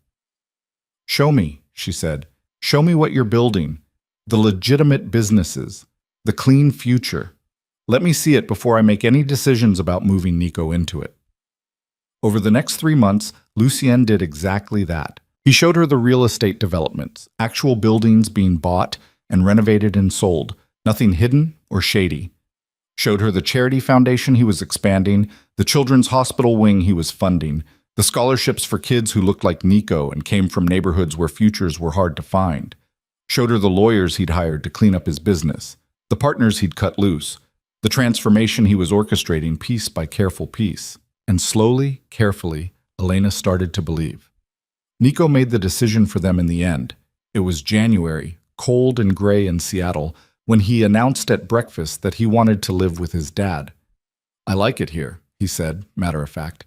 "Show me," she said. "Show me what you're building. The legitimate businesses. The clean future. Let me see it before I make any decisions about moving Nico into it." Over the next 3 months, Lucien did exactly that. He showed her the real estate developments, actual buildings being bought and renovated and sold, nothing hidden or shady. Showed her the charity foundation he was expanding, the children's hospital wing he was funding, the scholarships for kids who looked like Nico and came from neighborhoods where futures were hard to find. Showed her the lawyers he'd hired to clean up his business, the partners he'd cut loose, the transformation he was orchestrating piece by careful piece. And slowly, carefully, Elena started to believe. Nico made the decision for them in the end. It was January, cold and gray in Seattle, when he announced at breakfast that he wanted to live with his dad. "I like it here," he said, matter of fact.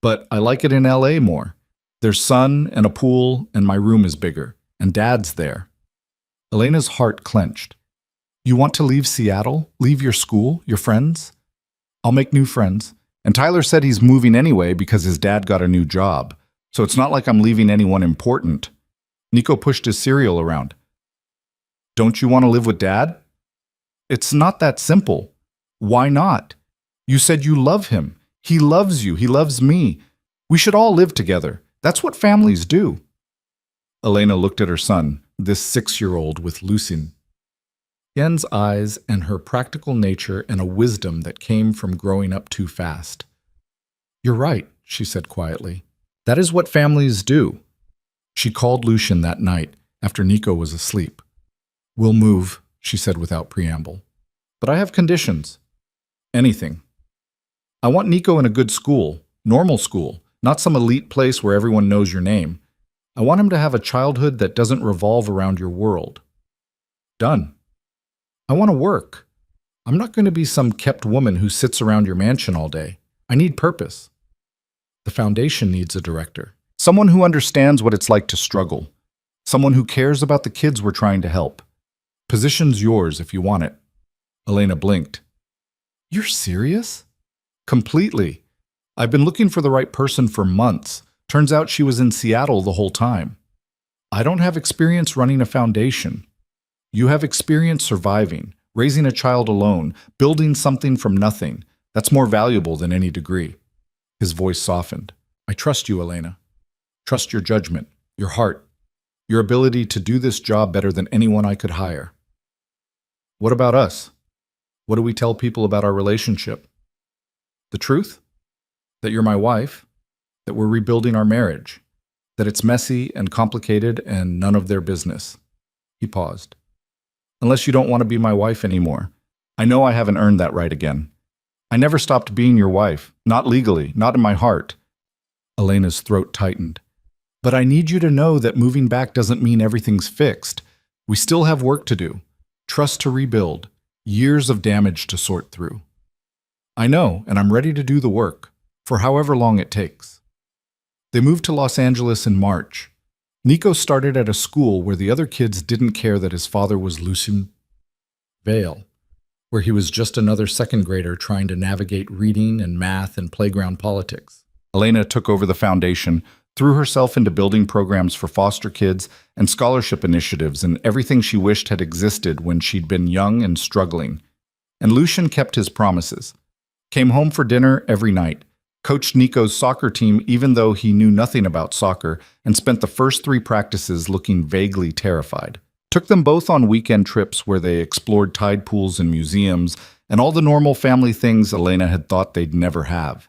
"But I like it in LA more. There's sun and a pool, and my room is bigger, and Dad's there." Elena's heart clenched. "You want to leave Seattle? Leave your school, your friends?" "I'll make new friends. And Tyler said he's moving anyway because his dad got a new job. So it's not like I'm leaving anyone important." Nico pushed his cereal around. "Don't you want to live with Dad?" "It's not that simple." "Why not? You said you love him. He loves you. He loves me. We should all live together. That's what families do." Elena looked at her son, this 6-year-old with Lucien. Yen's eyes and her practical nature and a wisdom that came from growing up too fast. "You're right," she said quietly. "That is what families do." She called Lucien that night, after Nico was asleep. "We'll move," she said without preamble. "But I have conditions." "Anything." "I want Nico in a good school, normal school, not some elite place where everyone knows your name. I want him to have a childhood that doesn't revolve around your world." "Done." "I want to work. I'm not going to be some kept woman who sits around your mansion all day. I need purpose." "The foundation needs a director. Someone who understands what it's like to struggle. Someone who cares about the kids we're trying to help. Position's yours if you want it." Elena blinked. You're serious? Completely. I've been looking for the right person for months. Turns out she was in Seattle the whole time. I don't have experience running a foundation. You have experience surviving, raising a child alone, building something from nothing. That's more valuable than any degree. His voice softened. I trust you, Elena. Trust your judgment, your heart, your ability to do this job better than anyone I could hire. What about us? What do we tell people about our relationship? The truth? That you're my wife, that we're rebuilding our marriage, that it's messy and complicated and none of their business. He paused. Unless you don't want to be my wife anymore. I know I haven't earned that right again. I never stopped being your wife, not legally, not in my heart. Elena's throat tightened. But I need you to know that moving back doesn't mean everything's fixed. We still have work to do. Trust to rebuild. Years of damage to sort through. I know, and I'm ready to do the work, for however long it takes. They moved to Los Angeles in March. Nico started at a school where the other kids didn't care that his father was Lucien Vale, where he was just another second grader trying to navigate reading and math and playground politics. Elena took over the foundation, threw herself into building programs for foster kids and scholarship initiatives and everything she wished had existed when she'd been young and struggling. And Lucien kept his promises. Came home for dinner every night, coached Nico's soccer team even though he knew nothing about soccer, and spent the first 3 practices looking vaguely terrified. Took them both on weekend trips where they explored tide pools and museums and all the normal family things Elena had thought they'd never have.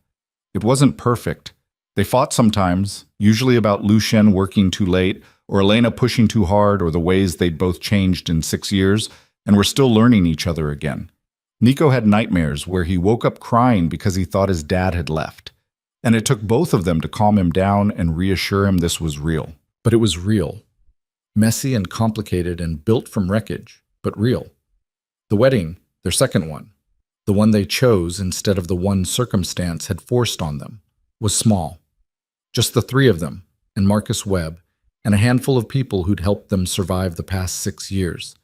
It wasn't perfect. They fought sometimes, usually about Lucien working too late, or Elena pushing too hard, or the ways they'd both changed in 6 years, and were still learning each other again. Nico had nightmares where he woke up crying because he thought his dad had left. And it took both of them to calm him down and reassure him this was real. But it was real. Messy and complicated and built from wreckage, but real. The wedding, their second one, the one they chose instead of the one circumstance had forced on them, was small. Just the 3 of them, and Marcus Webb, and a handful of people who'd helped them survive the past 6 years.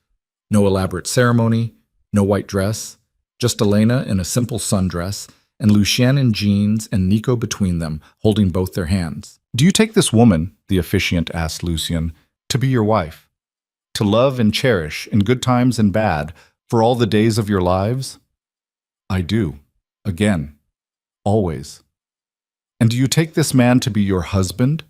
No elaborate ceremony, no white dress, just Elena in a simple sundress, and Lucien in jeans and Nico between them, holding both their hands. Do you take this woman, the officiant asked Lucien, to be your wife? To love and cherish, in good times and bad, for all the days of your lives? I do. Again. Always. And do you take this man to be your husband?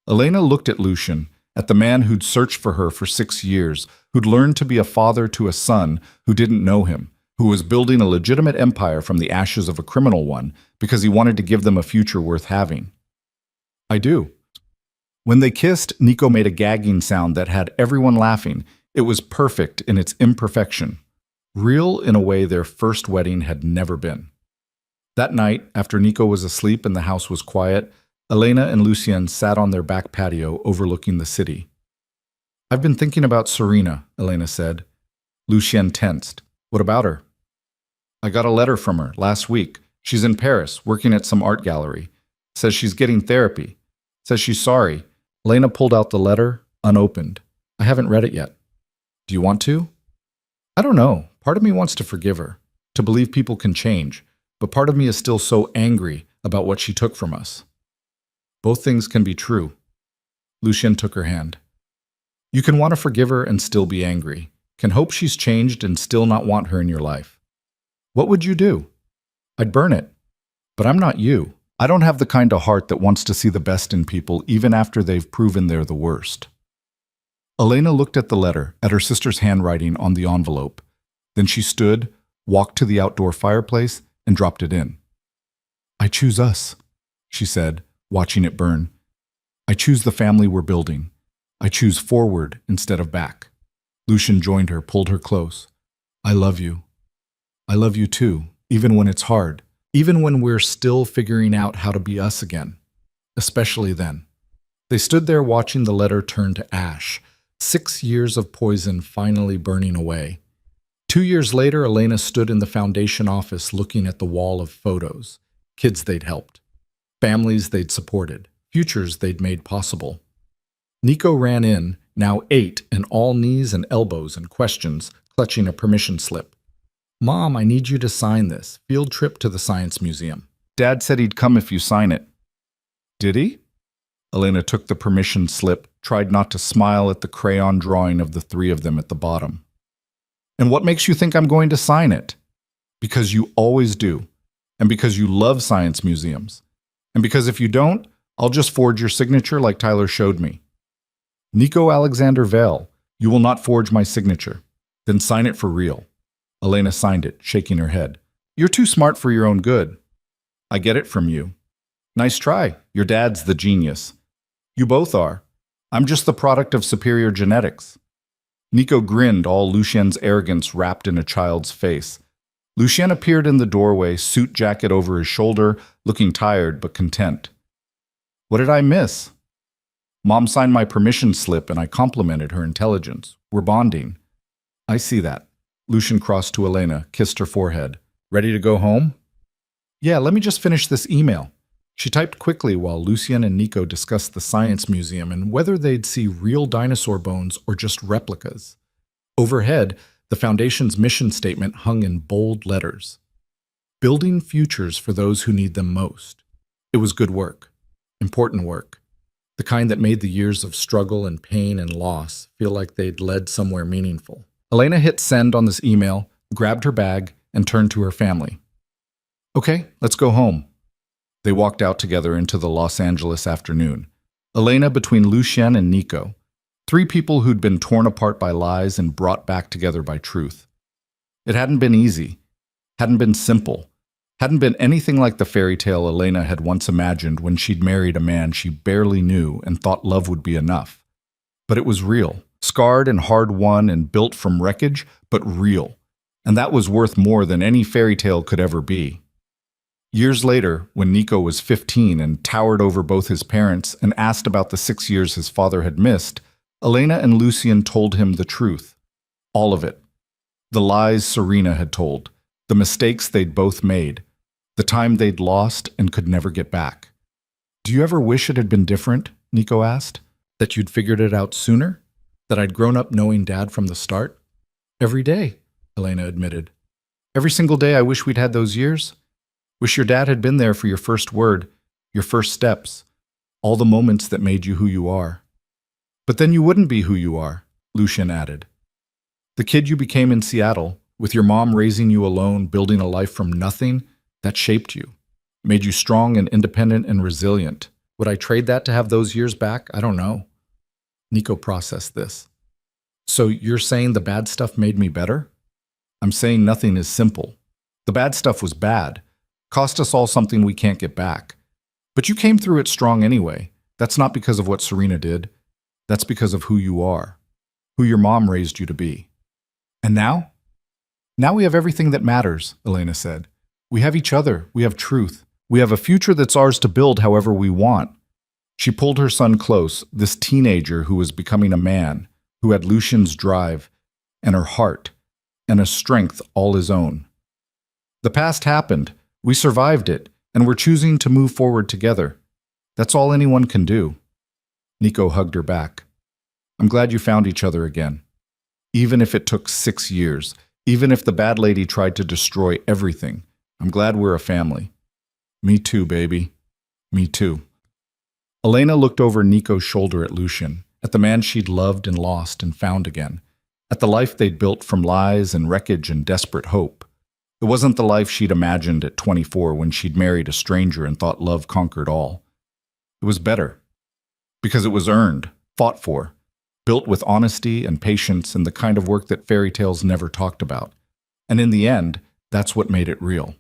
Elena looked at Lucien, at the man who'd searched for her for 6 years, who'd learned to be a father to a son who didn't know him, who was building a legitimate empire from the ashes of a criminal one because he wanted to give them a future worth having. I do. When they kissed, Nico made a gagging sound that had everyone laughing. It was perfect in its imperfection. Real in a way their first wedding had never been. That night, after Nico was asleep and the house was quiet, Elena and Lucien sat on their back patio overlooking the city. I've been thinking about Serena, Elena said. Lucien tensed. What about her? I got a letter from her last week. She's in Paris, working at some art gallery. Says she's getting therapy. Says she's sorry. Elena pulled out the letter, unopened. I haven't read it yet. Do you want to? I don't know. Part of me wants to forgive her, to believe people can change, but part of me is still so angry about what she took from us. Both things can be true. Lucien took her hand. You can want to forgive her and still be angry, can hope she's changed and still not want her in your life. What would you do? I'd burn it. But I'm not you. I don't have the kind of heart that wants to see the best in people even after they've proven they're the worst. Elena looked at the letter, at her sister's handwriting on the envelope. Then she stood, walked to the outdoor fireplace, and dropped it in. I choose us, she said, watching it burn. I choose the family we're building. I choose forward instead of back. Lucien joined her, pulled her close. I love you. I love you too, even when it's hard, even when we're still figuring out how to be us again, especially then. They stood there watching the letter turn to ash, 6 years of poison finally burning away. 2 years later, Elena stood in the foundation office looking at the wall of photos, kids they'd helped, families they'd supported, futures they'd made possible. Nico ran in, now 8 and all knees and elbows and questions, clutching a permission slip. Mom, I need you to sign this. Field trip to the Science Museum. Dad said he'd come if you sign it. Did he? Elena took the permission slip, tried not to smile at the crayon drawing of the three of them at the bottom. And what makes you think I'm going to sign it? Because you always do. And because you love science museums. And because if you don't, I'll just forge your signature like Tyler showed me. Nico Alexander Vale, you will not forge my signature. Then sign it for real. Elena signed it, shaking her head. You're too smart for your own good. I get it from you. Nice try. Your dad's the genius. You both are. I'm just the product of superior genetics. Nico grinned, all Lucien's arrogance wrapped in a child's face. Lucien appeared in the doorway, suit jacket over his shoulder, looking tired but content. What did I miss? Mom signed my permission slip and I complimented her intelligence. We're bonding. I see that. Lucien crossed to Elena, kissed her forehead. Ready to go home? Yeah, let me just finish this email. She typed quickly while Lucien and Nico discussed the science museum and whether they'd see real dinosaur bones or just replicas. Overhead, the Foundation's mission statement hung in bold letters. Building futures for those who need them most. It was good work. Important work. The kind that made the years of struggle and pain and loss feel like they'd led somewhere meaningful. Elena hit send on this email, grabbed her bag, and turned to her family. Okay, let's go home. They walked out together into the Los Angeles afternoon. Elena between Lucien and Nico. Three people who'd been torn apart by lies and brought back together by truth. It hadn't been easy. Hadn't been simple. Hadn't been anything like the fairy tale Elena had once imagined when she'd married a man she barely knew and thought love would be enough. But it was real. Scarred and hard-won and built from wreckage, but real. And that was worth more than any fairy tale could ever be. Years later, when Nico was 15 and towered over both his parents and asked about the 6 years his father had missed, Elena and Lucien told him the truth. All of it. The lies Serena had told. The mistakes they'd both made. The time they'd lost and could never get back. Do you ever wish it had been different? Nico asked. That you'd figured it out sooner? That I'd grown up knowing Dad from the start? Every day, Elena admitted. Every single day I wish we'd had those years. Wish your dad had been there for your first word, your first steps, all the moments that made you who you are. But then you wouldn't be who you are, Lucien added. The kid you became in Seattle, with your mom raising you alone, building a life from nothing, that shaped you, made you strong and independent and resilient. Would I trade that to have those years back? I don't know. Nico processed this. So you're saying the bad stuff made me better? I'm saying nothing is simple. The bad stuff was bad. Cost us all something we can't get back. But you came through it strong anyway. That's not because of what Serena did. That's because of who you are, who your mom raised you to be. And now? Now we have everything that matters, Elena said. We have each other. We have truth. We have a future that's ours to build however we want. She pulled her son close, this teenager who was becoming a man, who had Lucien's drive, and her heart, and a strength all his own. The past happened. We survived it, and we're choosing to move forward together. That's all anyone can do. Nico hugged her back. I'm glad you found each other again. Even if it took 6 years, even if the bad lady tried to destroy everything, I'm glad we're a family. Me too, baby. Me too. Elena looked over Nico's shoulder at Lucien, at the man she'd loved and lost and found again, at the life they'd built from lies and wreckage and desperate hope. It wasn't the life she'd imagined at 24 when she'd married a stranger and thought love conquered all. It was better. Because it was earned, fought for, built with honesty and patience and the kind of work that fairy tales never talked about. And in the end, that's what made it real.